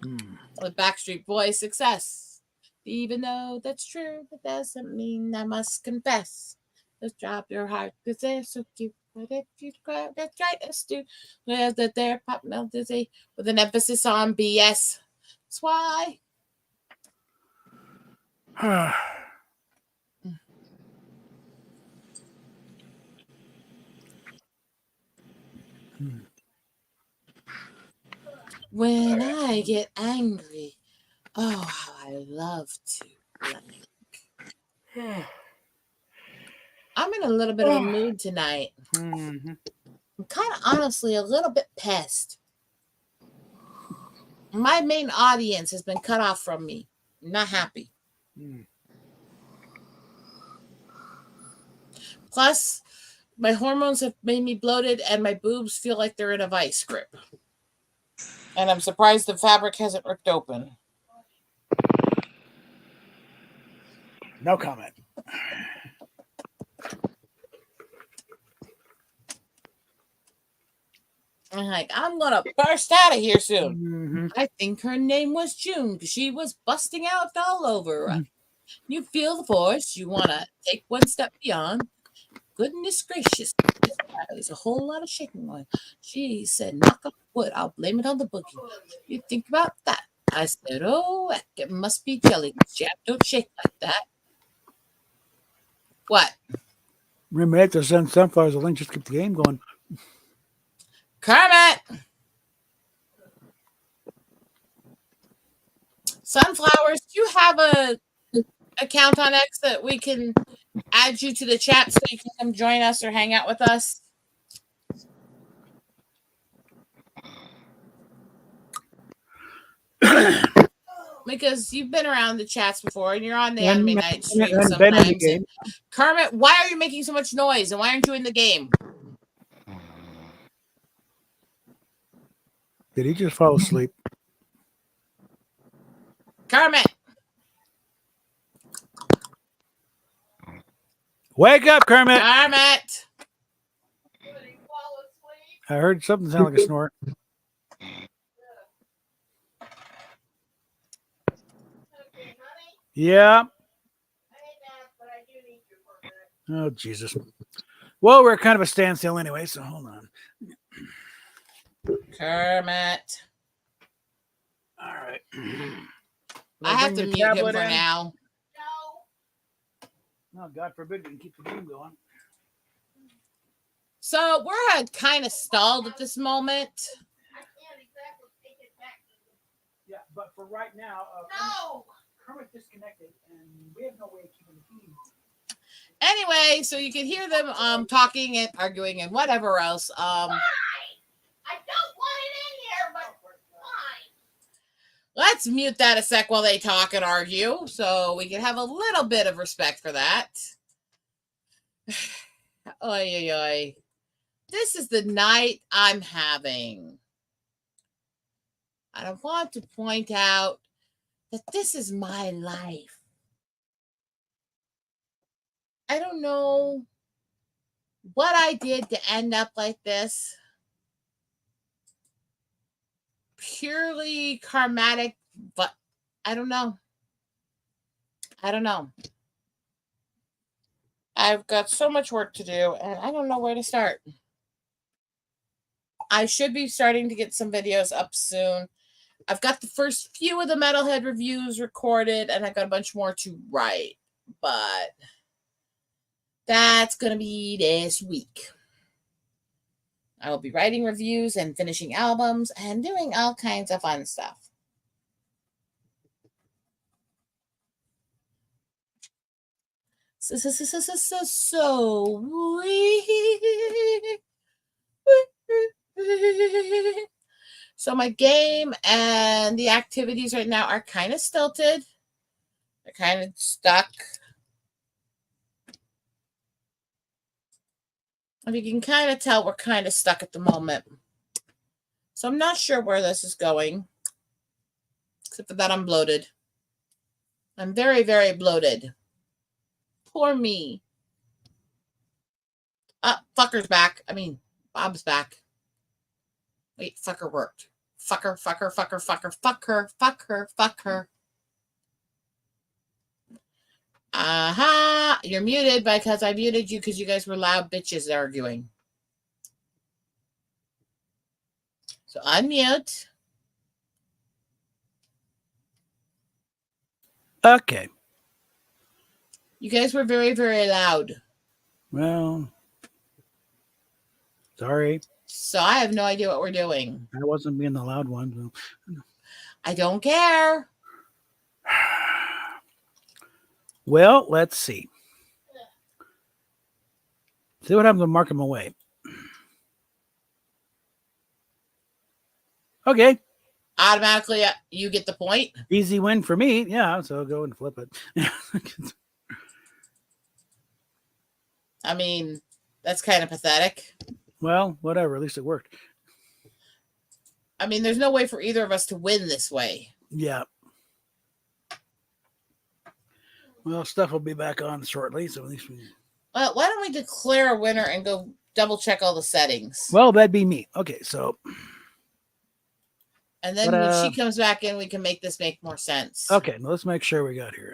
The Backstreet Boys success. Even though that's true, that doesn't mean I must confess. Just drop your heart because they're so cute. But if you try to do that they're pop melody with an emphasis on BS. That's why. When I get angry, oh, how I love to. I'm in a little bit of a mood tonight. Mm-hmm. I'm kind of honestly a little bit pissed. My main audience has been cut off from me. I'm not happy. Plus, my hormones have made me bloated and my boobs feel like they're in a vice grip. And I'm surprised the fabric hasn't ripped open. No comment. I'm like, I'm going to burst out of here soon. Mm-hmm. I think her name was June because she was busting out all over. Mm-hmm. You feel the force. You want to take one step beyond. Goodness gracious. There's a whole lot of shaking going. She said, knock on wood. I'll blame it on the boogie. You think about that. I said, oh, heck, it must be jelly. Jab don't shake like that. What? Remember, I have to send sunflowers a link just to keep the game going. Kermit! Sunflowers, do you have a account on X that we can add you to the chat so you can come join us or hang out with us? Because you've been around the chats before and you're on the Anime Night stream sometimes. Kermit, why are you making so much noise and why aren't you in the game? Did he just fall asleep? Kermit! Wake up, Kermit! Kermit! I heard something sound like a snort. Yeah. Oh, Jesus. Well, we're kind of a standstill anyway, so hold on. Kermit. All right. I have to mute him for now. No, God forbid we can keep the game going. So we're kind of stalled at this moment. Yeah, but for right now, Kermit disconnected, and we have no way of keeping the team. Anyway, so you can hear them talking and arguing and whatever else. Why? I don't want it in here, but fine. Let's mute that a sec while they talk and argue, so we can have a little bit of respect for that. Oy, oy, oy. This is the night I'm having. And I want to point out that this is my life. I don't know what I did to end up like this. Purely karmatic, but I don't know. I've got so much work to do, and I don't know where to start. I should be starting to get some videos up soon. I've got the first few of the Metalhead reviews recorded, and I've got a bunch more to write, but that's going to be this week. I will be writing reviews and finishing albums and doing all kinds of fun stuff. So my game and the activities right now are kind of stilted. They're kind of stuck. If you can kind of tell, we're kind of stuck at the moment. So I'm not sure where this is going. Except for that I'm bloated. I'm very, very bloated. Poor me. Fucker's back. I mean, Bob's back. Wait, fucker worked. Fucker. You're muted because I muted you because you guys were loud bitches arguing. So unmute. Okay. You guys were very, very loud. Well, sorry. So I have no idea what we're doing. I wasn't being the loud one. So. I don't care. Well, let's see. See what happens to mark them away. Okay. Automatically, you get the point. Easy win for me. Yeah, so go and flip it. I mean, that's kind of pathetic. Well, whatever. At least it worked. I mean, there's no way for either of us to win this way. Yeah. Well, stuff will be back on shortly, so at least we... Well, why don't we declare a winner and go double check all the settings? Well, that'd be me. Okay, so... And then when she comes back in, we can make this make more sense. Okay, now let's make sure we got here.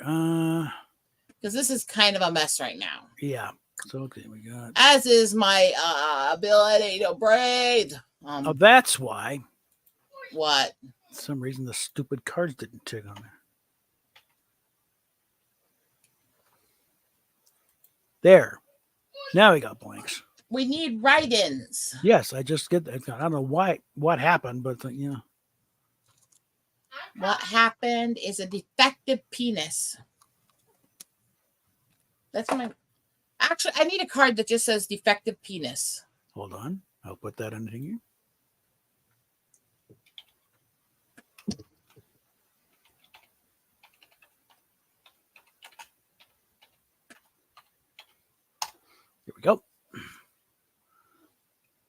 Because this is kind of a mess right now. Yeah. So, okay, we got... As is my ability to breathe. Oh, that's why. What? For some reason, the stupid cards didn't tick on there. There. Now we got blanks. We need write-ins. Yes, I just get that. I don't know what happened, but you know. What happened is a defective penis. That's my... Actually, I need a card that just says defective penis. Hold on. I'll put that in here. Here we go.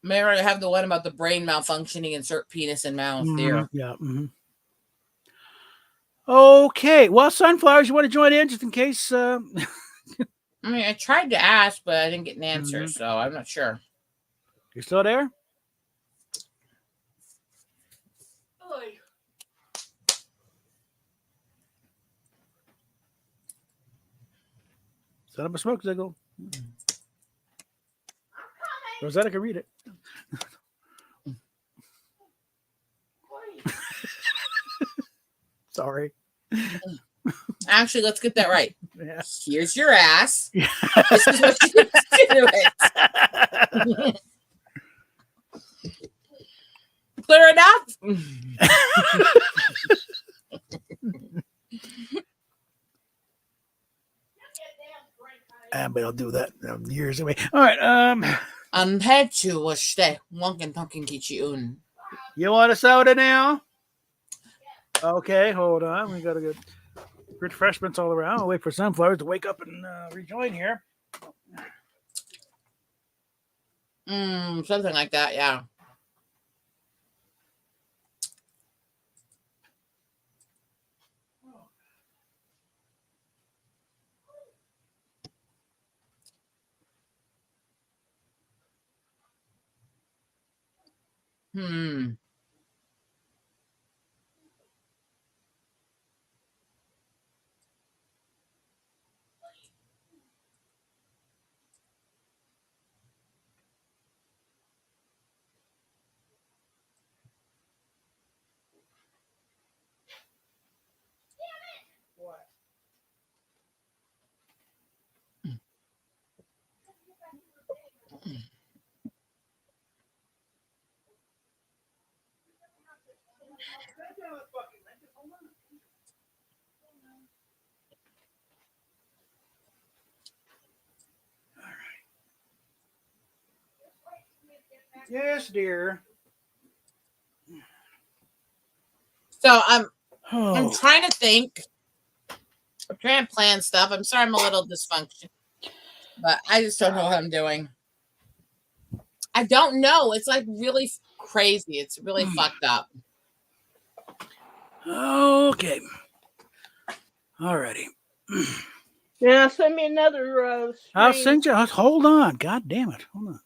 Mary, I have the one about the brain malfunctioning, insert penis in mouth. There. Yeah. Mm-hmm. Okay. Well, Sunflowers, you want to join in just in case? I mean, I tried to ask, but I didn't get an answer, so I'm not sure. You still there? Set up a smoke signal. Rosetta can read it. Sorry. Actually, let's get that right. Yeah. Here's your ass. This is what you do it. Clear enough? But I'll do that years away. All right. Anpechu washte wankin tonkin kichiun. You want a soda now? Okay, hold on. We got to get refreshments all around. I'll wait for Sunflowers to wake up and rejoin here. Something like that, yeah. Yes, dear. So I'm trying to think. I'm trying to plan stuff. I'm sorry I'm a little dysfunctional, but I just don't know what I'm doing. I don't know. It's like really crazy. It's really fucked up. Okay. Alrighty. Yeah, send me another. I'll send you. Hold on. God damn it. Hold on.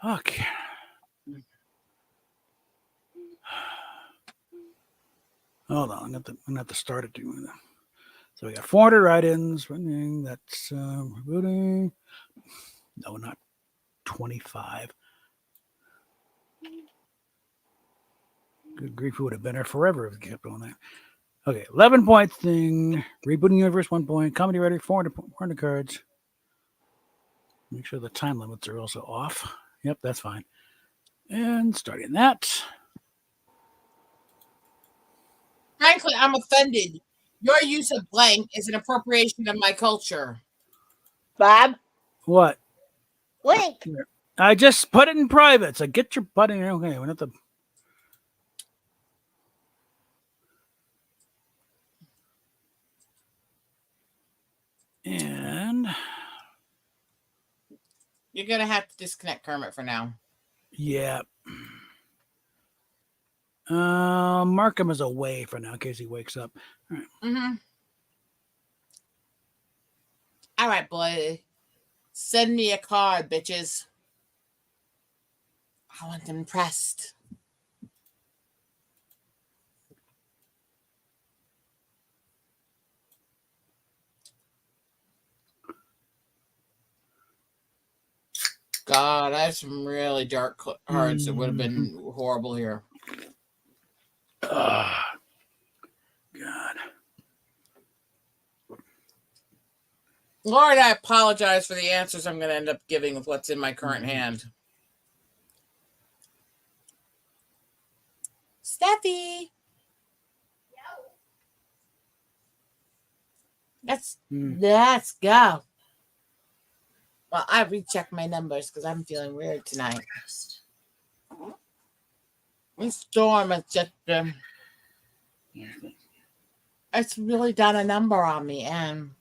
Fuck. Hold on. I'm gonna have to start it. So we got 400 write-ins. That's rebooting. No, not 25. Good grief, it would have been there forever if we kept doing that. Okay, 11 point thing. Rebooting universe, 1 point. Comedy writer, 400 cards. Make sure the time limits are also off. Yep, that's fine. And starting that. Frankly, I'm offended. Your use of blank is an appropriation of my culture. Bob, What? Link. I just put it in private. So get your butt in here. Okay, we have to. And You're gonna have to disconnect Kermit for now. yeah. Mark him as away for now in case he wakes up. All right. Mm-hmm. All right, boy. Send me a card, bitches. I want them pressed. God, I have some really dark cards that would have been horrible here. God. Lord, I apologize for the answers I'm going to end up giving with what's in my current hand. Steffi. Let's go. Well, I rechecked my numbers because I'm feeling weird tonight. This storm is just it's really done a number on me, and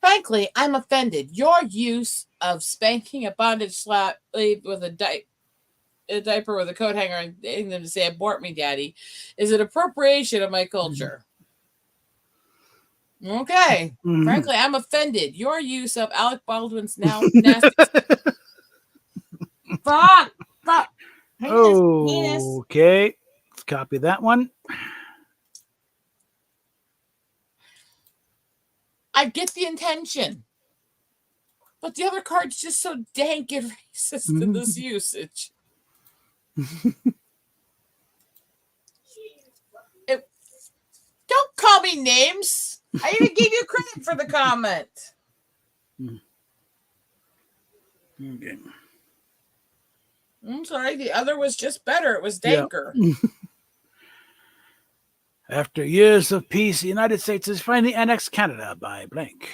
frankly, I'm offended. Your use of spanking a bondage slave with a diaper with a coat hanger and getting them to say "abort me, daddy" is an appropriation of my culture. Okay. Frankly, I'm offended. Your use of Alec Baldwin's now nasty. Fuck. Penis. Okay. Let's copy that one. I get the intention. But the other card's just so dank and racist in this usage. Don't call me names. I even gave you credit for the comment. Okay. I'm sorry, the other was just better. It was danker. Yeah. After years of peace, the United States has finally annexed Canada by blank.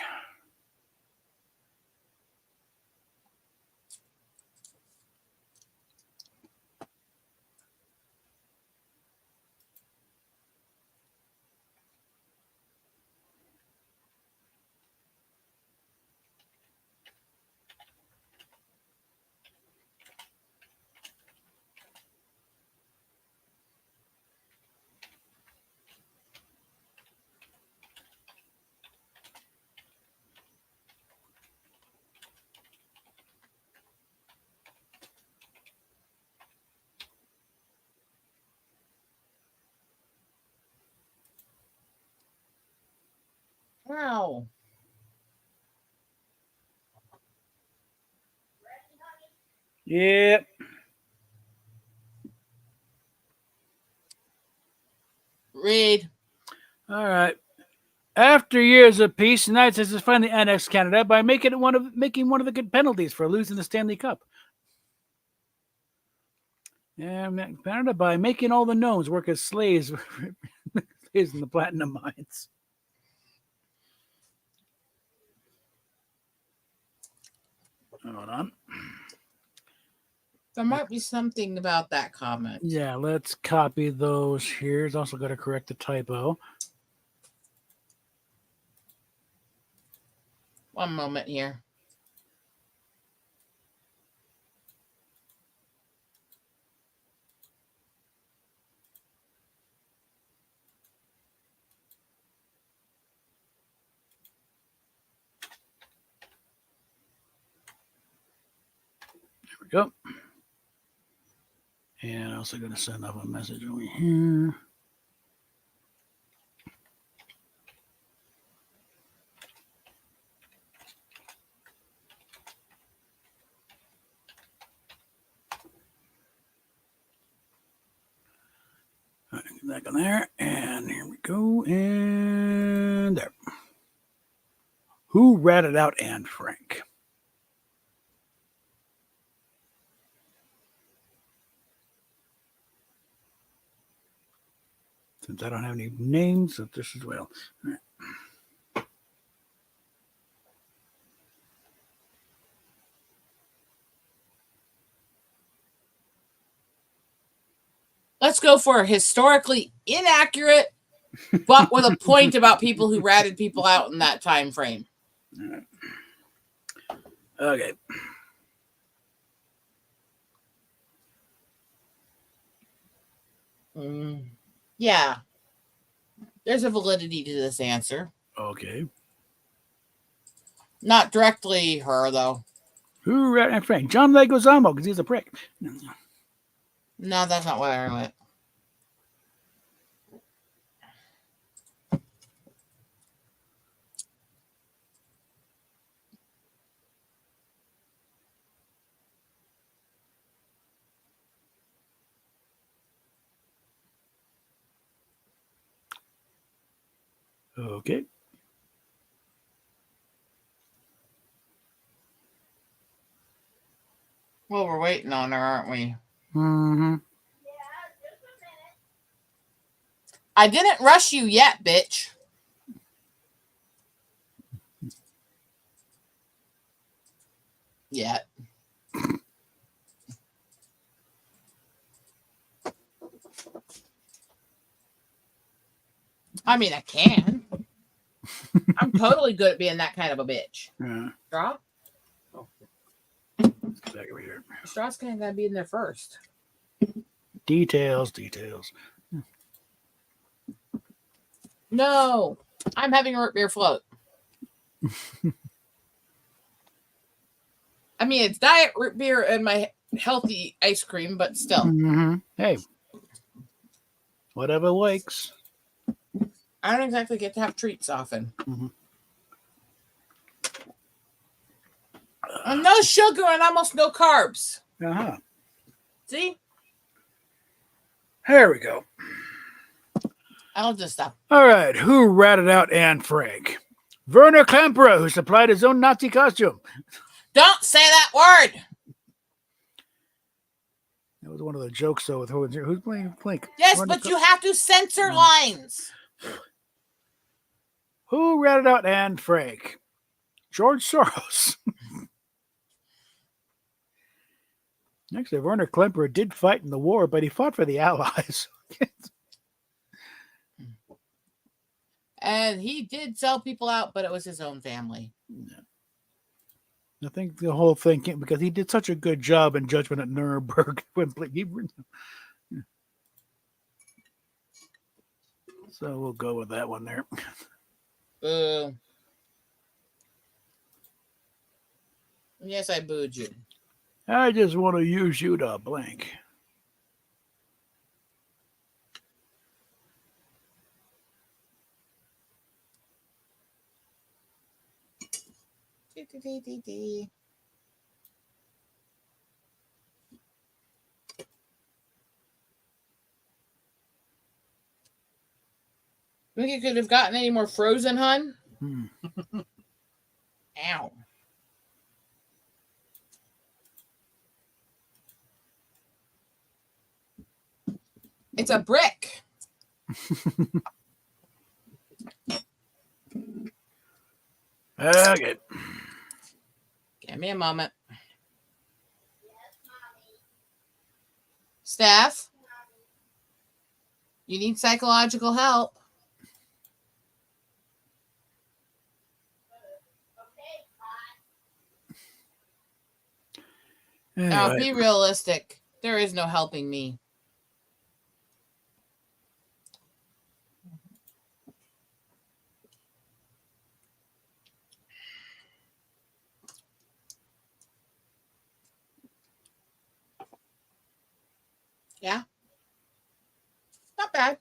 Wow. Yep. Read. All right. After years of peace, the United States has finally annexed Canada by making one of the good penalties for losing the Stanley Cup. And Canada by making all the gnomes work as slaves, slaves in the platinum mines. Hold on. There might be something about that comment. Yeah, let's copy those here. It's also got to correct the typo. One moment here. we go. And I'm also going to send off a message over here. All right, get back on there. And here we go. And there. Who ratted out Anne Frank? Since I don't have any names of this as well. All right. Let's go for historically inaccurate, but with a point about people who ratted people out in that time frame. Okay. Yeah. There's a validity to this answer. Okay. Not directly her, though. Who ratted Anne Frank? John Leguizamo, because he's a prick. No, that's not what I went. Okay. Well, we're waiting on her, aren't we? Mm-hmm. I didn't rush you yet, bitch. Yet. I mean, I can. I'm totally good at being that kind of a bitch. Straw? Back over here. Straw's kind of got to be in there first. Details. No, I'm having a root beer float. I mean, it's diet root beer and my healthy ice cream, but still. Mm-hmm. Hey, whatever likes. I don't exactly get to have treats often. Mm-hmm. And no sugar and almost no carbs. Uh-huh. See? There we go. I'll just stop. All right. Who ratted out Anne Frank? Werner Klemperer, who supplied his own Nazi costume. Don't say that word. That was one of the jokes, though, with who's playing Flink. Yes, but you have to censor lines. Who ratted out Anne Frank? George Soros. Actually, Werner Klemperer did fight in the war, but he fought for the Allies. And he did sell people out, but it was his own family. I think the whole thing came because he did such a good job in Judgment at Nuremberg. So we'll go with that one there. Yes, I booed you. I just want to use you to blank. Think you could have gotten any more frozen, hun? Ow. It's a brick. Okay. Give me a moment. Steph, you need psychological help. Now, Anyway. be realistic. There is no helping me. Yeah. Not bad.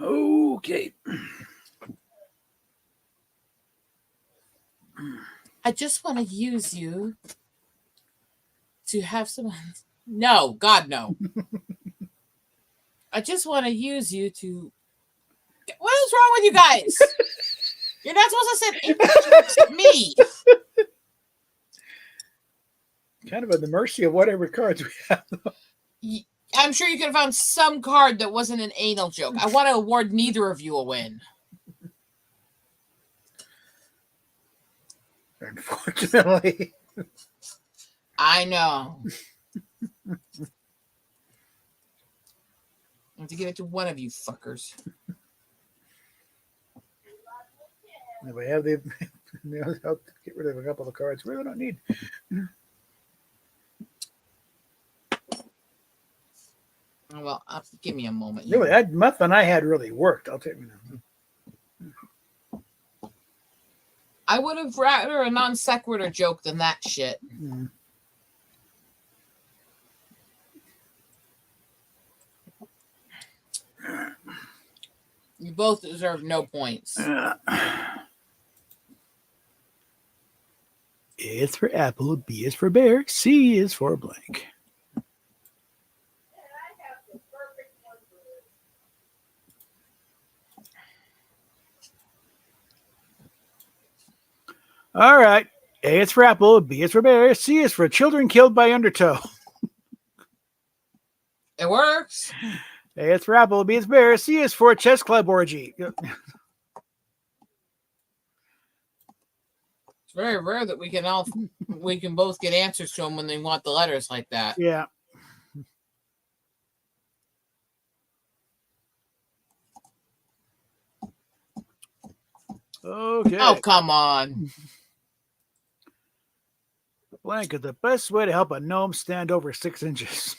Okay. I just want to use you to have some. No, God, no. I just want to use you to. What is wrong with you guys? You're not supposed to send jokes at me. Kind of at the mercy of whatever cards we have. I'm sure you could have found some card that wasn't an anal joke. I want to award neither of you a win. Unfortunately. I know. I have to give it to one of you fuckers. If we have the I'll get rid of a couple of cards we really don't need. Well, give me a moment. Really, that nothing I had really worked. I'll tell you now. I would have rather a non sequitur joke than that shit. Mm. You both deserve no points. A is for apple, B is for bear, C is for blank. All right. A is for apple, B is for bear, C is for children killed by undertow. It works. A is for apple, B is for bear, C is for chess club orgy. It's very rare that we can both get answers to them when they want the letters like that. Yeah. Okay. Oh, come on. Blank is the best way to help a gnome stand over 6 inches.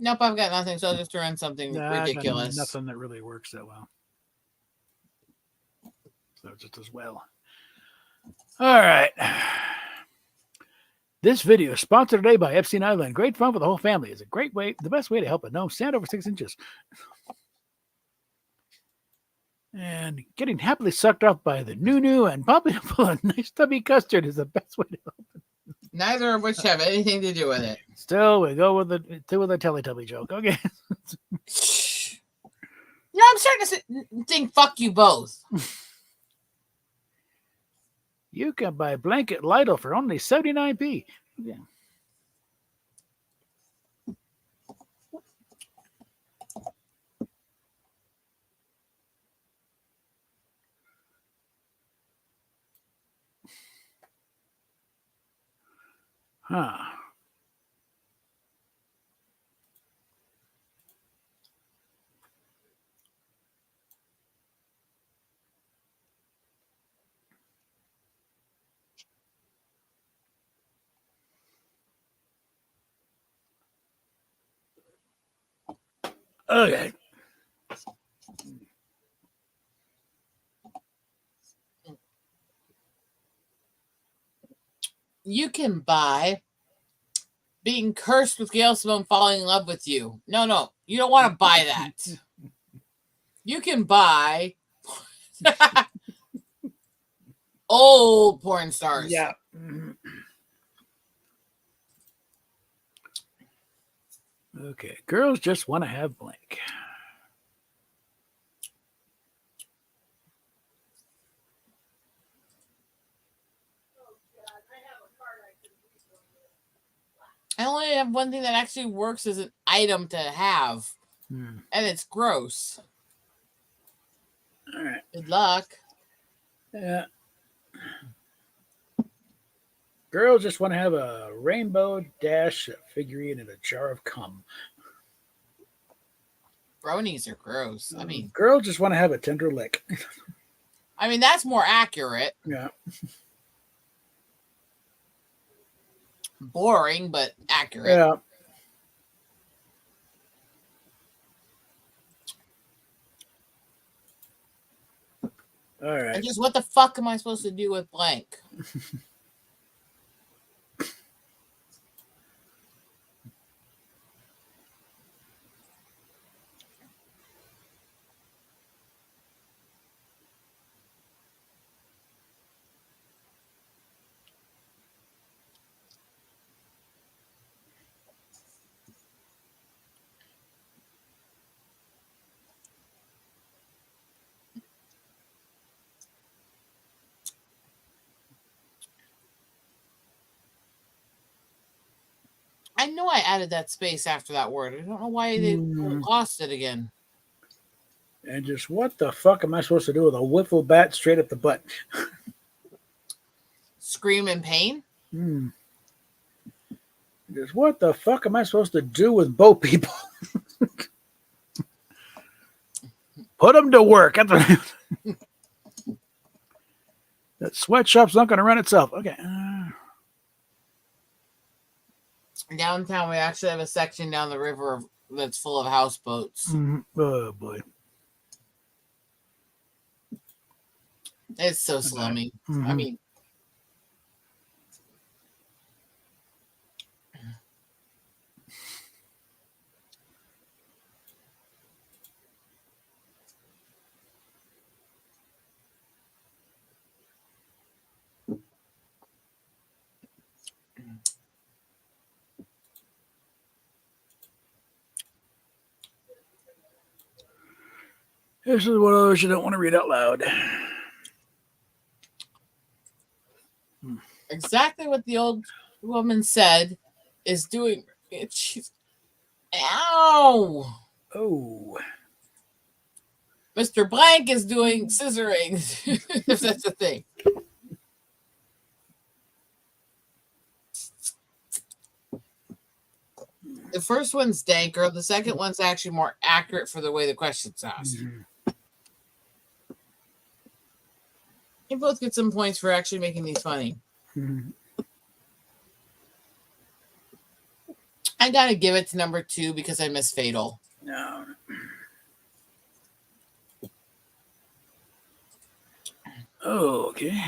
Nope, I've got nothing, so I'll just throw in something ridiculous. Nothing that really works that well. So just as well. All right. This video is sponsored today by Epstein Island. Great fun for the whole family. It's a great way, the best way to help a gnome stand over 6 inches. And getting happily sucked off by the noo and popping it full of nice tubby custard is the best way to help it. Neither of which have anything to do with it. Still, we go with the Teletubby joke. Okay. No, I'm starting to think fuck you both. You can buy blanket Lidl for only 79p. Yeah. Huh. Okay. You can buy being cursed with Gail Simone falling in love with you. No, you don't want to buy that. You can buy old porn stars. Yeah. Okay. Girls just want to have blank. I only have one thing that actually works as an item to have, and it's gross. All right. Good luck. Yeah. Girls just want to have a rainbow dash figurine in a jar of cum. Bronies are gross. I mean, girls just want to have a tender lick. that's more accurate. Yeah. Boring, but accurate. Yeah. All right. And just what the fuck am I supposed to do with blank? I know I added that space after that word. I don't know why they lost it again. And just what the fuck am I supposed to do with a wiffle bat straight up the butt? Scream in pain? Just what the fuck am I supposed to do with boat people? Put them to work. That sweatshop's not going to run itself. Okay. Downtown, we actually have a section down the river that's full of houseboats. Oh, boy. It's so slummy. I mean, this is one of those you don't want to read out loud. exactly what the old woman said is doing it. She's, ow! Oh. Mr. Blank is doing scissoring, if that's a thing. The first one's danker. The second one's actually more accurate for the way the question's asked. You both get some points for actually making these funny. I gotta give it to number 2 because I miss Fatal. No. Oh, okay.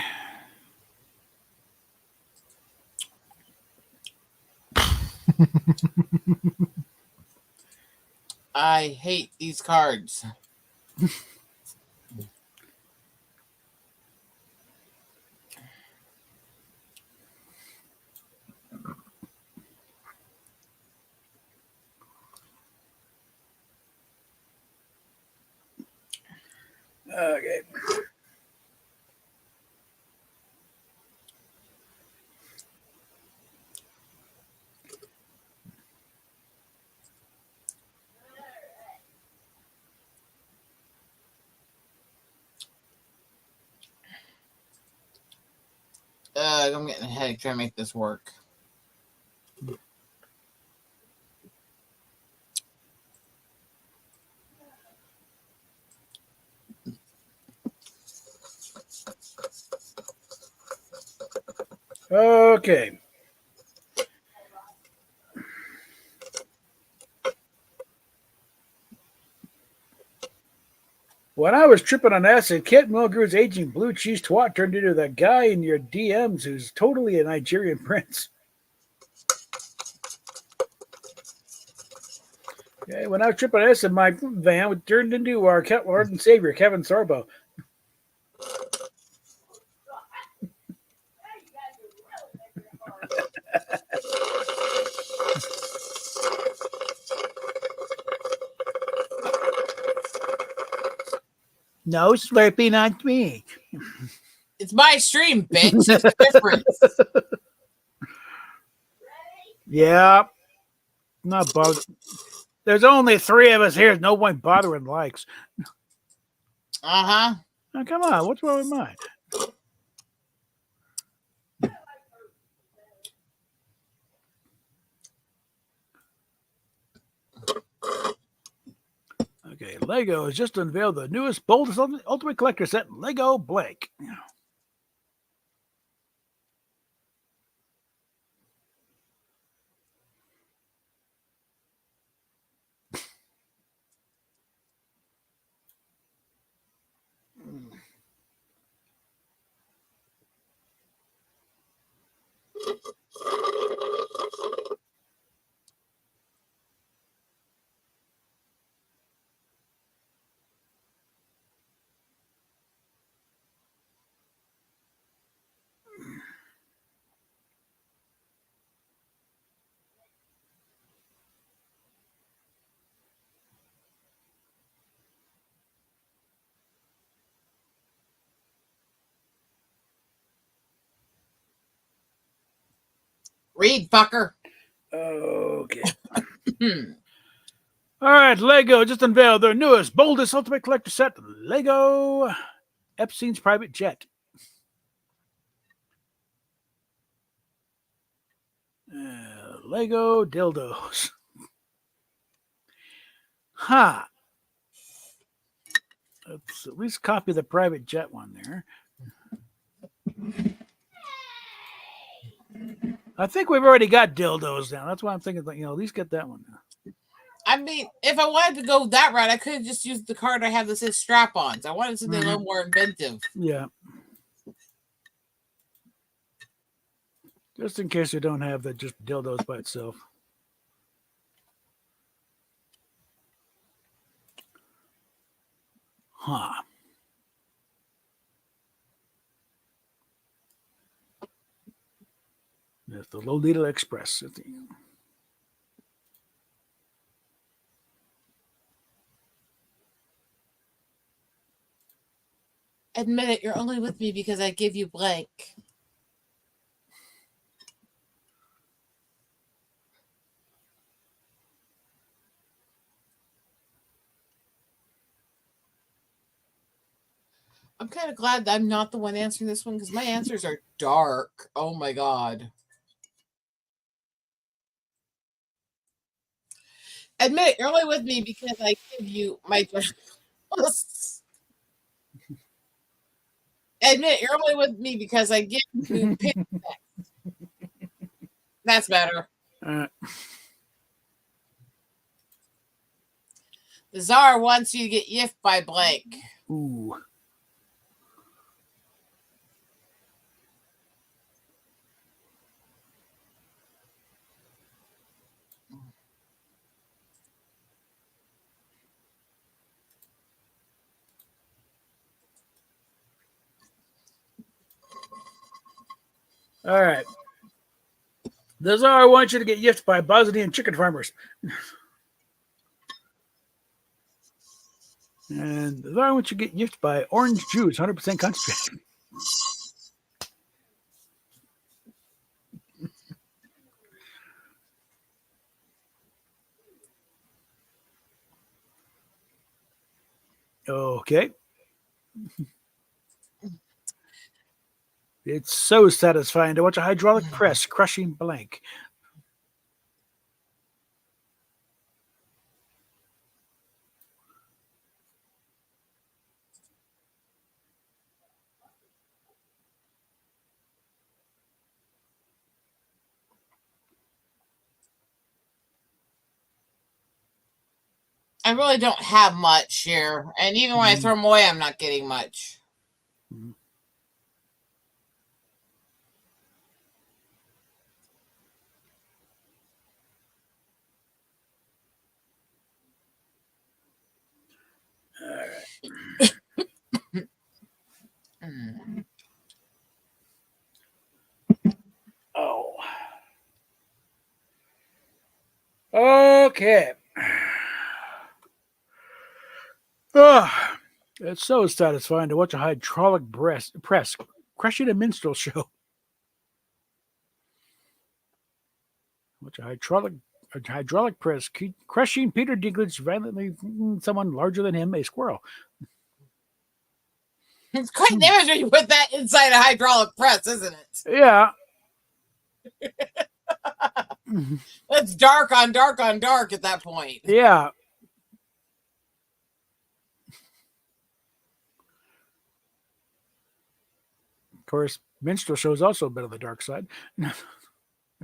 I hate these cards. Okay. I'm getting a headache trying to make this work. Okay. When I was tripping on acid, Kent Mulgrew's aging blue cheese twat turned into the guy in your DMs who's totally a Nigerian prince. Okay, when I was tripping on acid, my van turned into our Lord and Savior, Kevin Sorbo. No slurping on me. It's my stream, bitch. There's a difference. Yeah. Not bothered. There's only 3 of us here. No one bothering likes. Uh-huh. Now, come on. What's wrong with mine? Okay, Lego has just unveiled the newest, boldest Ultimate Collector set, Lego Blank. Read, fucker. Okay. All right, Lego just unveiled their newest, boldest Ultimate Collector set, Lego Epstein's Private Jet. Lego dildos. Ha! Let's at least copy the private jet one there. I think we've already got dildos now. That's why I'm thinking, at least get that one now. I mean, if I wanted to go that route, I could have just used the card I have that says strap-ons. I wanted something a little more inventive. Yeah. Just in case you don't have that, just dildos by itself. Huh. That's the Lolita Express. Admit it, you're only with me because I give you blank. I'm kind of glad that I'm not the one answering this one because my answers are dark. Oh my God. Admit it, you're only with me because I give you my Admit it, you're only with me because I give you That's better. The czar wants you to get yiffed by blank. Ooh. All right. The czar wants you to get yiffed by Bosnian chicken farmers. And the czar wants you to get yiffed by orange juice, 100% concentrated. Okay. It's so satisfying to watch a hydraulic press crushing blank. I really don't have much here. And even when I throw them away, I'm not getting much. All right. Oh. Okay. Oh, it's so satisfying to watch a hydraulic press crushing a minstrel show. Watch a hydraulic press crushing Peter Dinklage violently someone larger than him, a squirrel. It's quite an image when you put that inside a hydraulic press, isn't it? Yeah. That's dark on dark on dark at that point. Yeah. course, minstrel shows also a bit of the dark side in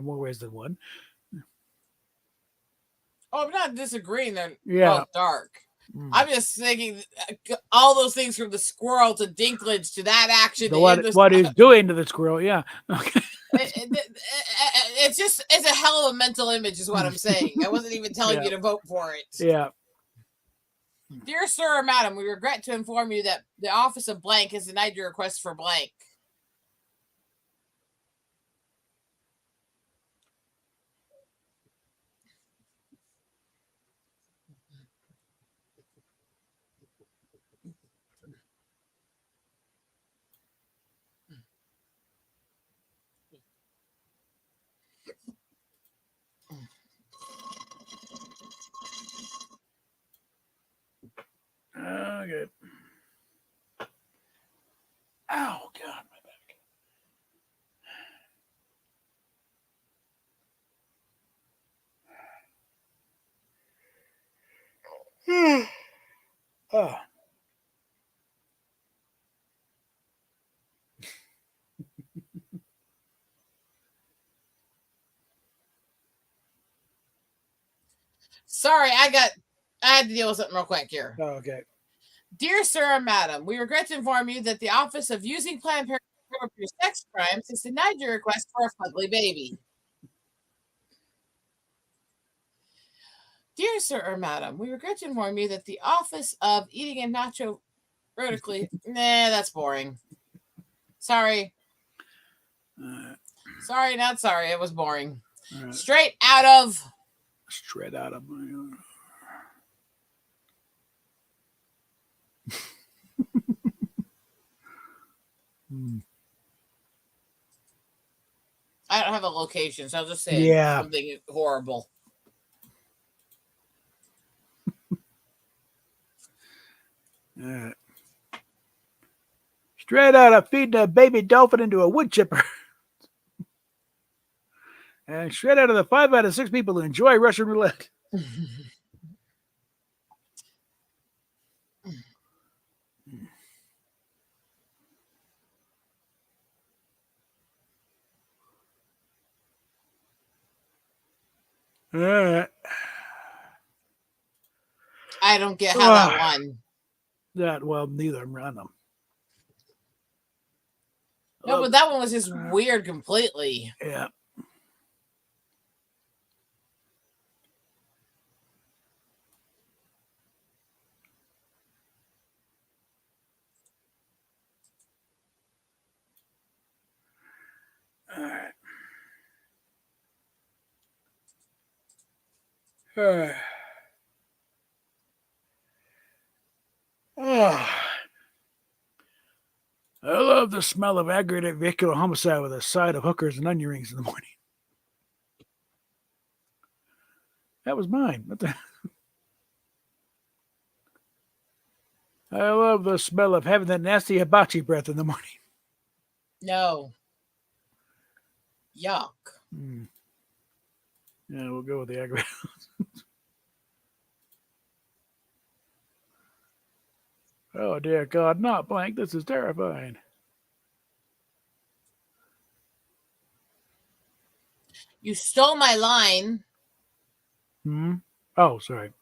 more ways than one. Oh, I'm not disagreeing. They're Yeah. both dark. Mm. I'm just thinking all those things from the squirrel to Dinklage to that action. What he's doing to the squirrel, yeah. Okay. It's a hell of a mental image, is what I'm saying. I wasn't even telling you to vote for it. Yeah. Dear sir or madam, we regret to inform you that the office of blank has denied your request for blank. Okay. Ow, God, my back. Oh. Sorry, I had to deal with something real quick here. Oh, okay. Dear sir or madam, we regret to inform you that the Office of Using Planned Parenthood for your sex crimes has denied your request for a fugly baby. Dear sir or madam, we regret to inform you that the Office of Eating a Nacho Vertically, that's boring. Sorry. Sorry, not sorry. It was boring. Straight out of my... I don't have a location, so I'll just say something horrible. Straight out of feeding a baby dolphin into a wood chipper. And straight out of the 5 out of 6 people who enjoy Russian roulette. I don't get how that won. Neither. I'm random. No, but that one was just weird completely. Yeah. All right. I love the smell of aggravated vehicular homicide with a side of hookers and onion rings in the morning. That was mine. What the? I love the smell of having that nasty hibachi breath in the morning. No. Yuck. Yeah, we'll go with the aggravated. Oh, dear God, not blank. This is terrifying. You stole my line. Oh, sorry.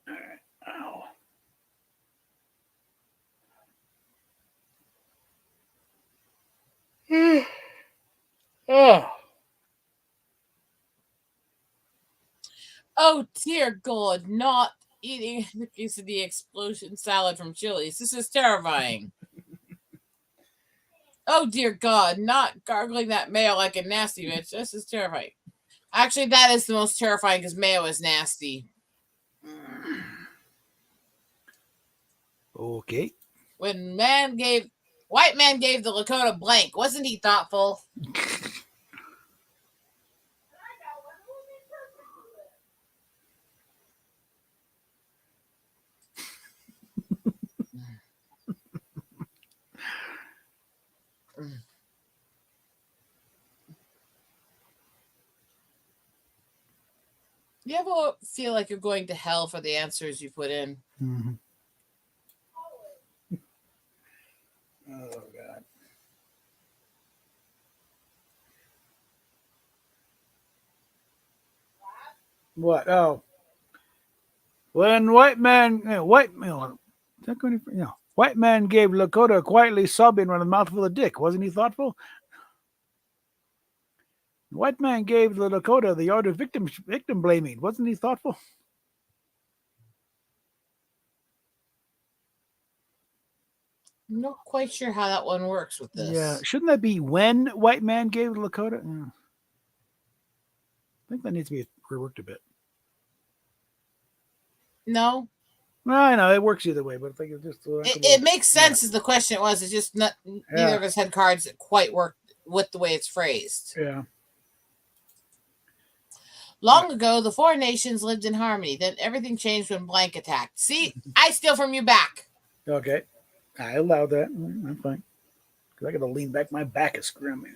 All right. Ow. Oh. Oh, dear God, not eating the piece of the explosion salad from Chili's. This is terrifying. Oh, dear God, not gargling that mayo like a nasty bitch. This is terrifying. Actually, that is the most terrifying because mayo is nasty. Okay. When white man gave the Lakota blank, wasn't he thoughtful? You ever feel like you're going to hell for the answers you put in? Mhm. Oh God. What? Oh, when white man gave Lakota quietly sobbing with a mouthful of dick. Wasn't he thoughtful? White man gave the Lakota the art of victim blaming. Wasn't he thoughtful? I'm not quite sure how that one works with Yeah. this. Shouldn't that be when white man gave Lakota? Yeah. I think that needs to be reworked a bit. No, Well, I know it works either way, but I think it's just it makes sense as the question it was. It's just not neither of us had cards that quite worked with the way it's phrased. Yeah. Long ago, the four nations lived in harmony. Then everything changed when blank attacked. See, I steal from you back. Okay. I allow that. I'm fine. Because I got to lean back. My back is screwing me.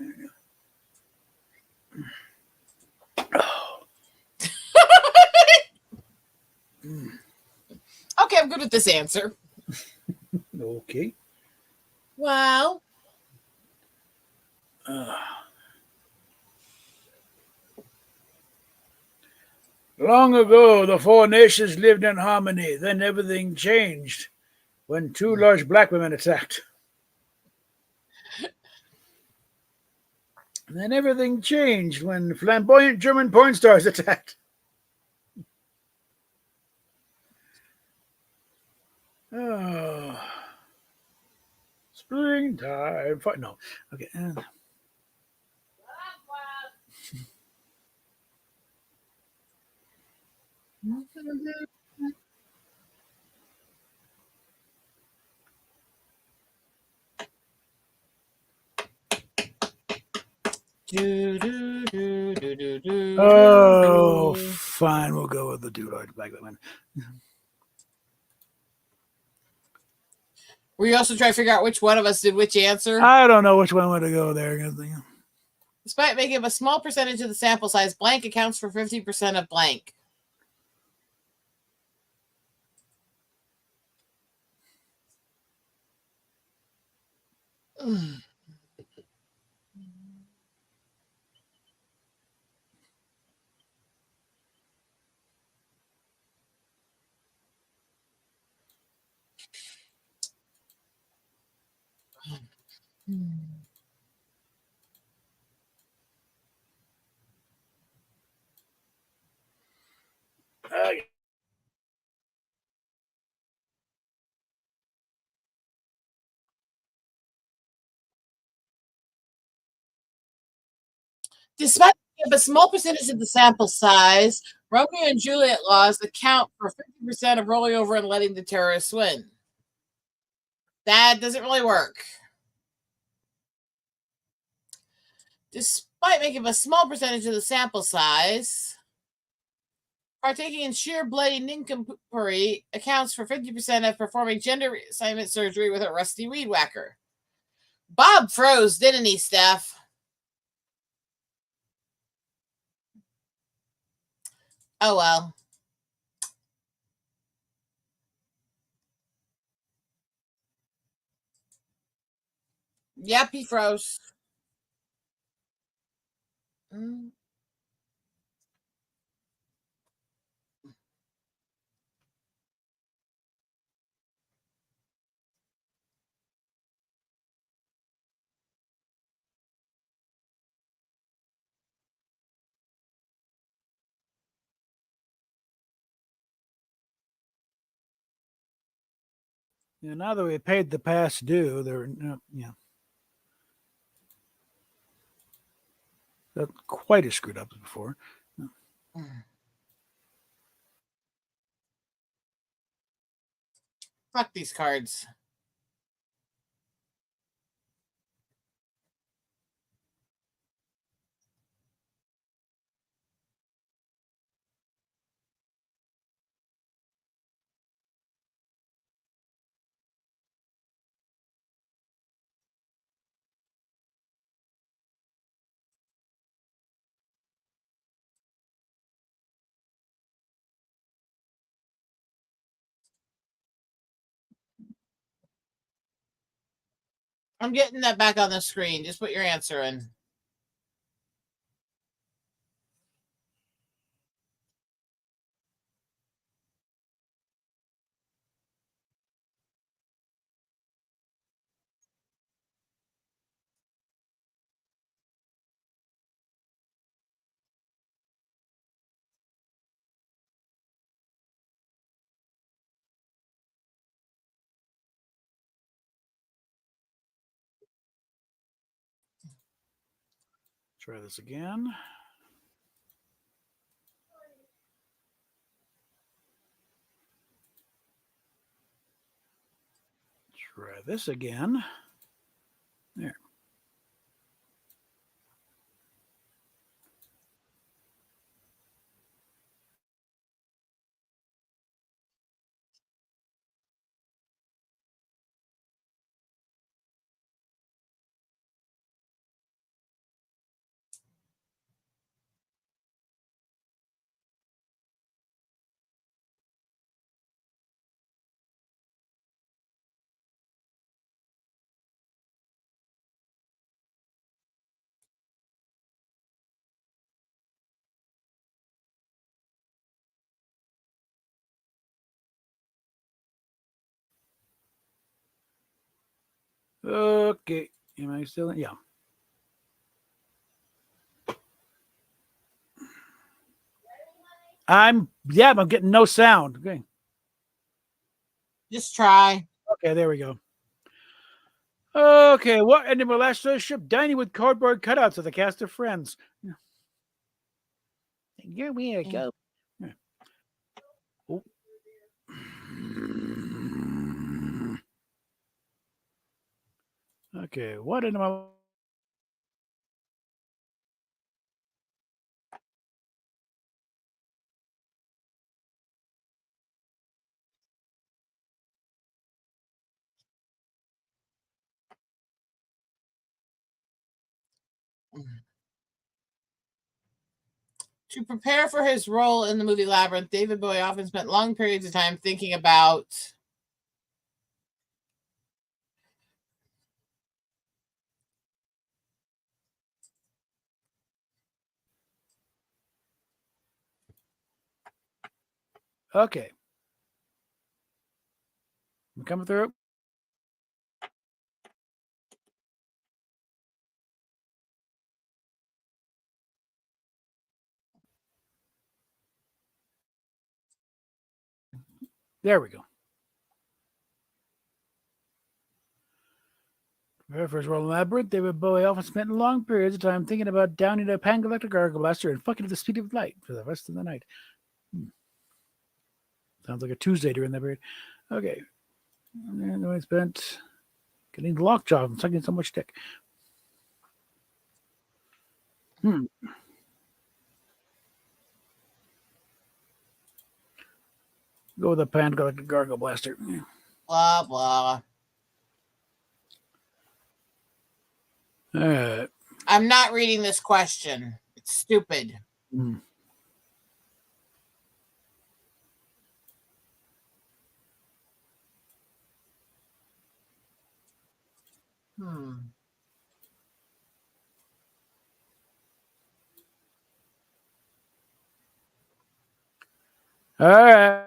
Okay, I'm good with this answer. Okay. Well, Long ago, the four nations lived in harmony. Then everything changed when two large black women attacked. And then everything changed when flamboyant German porn stars attacked. Oh. Springtime. No. Okay. Oh, fine. We'll go with the two large black women. were you also trying to figure out which one of us did which answer? I don't know which one would go there. Despite making up a small percentage of the sample size, blank accounts for 50% of blank. Despite a small percentage of the sample size, Romeo and Juliet laws account for 50% of rolling over and letting the terrorists win. That doesn't really work. Despite making a small percentage of the sample size, partaking in sheer bloody nincompoopry accounts for 50% of performing gender reassignment surgery with a rusty weed whacker. Bob froze, didn't he, Steph? Oh well. Yep, he froze. Mm. Now that we paid the past due, they're not quite as screwed up as before. Fuck these cards. I'm getting that back on the screen. Just put your answer in. Try this again. Try this again. There. Okay. Am I still in? Yeah. I'm getting no sound. Okay. Just try. Okay, there we go. Okay, what animal last ship dining with cardboard cutouts of the cast of Friends? Here we go. Oh. Okay, what animal? To prepare for his role in the movie Labyrinth, David Bowie often spent long periods of time thinking about. Okay. I'm coming through. There we go. For his role in Labyrinth, David Bowie often spent long periods of time thinking about downing a Pangalactic Gargle Blaster and fucking at the speed of light for the rest of the night. Sounds like a Tuesday during that period. Okay. And I spent getting the lockjaw and sucking so much dick. Go with the Pangalactic Gargle Blaster. Blah, blah. All right. I'm not reading this question. It's stupid. Hmm. All right.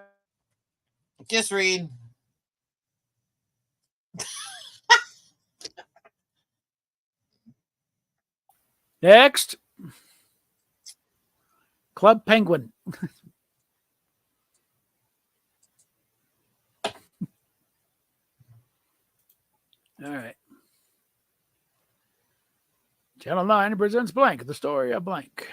Just read. Next. Club Penguin. All right. Channel 9 presents Blank, the story of Blank.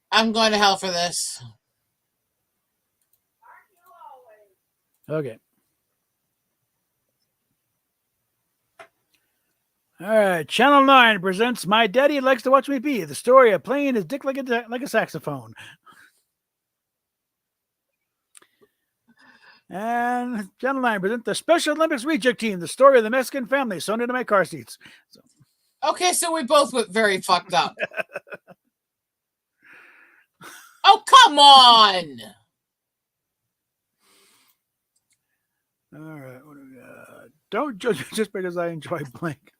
I'm going to hell for this. Okay. All right. Channel 9 presents My Daddy Likes to Watch Me Pee, the story of playing his dick like a saxophone. And Channel 9 presents the Special Olympics Reject Team, the story of the Mexican family sewn into my car seats. Okay, so we both went very fucked up. Oh, come on. All right. What do we got? Don't judge me just because I enjoy blank.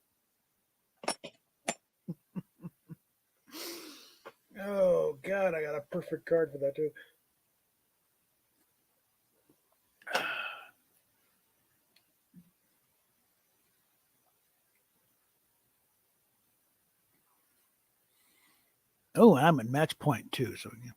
Oh, God. I got a perfect card for that, too. Oh, I'm at match point, too. So, yeah.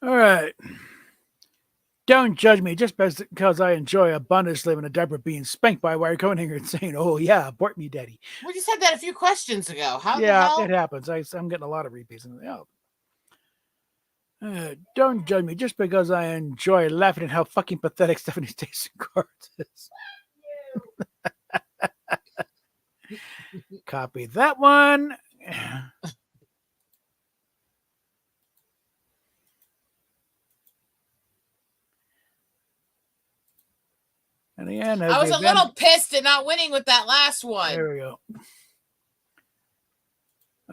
All right. Don't judge me just because I enjoy abundance living a diaper being spanked by Wire Coninger and saying, oh, yeah, abort me, daddy. We just had that a few questions ago. How Yeah, the hell? it happens. I'm getting a lot of repeats. Don't judge me just because I enjoy laughing at how fucking pathetic Stephanie's taste in cards is. Copy that one. And again, I was a little pissed at not winning with that last one. There we go.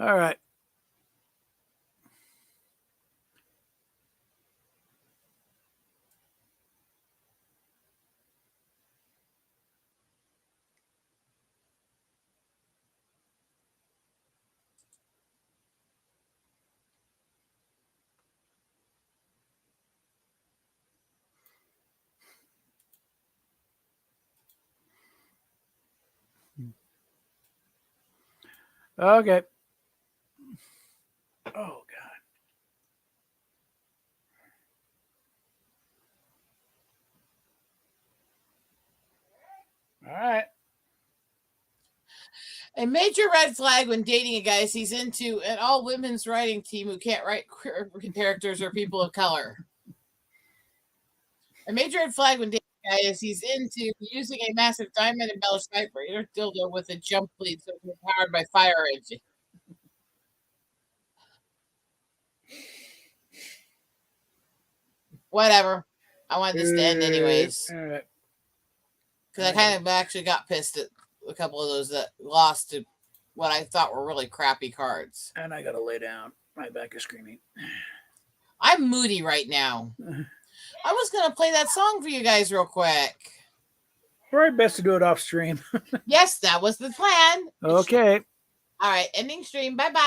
All right. Okay. Oh, God. All right. A major red flag when dating a guy is he's into an all women's writing team who can't write characters or people of color. A major red flag when dating a guy is he's into using a massive diamond embellished vibrator dildo with a jump lead so it's powered by fire engine. Whatever. I wanted this to end anyways. All right. Because I kind of actually got pissed at a couple of those that lost to what I thought were really crappy cards. And I got to lay down. My back is screaming. I'm moody right now. I was going to play that song for you guys real quick. Probably best to do it off stream. Yes, that was the plan. Okay. All right, ending stream. Bye-bye.